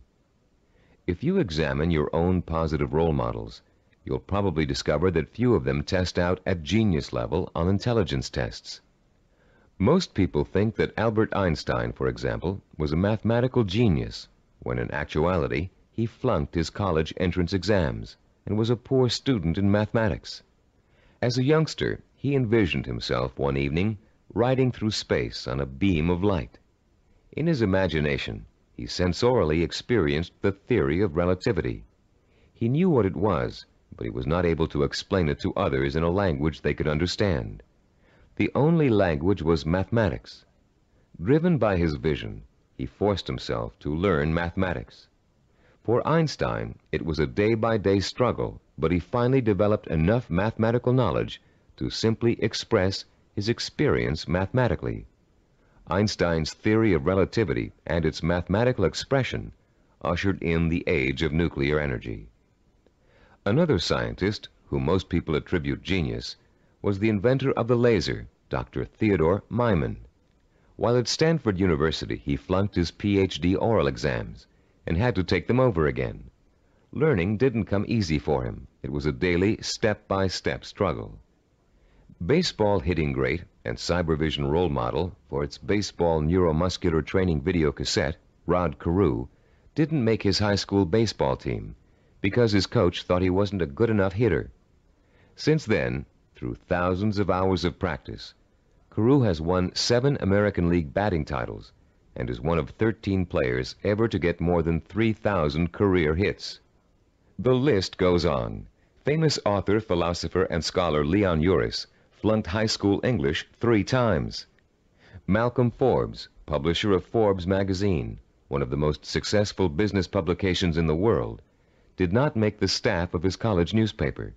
If you examine your own positive role models, you'll probably discover that few of them test out at genius level on intelligence tests. Most people think that Albert Einstein, for example, was a mathematical genius, when in actuality he flunked his college entrance exams and was a poor student in mathematics. As a youngster, he envisioned himself one evening riding through space on a beam of light. In his imagination, he sensorially experienced the theory of relativity. He knew what it was, but he was not able to explain it to others in a language they could understand. The only language was mathematics. Driven by his vision, he forced himself to learn mathematics. For Einstein, it was a day-by-day struggle, but he finally developed enough mathematical knowledge to simply express his experience mathematically. Einstein's theory of relativity and its mathematical expression ushered in the age of nuclear energy. Another scientist, whom most people attribute genius, was the inventor of the laser, Dr. Theodore Myman. While at Stanford University, he flunked his Ph.D. oral exams and had to take them over again. Learning didn't come easy for him. It was a daily, step-by-step struggle. Baseball hitting great and cybervision role model for its baseball neuromuscular training video cassette, Rod Carew, didn't make his high school baseball team because his coach thought he wasn't a good enough hitter. Since then, through thousands of hours of practice, Carew has won 7 American League batting titles and is one of 13 players ever to get more than 3,000 career hits. The list goes on. Famous author, philosopher, and scholar Leon Uris flunked high school English 3 times. Malcolm Forbes, publisher of Forbes magazine, one of the most successful business publications in the world, did not make the staff of his college newspaper.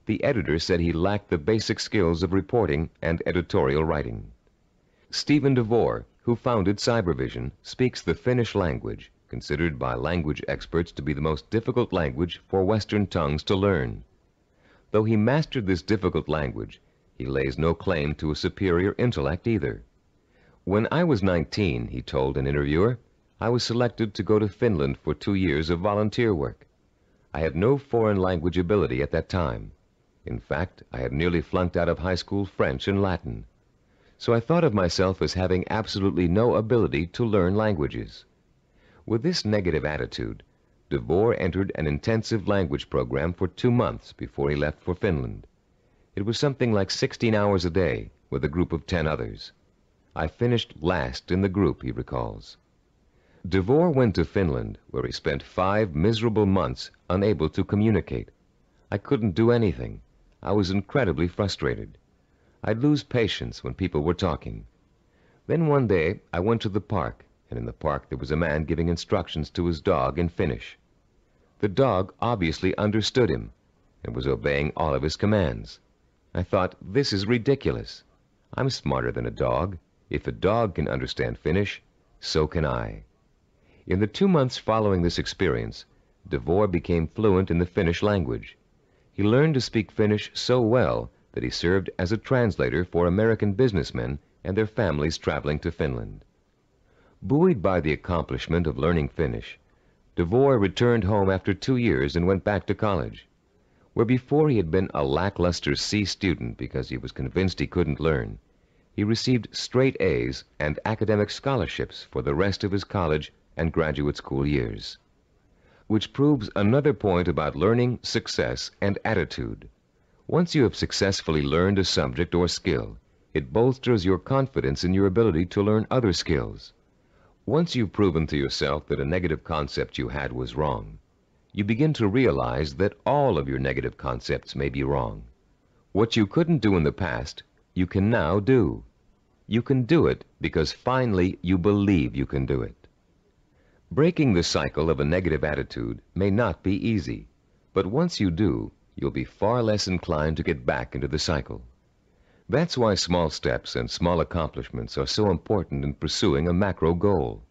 The editor said he lacked the basic skills of reporting and editorial writing. Stephen DeVore, who founded Cybervision, speaks the Finnish language, considered by language experts to be the most difficult language for Western tongues to learn. Though he mastered this difficult language, he lays no claim to a superior intellect either. When I was 19, he told an interviewer, I was selected to go to Finland for 2 years of volunteer work. I had no foreign language ability at that time. In fact, I had nearly flunked out of high school French and Latin. So I thought of myself as having absolutely no ability to learn languages. With this negative attitude, DeVore entered an intensive language program for 2 months before he left for Finland. It was something like 16 hours a day with a group of 10 others. I finished last in the group, he recalls. DeVore went to Finland, where he spent 5 miserable months unable to communicate. I couldn't do anything. I was incredibly frustrated. I'd lose patience when people were talking. Then one day I went to the park, and in the park there was a man giving instructions to his dog in Finnish. The dog obviously understood him and was obeying all of his commands. I thought, this is ridiculous. I'm smarter than a dog. If a dog can understand Finnish, so can I. In the 2 months following this experience, DeVore became fluent in the Finnish language. He learned to speak Finnish so well that he served as a translator for American businessmen and their families traveling to Finland. Buoyed by the accomplishment of learning Finnish, DeVore returned home after 2 years and went back to college. Where before he had been a lackluster C student because he was convinced he couldn't learn, he received straight A's and academic scholarships for the rest of his college and graduate school years. Which proves another point about learning, success, and attitude. Once you have successfully learned a subject or skill, it bolsters your confidence in your ability to learn other skills. Once you've proven to yourself that a negative concept you had was wrong, you begin to realize that all of your negative concepts may be wrong. What you couldn't do in the past, you can now do. You can do it because finally you believe you can do it. Breaking the cycle of a negative attitude may not be easy, but once you do, you'll be far less inclined to get back into the cycle. That's why small steps and small accomplishments are so important in pursuing a macro goal.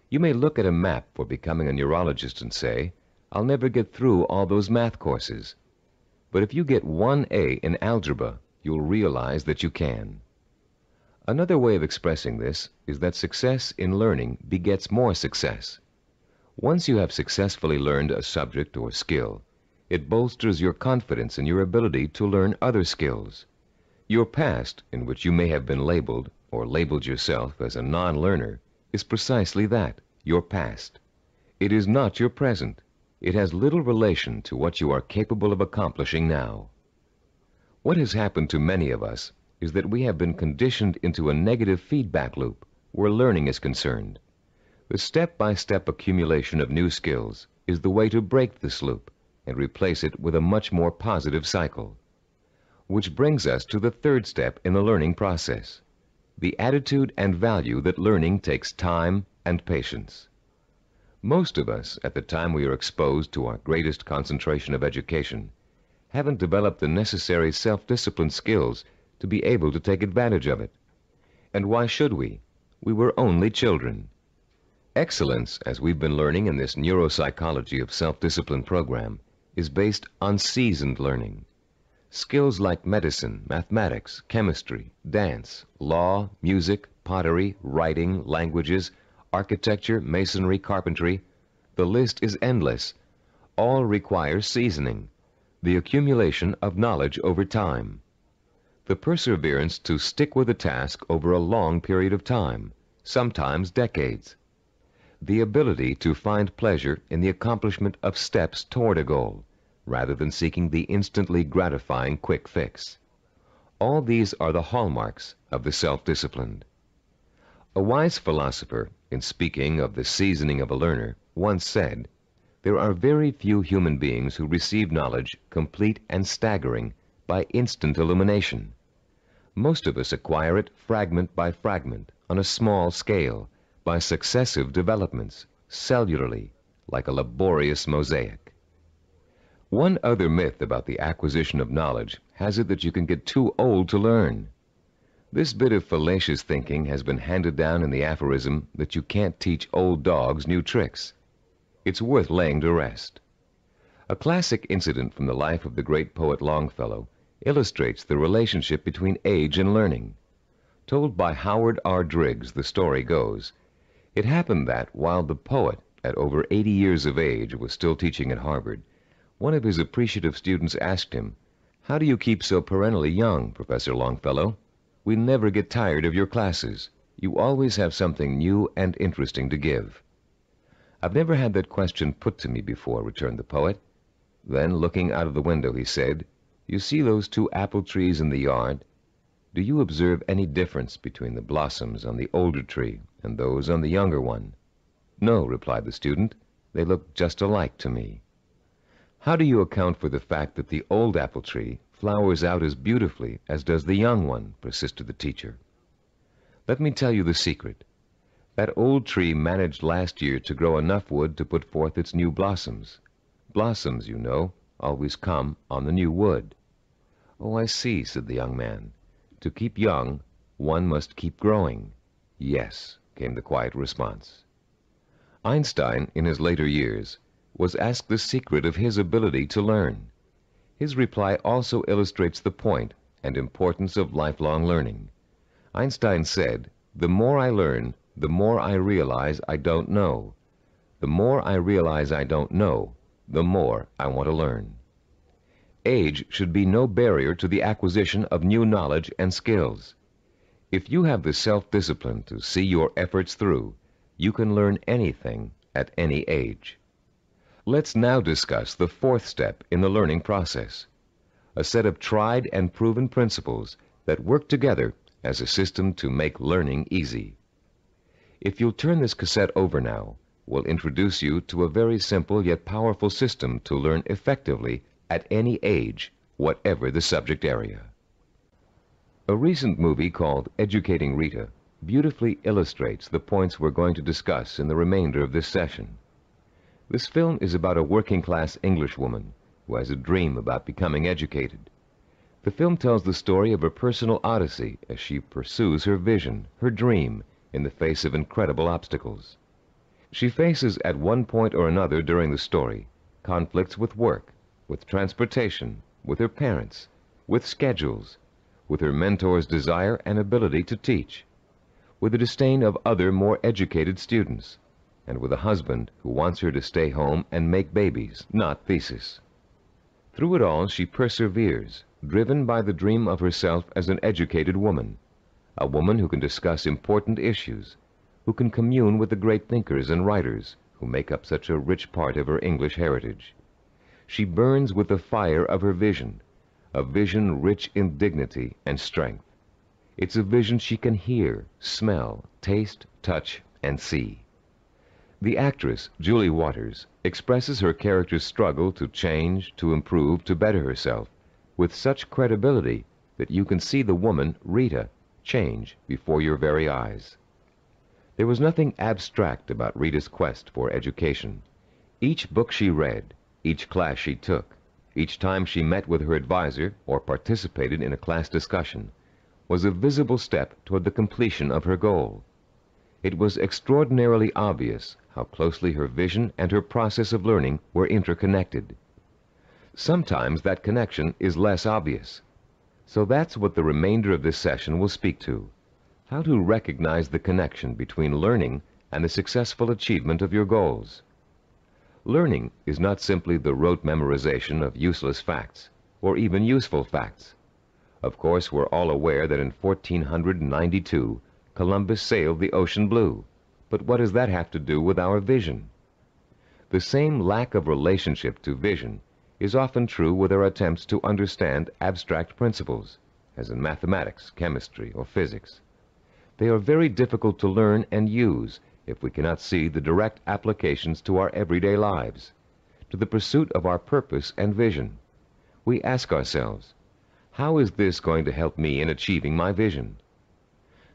You may look at a map for becoming a neurologist and say, I'll never get through all those math courses. But if you get 1 A in algebra, you'll realize that you can. Another way of expressing this is that success in learning begets more success. Once you have successfully learned a subject or skill, it bolsters your confidence in your ability to learn other skills. Your past, in which you may have been labeled or labeled yourself as a non-learner, is precisely that, your past. It is not your present. It has little relation to what you are capable of accomplishing now. What has happened to many of us is that we have been conditioned into a negative feedback loop where learning is concerned. The step-by-step accumulation of new skills is the way to break this loop and replace it with a much more positive cycle. Which brings us to the 3rd step in the learning process, the attitude and value that learning takes time and patience. Most of us, at the time we are exposed to our greatest concentration of education, haven't developed the necessary self-discipline skills to be able to take advantage of it. And why should we? We were only children. Excellence, as we've been learning in this neuropsychology of self-discipline program, is based on seasoned learning. Skills like medicine, mathematics, chemistry, dance, law, music, pottery, writing, languages, architecture, masonry, carpentry, the list is endless. All require seasoning, the accumulation of knowledge over time. The perseverance to stick with a task over a long period of time, sometimes decades. The ability to find pleasure in the accomplishment of steps toward a goal, rather than seeking the instantly gratifying quick fix. All these are the hallmarks of the self-disciplined. A wise philosopher, in speaking of the seasoning of a learner, once said, "There are very few human beings who receive knowledge complete and staggering by instant illumination. Most of us acquire it fragment by fragment, on a small scale, by successive developments, cellularly, like a laborious mosaic." One other myth about the acquisition of knowledge has it that you can get too old to learn. This bit of fallacious thinking has been handed down in the aphorism that you can't teach old dogs new tricks. It's worth laying to rest. A classic incident from the life of the great poet Longfellow illustrates the relationship between age and learning. Told by Howard R. Driggs, the story goes, it happened that while the poet, at over 80 years of age, was still teaching at Harvard, one of his appreciative students asked him, "How do you keep so perennially young, Professor Longfellow? We never get tired of your classes. You always have something new and interesting to give." "I've never had that question put to me before," returned the poet. Then, looking out of the window, he said, "You see those 2 apple trees in the yard? Do you observe any difference between the blossoms on the older tree and those on the younger one?" "No," replied the student. "They look just alike to me." "How do you account for the fact that the old apple tree flowers out as beautifully as does the young one?" persisted the teacher. "Let me tell you the secret. That old tree managed last year to grow enough wood to put forth its new blossoms. Blossoms, you know, always come on the new wood." "Oh, I see," said the young man. "To keep young, one must keep growing." "Yes," came the quiet response. Einstein, in his later years, was asked the secret of his ability to learn. His reply also illustrates the point and importance of lifelong learning. Einstein said, "The more I learn, the more I realize I don't know. The more I realize I don't know, the more I want to learn." Age should be no barrier to the acquisition of new knowledge and skills. If you have the self-discipline to see your efforts through, you can learn anything at any age. Let's now discuss the 4th step in the learning process, a set of tried and proven principles that work together as a system to make learning easy. If you'll turn this cassette over now, we'll introduce you to a very simple yet powerful system to learn effectively at any age, whatever the subject area. A recent movie called Educating Rita beautifully illustrates the points we're going to discuss in the remainder of this session. This film is about a working-class Englishwoman who has a dream about becoming educated. The film tells the story of a personal odyssey as she pursues her vision, her dream, in the face of incredible obstacles. She faces at one point or another during the story conflicts with work, with transportation, with her parents, with schedules, with her mentor's desire and ability to teach, with the disdain of other more educated students, and with a husband who wants her to stay home and make babies, not thesis. Through it all, she perseveres, driven by the dream of herself as an educated woman, a woman who can discuss important issues, who can commune with the great thinkers and writers who make up such a rich part of her English heritage. She burns with the fire of her vision, a vision rich in dignity and strength. It's a vision she can hear, smell, taste, touch, and see. The actress, Julie Waters, expresses her character's struggle to change, to improve, to better herself, with such credibility that you can see the woman, Rita, change before your very eyes. There was nothing abstract about Rita's quest for education. Each book she read, each class she took, each time she met with her advisor or participated in a class discussion, was a visible step toward the completion of her goal. It was extraordinarily obvious how closely her vision and her process of learning were interconnected. Sometimes that connection is less obvious. So that's what the remainder of this session will speak to: how to recognize the connection between learning and the successful achievement of your goals. Learning is not simply the rote memorization of useless facts, or even useful facts. Of course, we're all aware that in 1492, Columbus sailed the ocean blue. But what does that have to do with our vision? The same lack of relationship to vision is often true with our attempts to understand abstract principles, as in mathematics, chemistry, or physics. They are very difficult to learn and use if we cannot see the direct applications to our everyday lives, to the pursuit of our purpose and vision. We ask ourselves, how is this going to help me in achieving my vision?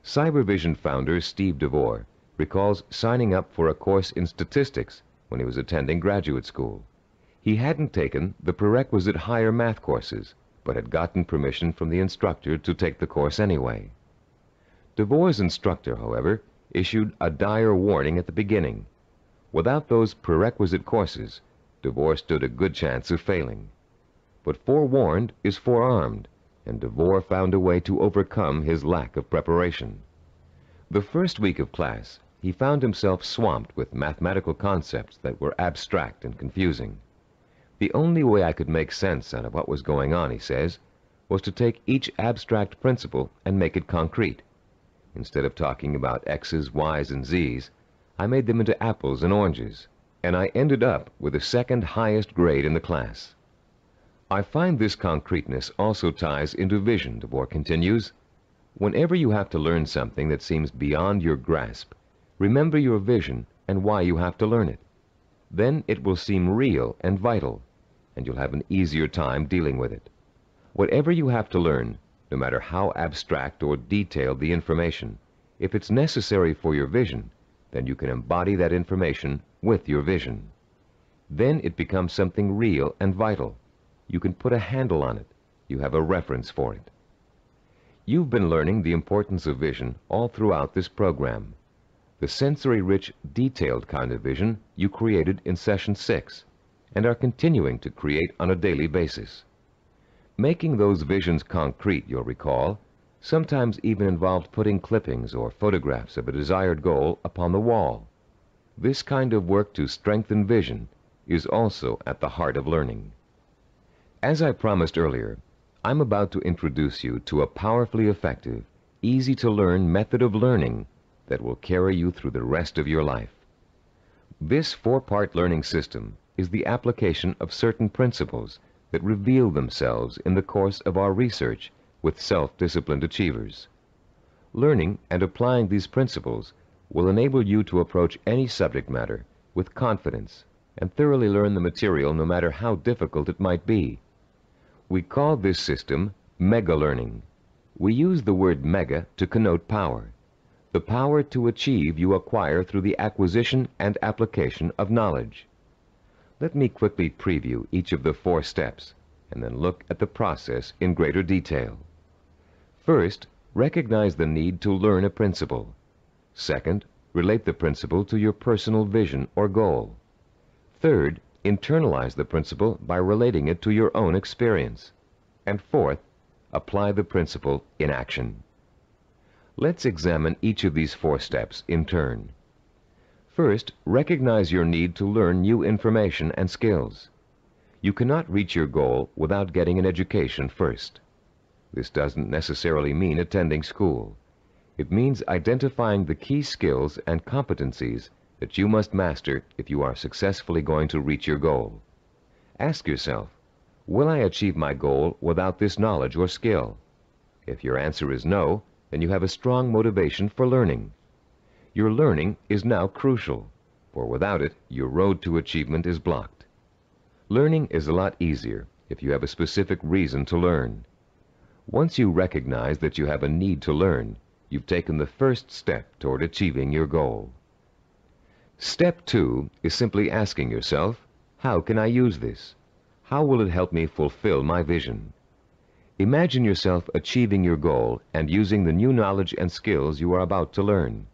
Cybervision founder Steve DeVore recalls signing up for a course in statistics when he was attending graduate school. He hadn't taken the prerequisite higher math courses, but had gotten permission from the instructor to take the course anyway. DeVore's instructor, however, issued a dire warning at the beginning. Without those prerequisite courses, DeVore stood a good chance of failing. But forewarned is forearmed, and DeVore found a way to overcome his lack of preparation. The first week of class, he found himself swamped with mathematical concepts that were abstract and confusing. The only way I could make sense out of what was going on, he says, was to take each abstract principle and make it concrete. Instead of talking about X's, Y's, and Z's, I made them into apples and oranges, and I ended up with the second highest grade in the class. I find this concreteness also ties into vision, DeVore continues. Whenever you have to learn something that seems beyond your grasp, remember your vision and why you have to learn it. Then it will seem real and vital, and you'll have an easier time dealing with it. Whatever you have to learn, no matter how abstract or detailed the information, if it's necessary for your vision, then you can embody that information with your vision. Then it becomes something real and vital. You can put a handle on it. You have a reference for it. You've been learning the importance of vision all throughout this program. The sensory-rich, detailed kind of vision you created in Session 6 and are continuing to create on a daily basis. Making those visions concrete, you'll recall, sometimes even involved putting clippings or photographs of a desired goal upon the wall. This kind of work to strengthen vision is also at the heart of learning. As I promised earlier, I'm about to introduce you to a powerfully effective, easy-to-learn method of learning that will carry you through the rest of your life. This four-part learning system is the application of certain principles that reveal themselves in the course of our research with self-disciplined achievers. Learning and applying these principles will enable you to approach any subject matter with confidence and thoroughly learn the material no matter how difficult it might be. We call this system mega learning. We use the word mega to connote power. The power to achieve you acquire through the acquisition and application of knowledge. Let me quickly preview each of the 4 steps and then look at the process in greater detail. First, recognize the need to learn a principle. Second, relate the principle to your personal vision or goal. Third, internalize the principle by relating it to your own experience. And fourth, apply the principle in action. Let's examine each of these 4 steps in turn. First, recognize your need to learn new information and skills. You cannot reach your goal without getting an education first. This doesn't necessarily mean attending school. It means identifying the key skills and competencies that you must master if you are successfully going to reach your goal. Ask yourself, will I achieve my goal without this knowledge or skill? If your answer is no, then you have a strong motivation for learning. Your learning is now crucial, for without it, your road to achievement is blocked. Learning is a lot easier if you have a specific reason to learn. Once you recognize that you have a need to learn, you've taken the first step toward achieving your goal. Step 2 is simply asking yourself, how can I use this? How will it help me fulfill my vision? Imagine yourself achieving your goal and using the new knowledge and skills you are about to learn.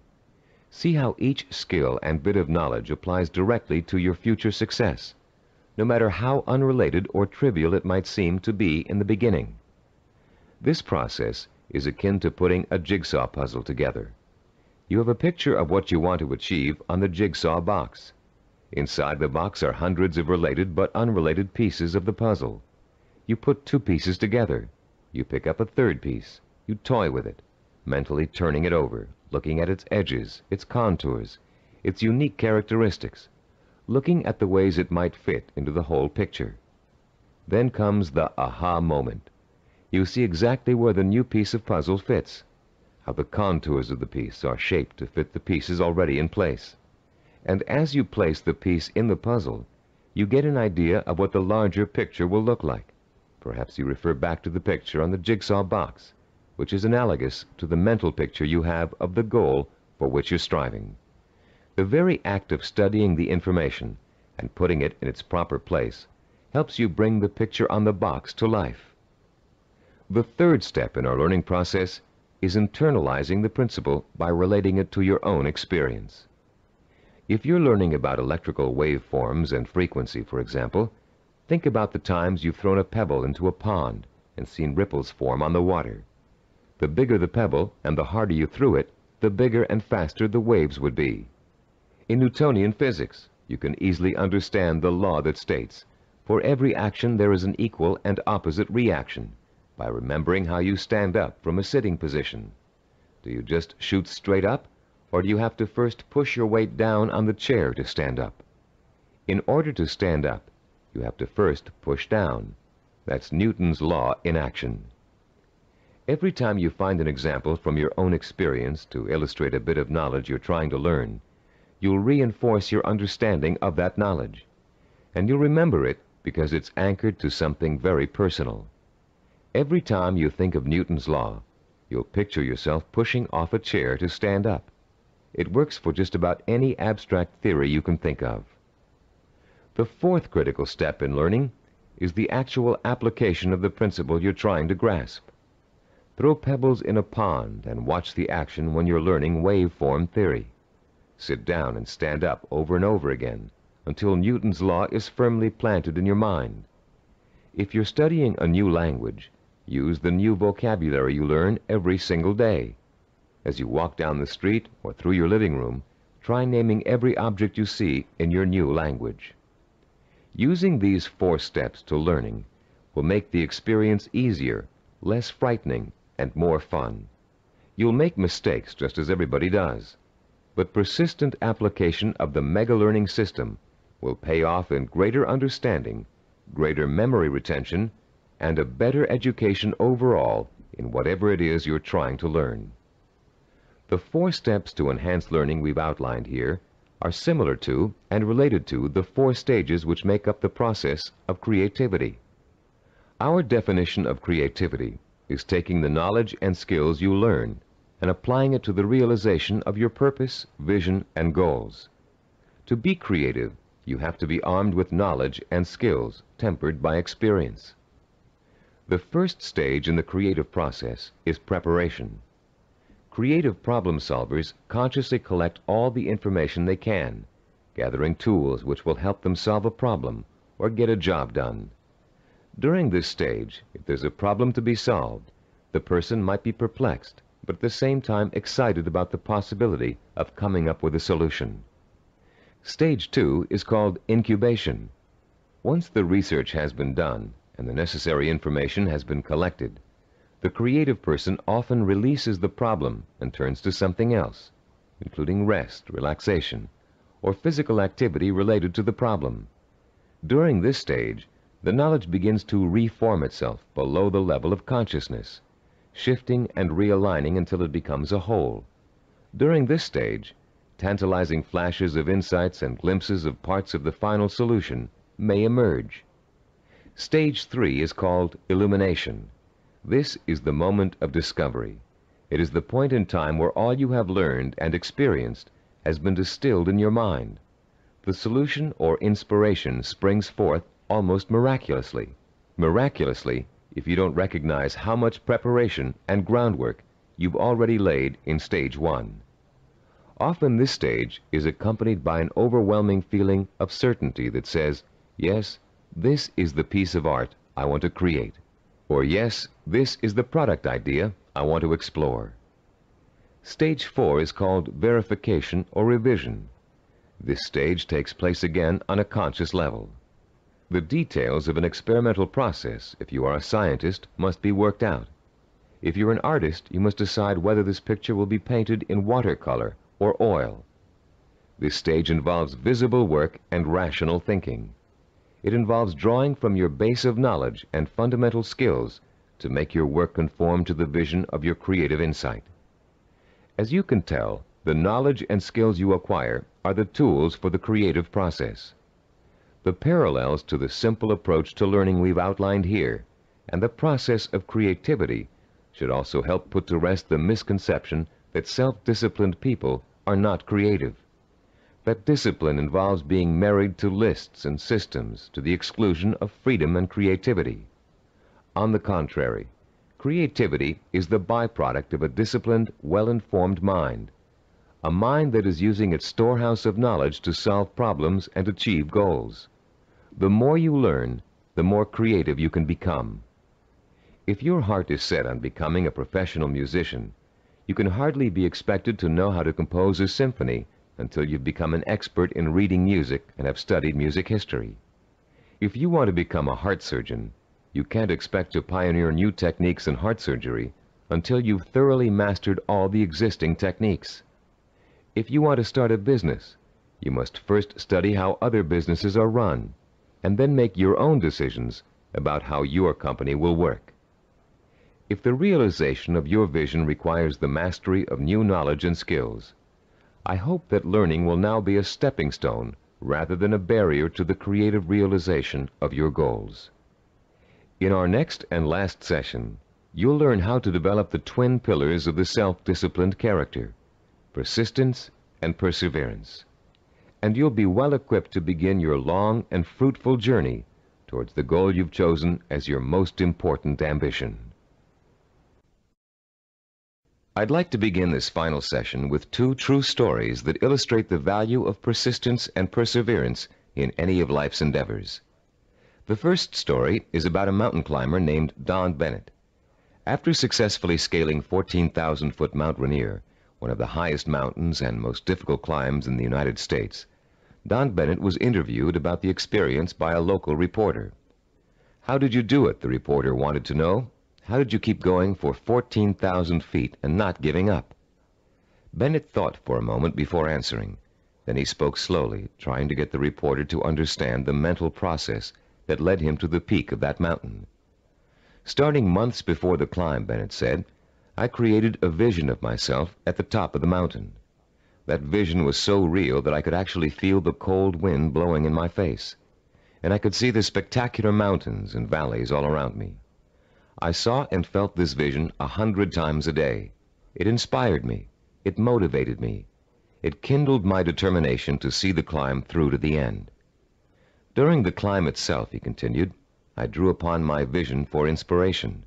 See how each skill and bit of knowledge applies directly to your future success. no matter how unrelated or trivial it might seem to be in the beginning. This process is akin to putting a jigsaw puzzle together. You have a picture of what you want to achieve on the jigsaw box. Inside the box are hundreds of related but unrelated pieces of the puzzle. You put two pieces together. You pick up a third piece. You toy with it, mentally turning it over, looking at its edges, its contours, its unique characteristics, looking at the ways it might fit into the whole picture. Then comes the aha moment. You see exactly where the new piece of puzzle fits, how the contours of the piece are shaped to fit the pieces already in place. And as you place the piece in the puzzle, you get an idea of what the larger picture will look like. Perhaps you refer back to the picture on the jigsaw box, which is analogous to the mental picture you have of the goal for which you're striving. The very act of studying the information and putting it in its proper place helps you bring the picture on the box to life. The third step in our learning process is internalizing the principle by relating it to your own experience. If you're learning about electrical waveforms and frequency, for example, think about the times you've thrown a pebble into a pond and seen ripples form on the water. The bigger the pebble and the harder you threw it, the bigger and faster the waves would be. In Newtonian physics, you can easily understand the law that states, for every action there is an equal and opposite reaction, by remembering how you stand up from a sitting position. Do you just shoot straight up, or do you have to first push your weight down on the chair to stand up? In order to stand up, you have to first push down. That's Newton's law in action. Every time you find an example from your own experience to illustrate a bit of knowledge you're trying to learn, you'll reinforce your understanding of that knowledge. And you'll remember it because it's anchored to something very personal. Every time you think of Newton's law, you'll picture yourself pushing off a chair to stand up. It works for just about any abstract theory you can think of. The fourth critical step in learning is the actual application of the principle you're trying to grasp. Throw pebbles in a pond and watch the action when you're learning waveform theory. Sit down and stand up over and over again until Newton's law is firmly planted in your mind. If you're studying a new language, use the new vocabulary you learn every single day. As you walk down the street or through your living room, try naming every object you see in your new language. Using these 4 steps to learning will make the experience easier, less frightening, and more fun. You'll make mistakes just as everybody does, but persistent application of the mega learning system will pay off in greater understanding, greater memory retention, and a better education overall in whatever it is you're trying to learn. The 4 steps to enhance learning we've outlined here are similar to and related to the 4 stages which make up the process of creativity. Our definition of creativity is taking the knowledge and skills you learn and applying it to the realization of your purpose, vision, and goals. To be creative, you have to be armed with knowledge and skills tempered by experience. The first stage in the creative process is preparation. Creative problem solvers consciously collect all the information they can, gathering tools which will help them solve a problem or get a job done. During this stage, if there's a problem to be solved, the person might be perplexed, but at the same time excited about the possibility of coming up with a solution. Stage 2 is called incubation. Once the research has been done and the necessary information has been collected, the creative person often releases the problem and turns to something else, including rest, relaxation, or physical activity related to the problem. During this stage, the knowledge begins to reform itself below the level of consciousness, shifting and realigning until it becomes a whole. During this stage, tantalizing flashes of insights and glimpses of parts of the final solution may emerge. Stage 3 is called illumination. This is the moment of discovery. It is the point in time where all you have learned and experienced has been distilled in your mind. The solution or inspiration springs forth almost miraculously. Miraculously, if you don't recognize how much preparation and groundwork you've already laid in stage 1. Often this stage is accompanied by an overwhelming feeling of certainty that says, yes, this is the piece of art I want to create. Or yes, this is the product idea I want to explore. Stage 4 is called verification or revision. This stage takes place again on a conscious level. The details of an experimental process, if you are a scientist, must be worked out. If you're an artist, you must decide whether this picture will be painted in watercolor or oil. This stage involves visible work and rational thinking. It involves drawing from your base of knowledge and fundamental skills to make your work conform to the vision of your creative insight. As you can tell, the knowledge and skills you acquire are the tools for the creative process. The parallels to the simple approach to learning we've outlined here and the process of creativity should also help put to rest the misconception that self-disciplined people are not creative. That discipline involves being married to lists and systems to the exclusion of freedom and creativity. On the contrary, creativity is the byproduct of a disciplined, well-informed mind, a mind that is using its storehouse of knowledge to solve problems and achieve goals. The more you learn, the more creative you can become. If your heart is set on becoming a professional musician, you can hardly be expected to know how to compose a symphony until you've become an expert in reading music and have studied music history. If you want to become a heart surgeon, you can't expect to pioneer new techniques in heart surgery until you've thoroughly mastered all the existing techniques. If you want to start a business, you must first study how other businesses are run, and then make your own decisions about how your company will work. If the realization of your vision requires the mastery of new knowledge and skills, I hope that learning will now be a stepping stone rather than a barrier to the creative realization of your goals. In our next and last session, you'll learn how to develop the twin pillars of the self-disciplined character, persistence and perseverance. And you'll be well equipped to begin your long and fruitful journey towards the goal you've chosen as your most important ambition. I'd like to begin this final session with two true stories that illustrate the value of persistence and perseverance in any of life's endeavors. The first story is about a mountain climber named Don Bennett. After successfully scaling 14,000-foot Mount Rainier, one of the highest mountains and most difficult climbs in the United States, Don Bennett was interviewed about the experience by a local reporter. "How did you do it?" the reporter wanted to know. "How did you keep going for 14,000 feet and not giving up?" Bennett thought for a moment before answering. Then he spoke slowly, trying to get the reporter to understand the mental process that led him to the peak of that mountain. "Starting months before the climb," Bennett said, "I created a vision of myself at the top of the mountain. That vision was so real that I could actually feel the cold wind blowing in my face, and I could see the spectacular mountains and valleys all around me. I saw and felt this vision 100 times a day. It inspired me. It motivated me. It kindled my determination to see the climb through to the end. During the climb itself," he continued, "I drew upon my vision for inspiration.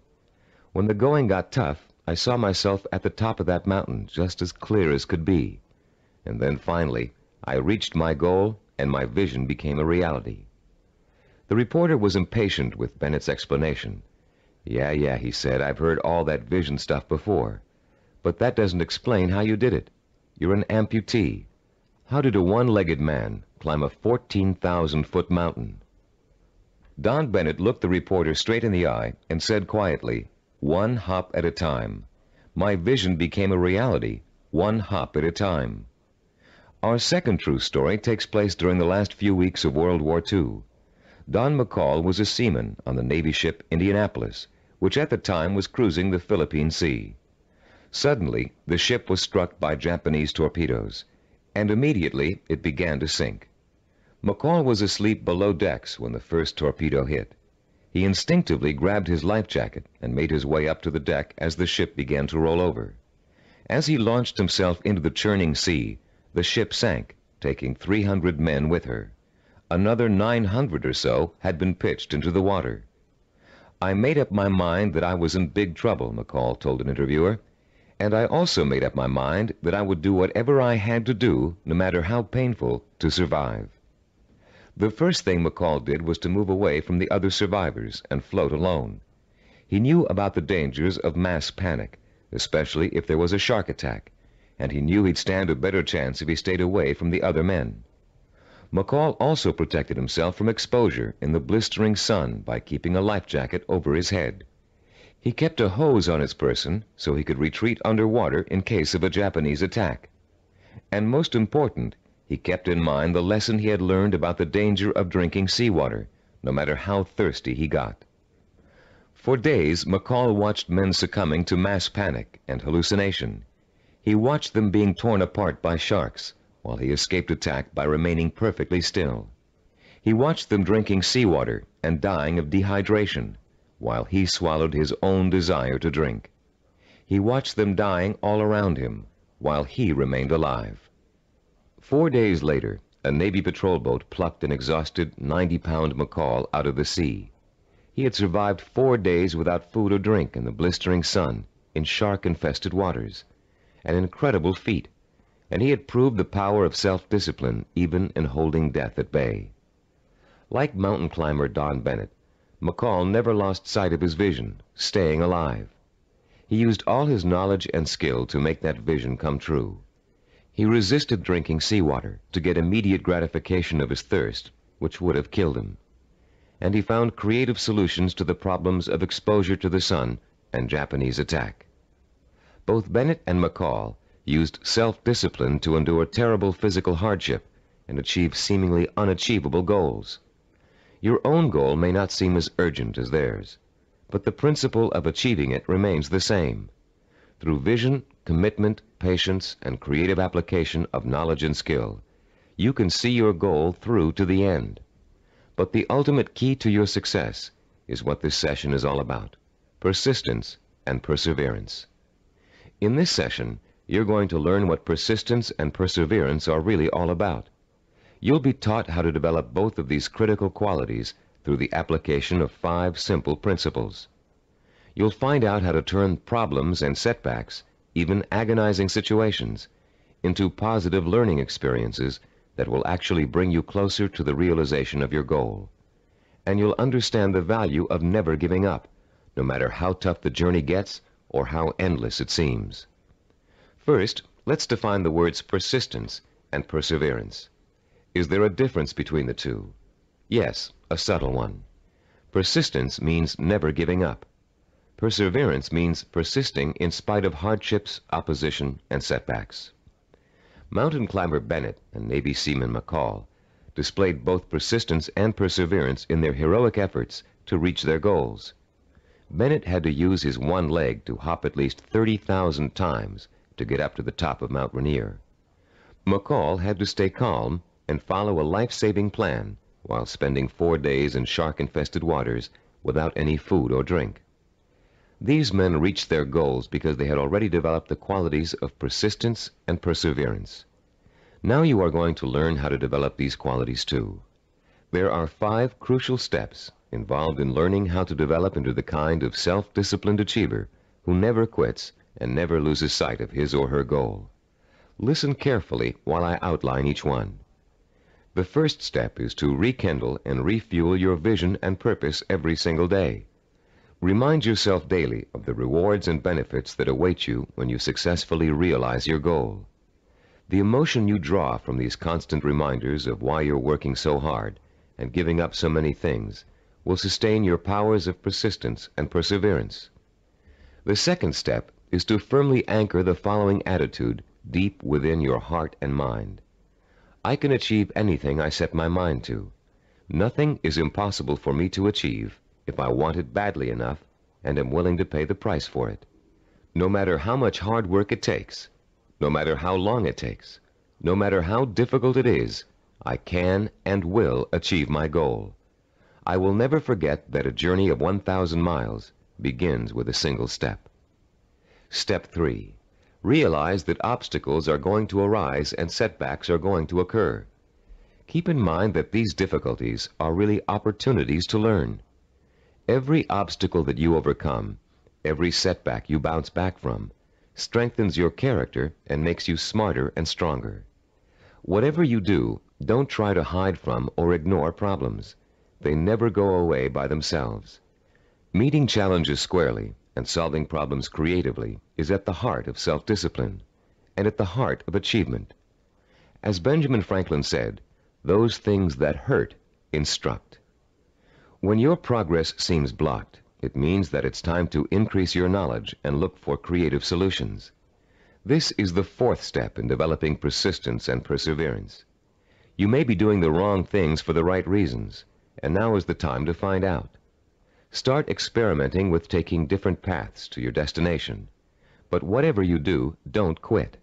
When the going got tough, I saw myself at the top of that mountain just as clear as could be. And then finally, I reached my goal and my vision became a reality." The reporter was impatient with Bennett's explanation. Yeah, he said, "I've heard all that vision stuff before. But that doesn't explain how you did it. You're an amputee. How did a one-legged man climb a 14,000-foot mountain?" Don Bennett looked the reporter straight in the eye and said quietly, "One hop at a time. My vision became a reality, one hop at a time." Our second true story takes place during the last few weeks of World War II. Don McCall was a seaman on the Navy ship Indianapolis, which at the time was cruising the Philippine Sea. Suddenly, the ship was struck by Japanese torpedoes, and immediately it began to sink. McCall was asleep below decks when the first torpedo hit. He instinctively grabbed his life jacket and made his way up to the deck as the ship began to roll over. As he launched himself into the churning sea, the ship sank, taking 300 men with her. Another 900 or so had been pitched into the water. "I made up my mind that I was in big trouble," McCall told an interviewer, "and I also made up my mind that I would do whatever I had to do, no matter how painful, to survive." The first thing McCall did was to move away from the other survivors and float alone. He knew about the dangers of mass panic, especially if there was a shark attack, and he knew he'd stand a better chance if he stayed away from the other men. McCall also protected himself from exposure in the blistering sun by keeping a life jacket over his head. He kept a hose on his person so he could retreat underwater in case of a Japanese attack. And most important, he kept in mind the lesson he had learned about the danger of drinking seawater, no matter how thirsty he got. For days, McCall watched men succumbing to mass panic and hallucination. He watched them being torn apart by sharks, while he escaped attack by remaining perfectly still. He watched them drinking seawater and dying of dehydration, while he swallowed his own desire to drink. He watched them dying all around him, while he remained alive. 4 days later, a Navy patrol boat plucked an exhausted 90-pound McCall out of the sea. He had survived 4 days without food or drink in the blistering sun, in shark-infested waters. An incredible feat, and he had proved the power of self-discipline even in holding death at bay. Like mountain climber Don Bennett, McCall never lost sight of his vision, staying alive. He used all his knowledge and skill to make that vision come true. He resisted drinking seawater to get immediate gratification of his thirst, which would have killed him. And he found creative solutions to the problems of exposure to the sun and Japanese attack. Both Bennett and McCall used self-discipline to endure terrible physical hardship and achieve seemingly unachievable goals. Your own goal may not seem as urgent as theirs, but the principle of achieving it remains the same. Through vision, commitment, patience, and creative application of knowledge and skill, you can see your goal through to the end. But the ultimate key to your success is what this session is all about: persistence and perseverance. In this session, you're going to learn what persistence and perseverance are really all about. You'll be taught how to develop both of these critical qualities through the application of 5 simple principles. You'll find out how to turn problems and setbacks, even agonizing situations, into positive learning experiences that will actually bring you closer to the realization of your goal. And you'll understand the value of never giving up, no matter how tough the journey gets or how endless it seems. First, let's define the words persistence and perseverance. Is there a difference between the two? Yes, a subtle one. Persistence means never giving up. Perseverance means persisting in spite of hardships, opposition, and setbacks. Mountain climber Bennett and Navy seaman McCall displayed both persistence and perseverance in their heroic efforts to reach their goals. Bennett had to use his one leg to hop at least 30,000 times to get up to the top of Mount Rainier. McCall had to stay calm and follow a life-saving plan while spending 4 days in shark-infested waters without any food or drink. These men reached their goals because they had already developed the qualities of persistence and perseverance. Now you are going to learn how to develop these qualities too. There are 5 crucial steps involved in learning how to develop into the kind of self-disciplined achiever who never quits and never loses sight of his or her goal. Listen carefully while I outline each one. The first step is to rekindle and refuel your vision and purpose every single day. Remind yourself daily of the rewards and benefits that await you when you successfully realize your goal. The emotion you draw from these constant reminders of why you're working so hard and giving up so many things will sustain your powers of persistence and perseverance. The second step is to firmly anchor the following attitude deep within your heart and mind. I can achieve anything I set my mind to. Nothing is impossible for me to achieve if I want it badly enough and am willing to pay the price for it. No matter how much hard work it takes, no matter how long it takes, no matter how difficult it is, I can and will achieve my goal. I will never forget that a journey of 1,000 miles begins with a single step. Step 3. Realize that obstacles are going to arise and setbacks are going to occur. Keep in mind that these difficulties are really opportunities to learn. Every obstacle that you overcome, every setback you bounce back from, strengthens your character and makes you smarter and stronger. Whatever you do, don't try to hide from or ignore problems. They never go away by themselves. Meeting challenges squarely and solving problems creatively is at the heart of self-discipline and at the heart of achievement. As Benjamin Franklin said, those things that hurt instruct. When your progress seems blocked, it means that it's time to increase your knowledge and look for creative solutions. This is the fourth step in developing persistence and perseverance. You may be doing the wrong things for the right reasons, and now is the time to find out. Start experimenting with taking different paths to your destination. But whatever you do, don't quit.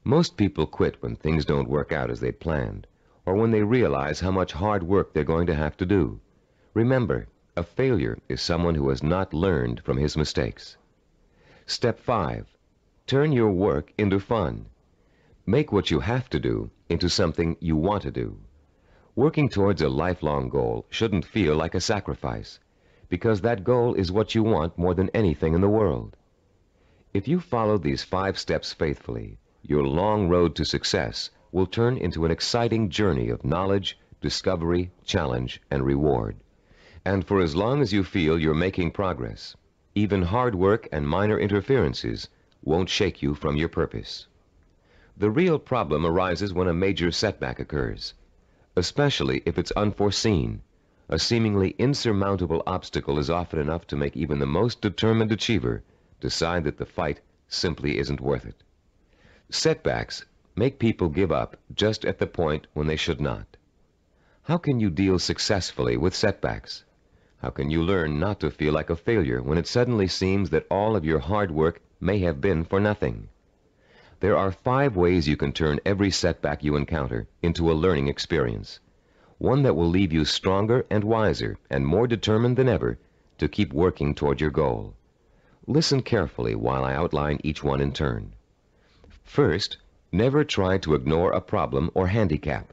Most people quit when things don't work out as they planned, or when they realize how much hard work they're going to have to do. Remember, a failure is someone who has not learned from his mistakes. Step 5. Turn your work into fun. Make what you have to do into something you want to do. Working towards a lifelong goal shouldn't feel like a sacrifice, because that goal is what you want more than anything in the world. If you follow these 5 steps faithfully, your long road to success will turn into an exciting journey of knowledge, discovery, challenge, and reward. And for as long as you feel you're making progress, even hard work and minor interferences won't shake you from your purpose. The real problem arises when a major setback occurs, especially if it's unforeseen. A seemingly insurmountable obstacle is often enough to make even the most determined achiever decide that the fight simply isn't worth it. Setbacks make people give up just at the point when they should not. How can you deal successfully with setbacks? How can you learn not to feel like a failure when it suddenly seems that all of your hard work may have been for nothing? There are 5 ways you can turn every setback you encounter into a learning experience, one that will leave you stronger and wiser and more determined than ever to keep working toward your goal. Listen carefully while I outline each one in turn. First, never try to ignore a problem or handicap.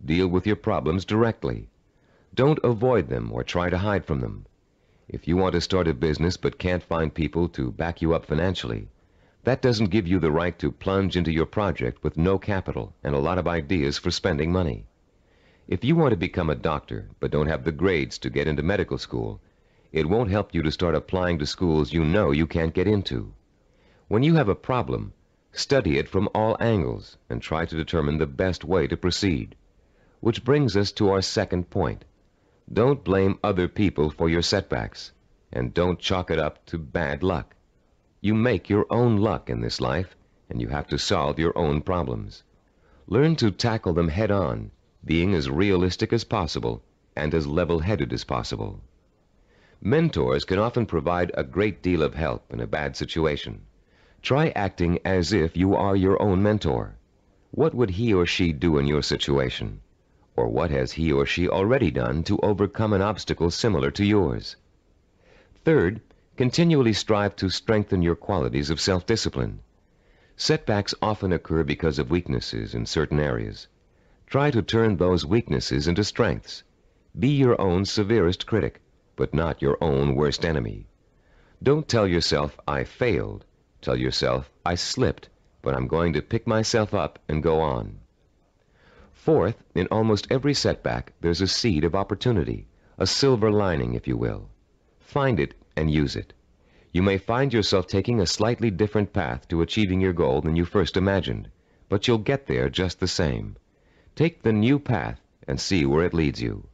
Deal with your problems directly. Don't avoid them or try to hide from them. If you want to start a business but can't find people to back you up financially, that doesn't give you the right to plunge into your project with no capital and a lot of ideas for spending money. If you want to become a doctor but don't have the grades to get into medical school, it won't help you to start applying to schools you know you can't get into. When you have a problem, study it from all angles and try to determine the best way to proceed. Which brings us to our second point. Don't blame other people for your setbacks, and don't chalk it up to bad luck. You make your own luck in this life, and you have to solve your own problems. Learn to tackle them head on, being as realistic as possible and as level-headed as possible. Mentors can often provide a great deal of help in a bad situation. Try acting as if you are your own mentor. What would he or she do in your situation? Or what has he or she already done to overcome an obstacle similar to yours? Third, continually strive to strengthen your qualities of self-discipline. Setbacks often occur because of weaknesses in certain areas. Try to turn those weaknesses into strengths. Be your own severest critic, but not your own worst enemy. Don't tell yourself, I failed. Tell yourself, I slipped, but I'm going to pick myself up and go on. Fourth, in almost every setback, there's a seed of opportunity, a silver lining, if you will. Find it and use it. You may find yourself taking a slightly different path to achieving your goal than you first imagined, but you'll get there just the same. Take the new path and see where it leads you.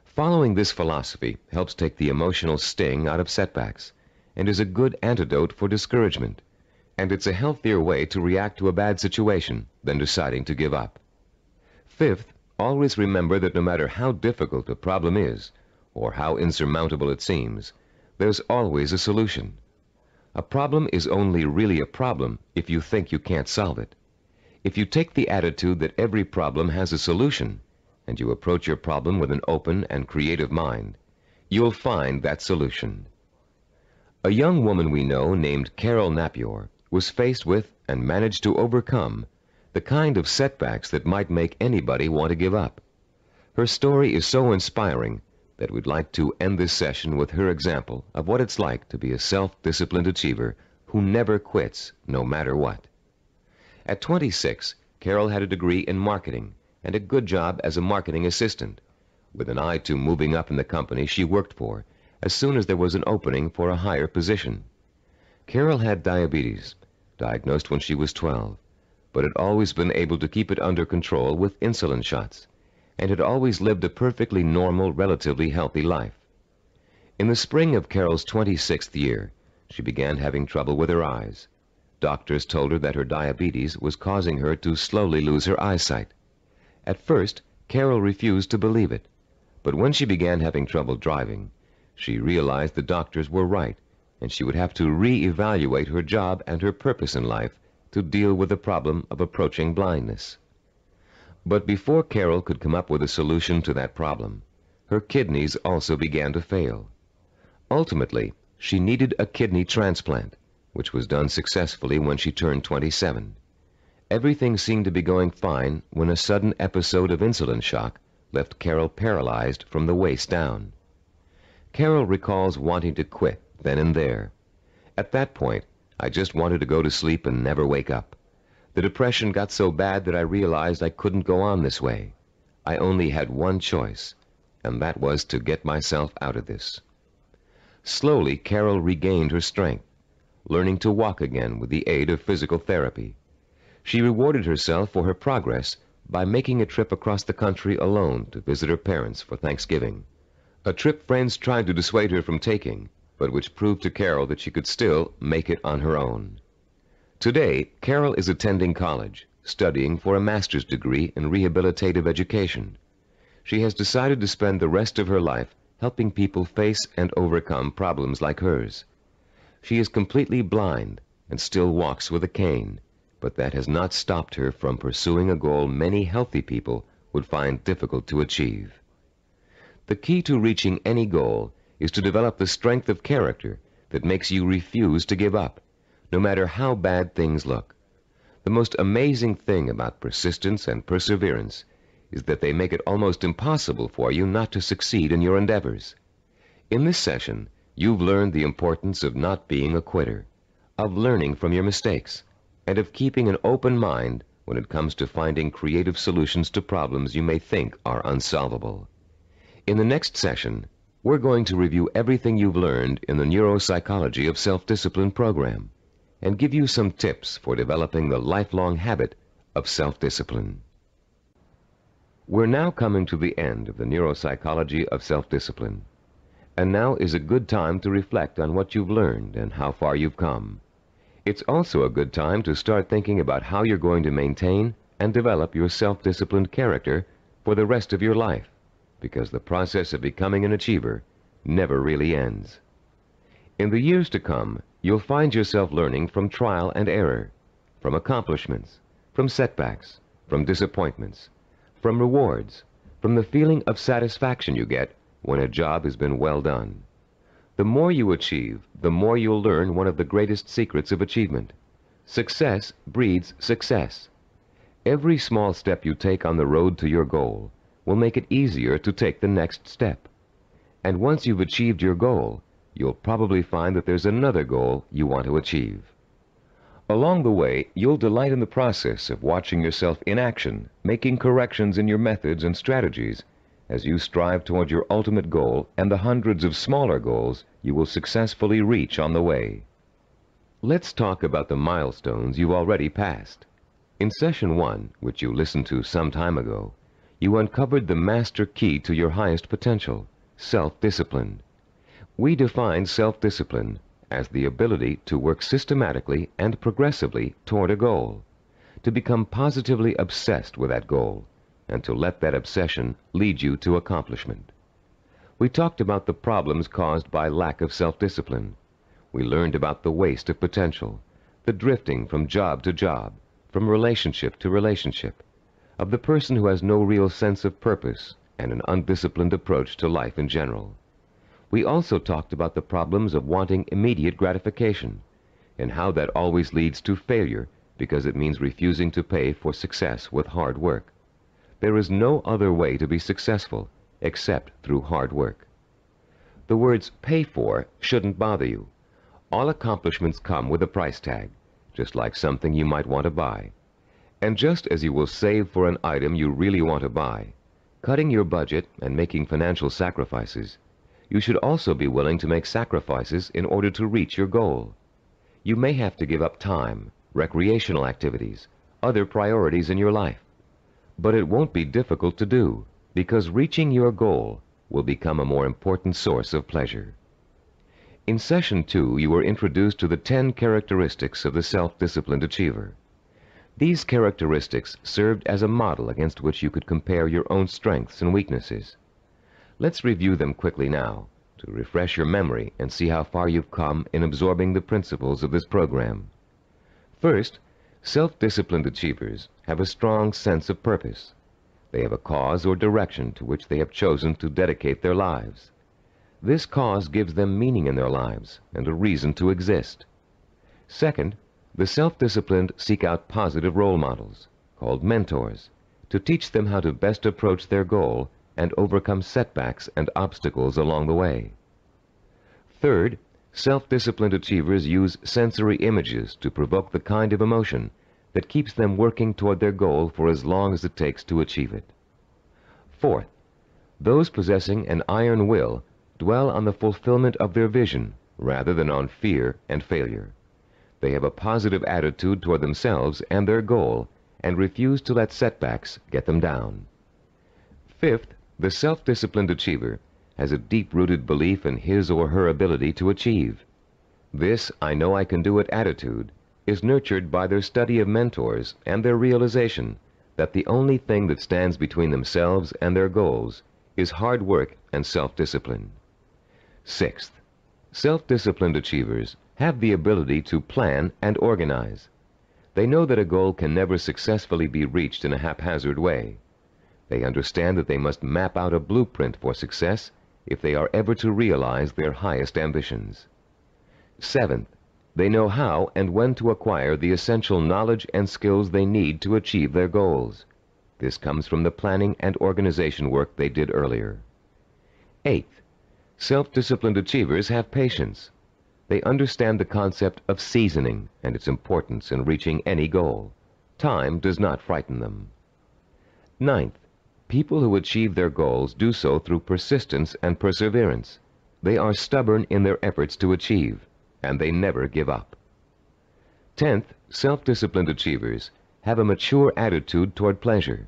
Following this philosophy helps take the emotional sting out of setbacks and is a good antidote for discouragement, and it's a healthier way to react to a bad situation than deciding to give up. Fifth, always remember that no matter how difficult a problem is, or how insurmountable it seems, there's always a solution. A problem is only really a problem if you think you can't solve it. If you take the attitude that every problem has a solution, and you approach your problem with an open and creative mind, you'll find that solution. A young woman we know named Carol Napier was faced with and managed to overcome the kind of setbacks that might make anybody want to give up. Her story is so inspiring that we'd like to end this session with her example of what it's like to be a self-disciplined achiever who never quits no matter what. At 26, Carol had a degree in marketing and a good job as a marketing assistant. With an eye to moving up in the company she worked for as soon as there was an opening for a higher position. Carol had diabetes, diagnosed when she was 12, but had always been able to keep it under control with insulin shots, and had always lived a perfectly normal, relatively healthy life. In the spring of Carol's 26th year, she began having trouble with her eyes. Doctors told her that her diabetes was causing her to slowly lose her eyesight. At first, Carol refused to believe it, but when she began having trouble driving, she realized the doctors were right, and she would have to re-evaluate her job and her purpose in life to deal with the problem of approaching blindness. But before Carol could come up with a solution to that problem, her kidneys also began to fail. Ultimately, she needed a kidney transplant, which was done successfully when she turned 27. Everything seemed to be going fine when a sudden episode of insulin shock left Carol paralyzed from the waist down. Carol recalls wanting to quit then and there. At that point, I just wanted to go to sleep and never wake up. The depression got so bad that I realized I couldn't go on this way. I only had one choice, and that was to get myself out of this. Slowly, Carol regained her strength, learning to walk again with the aid of physical therapy. She rewarded herself for her progress by making a trip across the country alone to visit her parents for Thanksgiving. A trip friends tried to dissuade her from taking, but which proved to Carol that she could still make it on her own. Today, Carol is attending college, studying for a master's degree in rehabilitative education. She has decided to spend the rest of her life helping people face and overcome problems like hers. She is completely blind and still walks with a cane, but that has not stopped her from pursuing a goal many healthy people would find difficult to achieve. The key to reaching any goal is to develop the strength of character that makes you refuse to give up, no matter how bad things look. The most amazing thing about persistence and perseverance is that they make it almost impossible for you not to succeed in your endeavors. In this session, you've learned the importance of not being a quitter, of learning from your mistakes, and of keeping an open mind when it comes to finding creative solutions to problems you may think are unsolvable. In the next session, we're going to review everything you've learned in the Neuropsychology of Self-Discipline program and give you some tips for developing the lifelong habit of self-discipline. We're now coming to the end of the Neuropsychology of Self-Discipline, and now is a good time to reflect on what you've learned and how far you've come. It's also a good time to start thinking about how you're going to maintain and develop your self-disciplined character for the rest of your life, because the process of becoming an achiever never really ends. In the years to come, you'll find yourself learning from trial and error, from accomplishments, from setbacks, from disappointments, from rewards, from the feeling of satisfaction you get when a job has been well done. The more you achieve, the more you'll learn one of the greatest secrets of achievement. Success breeds success. Every small step you take on the road to your goal will make it easier to take the next step. And once you've achieved your goal, you'll probably find that there's another goal you want to achieve. Along the way, you'll delight in the process of watching yourself in action, making corrections in your methods and strategies as you strive toward your ultimate goal and the hundreds of smaller goals you will successfully reach on the way. Let's talk about the milestones you've already passed. In Session 1, which you listened to some time ago, you uncovered the master key to your highest potential, self-discipline. We defined self-discipline as the ability to work systematically and progressively toward a goal, to become positively obsessed with that goal, and to let that obsession lead you to accomplishment. We talked about the problems caused by lack of self-discipline. We learned about the waste of potential, the drifting from job to job, from relationship to relationship, of the person who has no real sense of purpose and an undisciplined approach to life in general. We also talked about the problems of wanting immediate gratification and how that always leads to failure because it means refusing to pay for success with hard work. There is no other way to be successful except through hard work. The words pay for shouldn't bother you. All accomplishments come with a price tag, just like something you might want to buy. And just as you will save for an item you really want to buy, cutting your budget and making financial sacrifices, you should also be willing to make sacrifices in order to reach your goal. You may have to give up time, recreational activities, other priorities in your life. But it won't be difficult to do, because reaching your goal will become a more important source of pleasure. In Session 2, you were introduced to the 10 characteristics of the self-disciplined achiever. These characteristics served as a model against which you could compare your own strengths and weaknesses. Let's review them quickly now, to refresh your memory and see how far you've come in absorbing the principles of this program. First, self-disciplined achievers have a strong sense of purpose. They have a cause or direction to which they have chosen to dedicate their lives. This cause gives them meaning in their lives and a reason to exist. Second, the self-disciplined seek out positive role models, called mentors, to teach them how to best approach their goal and overcome setbacks and obstacles along the way. Third, self-disciplined achievers use sensory images to provoke the kind of emotion that keeps them working toward their goal for as long as it takes to achieve it. Fourth, those possessing an iron will dwell on the fulfillment of their vision rather than on fear and failure. They have a positive attitude toward themselves and their goal and refuse to let setbacks get them down. Fifth, the self-disciplined achiever has a deep-rooted belief in his or her ability to achieve. This "I know I can do it" attitude is nurtured by their study of mentors and their realization that the only thing that stands between themselves and their goals is hard work and self-discipline. Sixth, self-disciplined achievers have the ability to plan and organize. They know that a goal can never successfully be reached in a haphazard way. They understand that they must map out a blueprint for success if they are ever to realize their highest ambitions. Seventh, they know how and when to acquire the essential knowledge and skills they need to achieve their goals. This comes from the planning and organization work they did earlier. Eighth, self-disciplined achievers have patience. They understand the concept of seasoning and its importance in reaching any goal. Time does not frighten them. Ninth, people who achieve their goals do so through persistence and perseverance. They are stubborn in their efforts to achieve, and they never give up. 10th, self-disciplined achievers have a mature attitude toward pleasure.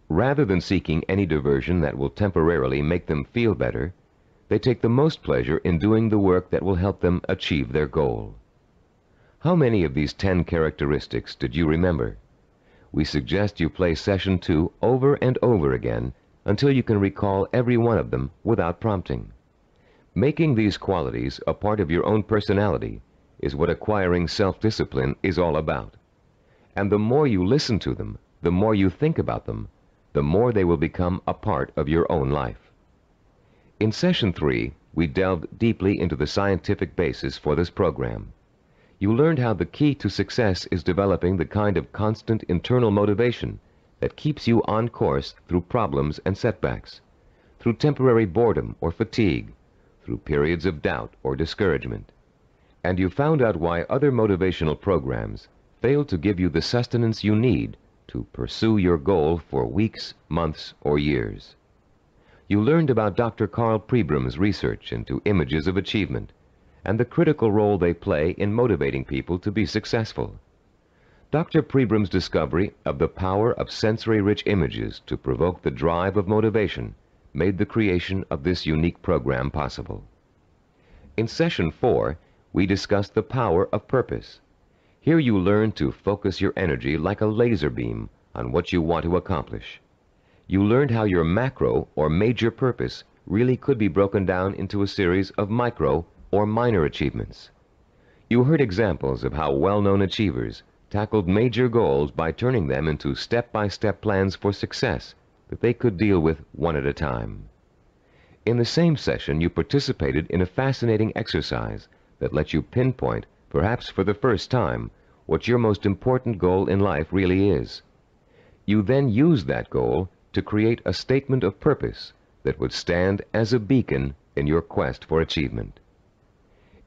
Rather than seeking any diversion that will temporarily make them feel better, they take the most pleasure in doing the work that will help them achieve their goal. How many of these 10 characteristics did you remember? We suggest you play Session 2 over and over again until you can recall every one of them without prompting. Making these qualities a part of your own personality is what acquiring self-discipline is all about. And the more you listen to them, the more you think about them, the more they will become a part of your own life. In Session 3, we delved deeply into the scientific basis for this program. You learned how the key to success is developing the kind of constant internal motivation that keeps you on course through problems and setbacks, through temporary boredom or fatigue, through periods of doubt or discouragement. And you found out why other motivational programs fail to give you the sustenance you need to pursue your goal for weeks, months, or years. You learned about Dr. Carl Pribram's research into images of achievement and the critical role they play in motivating people to be successful. Dr. Pribram's discovery of the power of sensory-rich images to provoke the drive of motivation made the creation of this unique program possible. In Session 4, we discussed the power of purpose. Here you learn to focus your energy like a laser beam on what you want to accomplish. You learned how your macro or major purpose really could be broken down into a series of micro or minor achievements. You heard examples of how well-known achievers tackled major goals by turning them into step-by-step plans for success that they could deal with one at a time. In the same session, you participated in a fascinating exercise that lets you pinpoint, perhaps for the first time, what your most important goal in life really is. You then used that goal to create a statement of purpose that would stand as a beacon in your quest for achievement.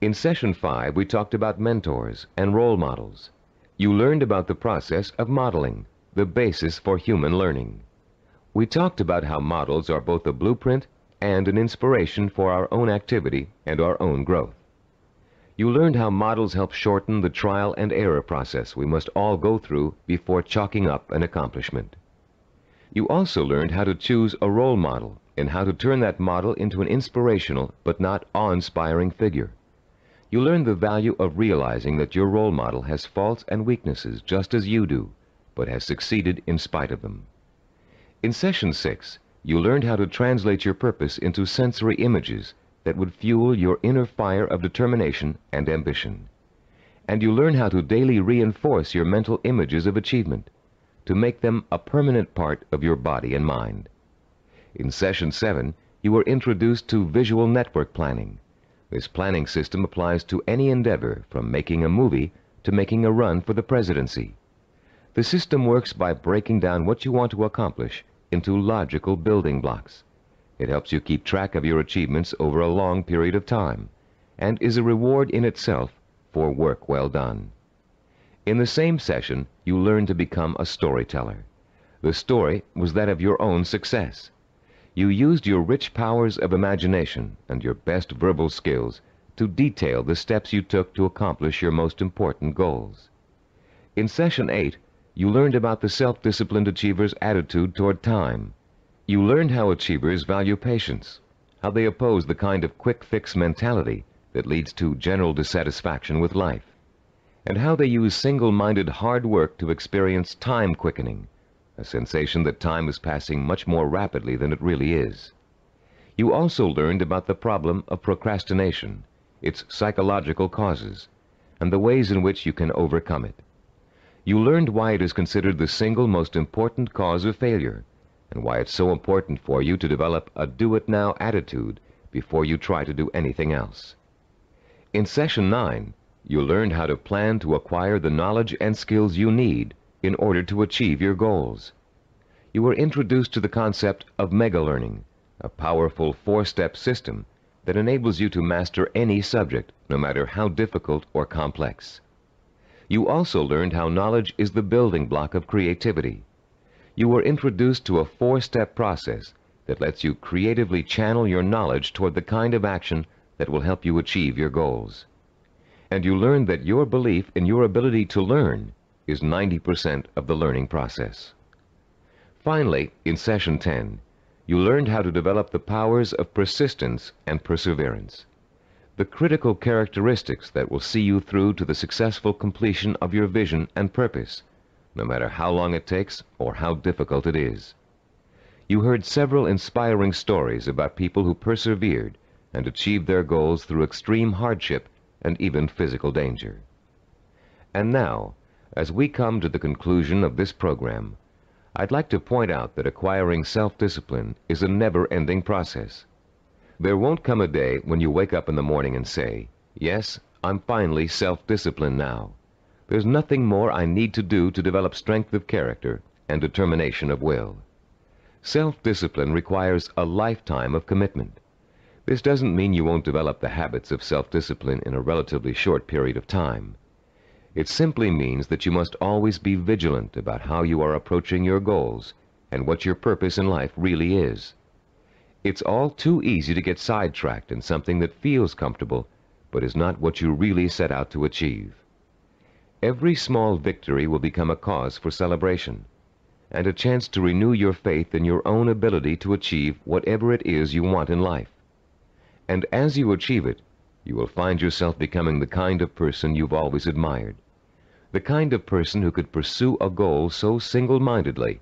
In Session 5, we talked about mentors and role models. you learned about the process of modeling, the basis for human learning. We talked about how models are both a blueprint and an inspiration for our own activity and our own growth. You learned how models help shorten the trial and error process we must all go through before chalking up an accomplishment. You also learned how to choose a role model and how to turn that model into an inspirational but not awe-inspiring figure. You learned the value of realizing that your role model has faults and weaknesses just as you do, but has succeeded in spite of them. In Session 6, you learned how to translate your purpose into sensory images that would fuel your inner fire of determination and ambition. And you learn how to daily reinforce your mental images of achievement, to make them a permanent part of your body and mind. In Session 7, you were introduced to visual network planning. This planning system applies to any endeavor, from making a movie to making a run for the presidency. The system works by breaking down what you want to accomplish into logical building blocks. It helps you keep track of your achievements over a long period of time, and is a reward in itself for work well done. In the same session, you learned to become a storyteller. The story was that of your own success. You used your rich powers of imagination and your best verbal skills to detail the steps you took to accomplish your most important goals. In Session 8, you learned about the self-disciplined achiever's attitude toward time. You learned how achievers value patience, how they oppose the kind of quick-fix mentality that leads to general dissatisfaction with life, and how they use single-minded hard work to experience time quickening, a sensation that time is passing much more rapidly than it really is. You also learned about the problem of procrastination, its psychological causes, and the ways in which you can overcome it. You learned why it is considered the single most important cause of failure, and why it's so important for you to develop a do-it-now attitude before you try to do anything else. In Session 9, you learned how to plan to acquire the knowledge and skills you need in order to achieve your goals. You were introduced to the concept of mega-learning, a powerful four-step system that enables you to master any subject, no matter how difficult or complex. You also learned how knowledge is the building block of creativity. You were introduced to a four-step process that lets you creatively channel your knowledge toward the kind of action that will help you achieve your goals. And you learned that your belief in your ability to learn is 90% of the learning process. Finally, in Session 10, you learned how to develop the powers of persistence and perseverance, the critical characteristics that will see you through to the successful completion of your vision and purpose, no matter how long it takes or how difficult it is. You heard several inspiring stories about people who persevered and achieved their goals through extreme hardship and even physical danger. And now, as we come to the conclusion of this program, I'd like to point out that acquiring self-discipline is a never-ending process. There won't come a day when you wake up in the morning and say, "Yes, I'm finally self-disciplined now. There's nothing more I need to do to develop strength of character and determination of will." Self-discipline requires a lifetime of commitment. This doesn't mean you won't develop the habits of self-discipline in a relatively short period of time. It simply means that you must always be vigilant about how you are approaching your goals and what your purpose in life really is. It's all too easy to get sidetracked in something that feels comfortable, but is not what you really set out to achieve. Every small victory will become a cause for celebration, and a chance to renew your faith in your own ability to achieve whatever it is you want in life. And as you achieve it, you will find yourself becoming the kind of person you've always admired, the kind of person who could pursue a goal so single-mindedly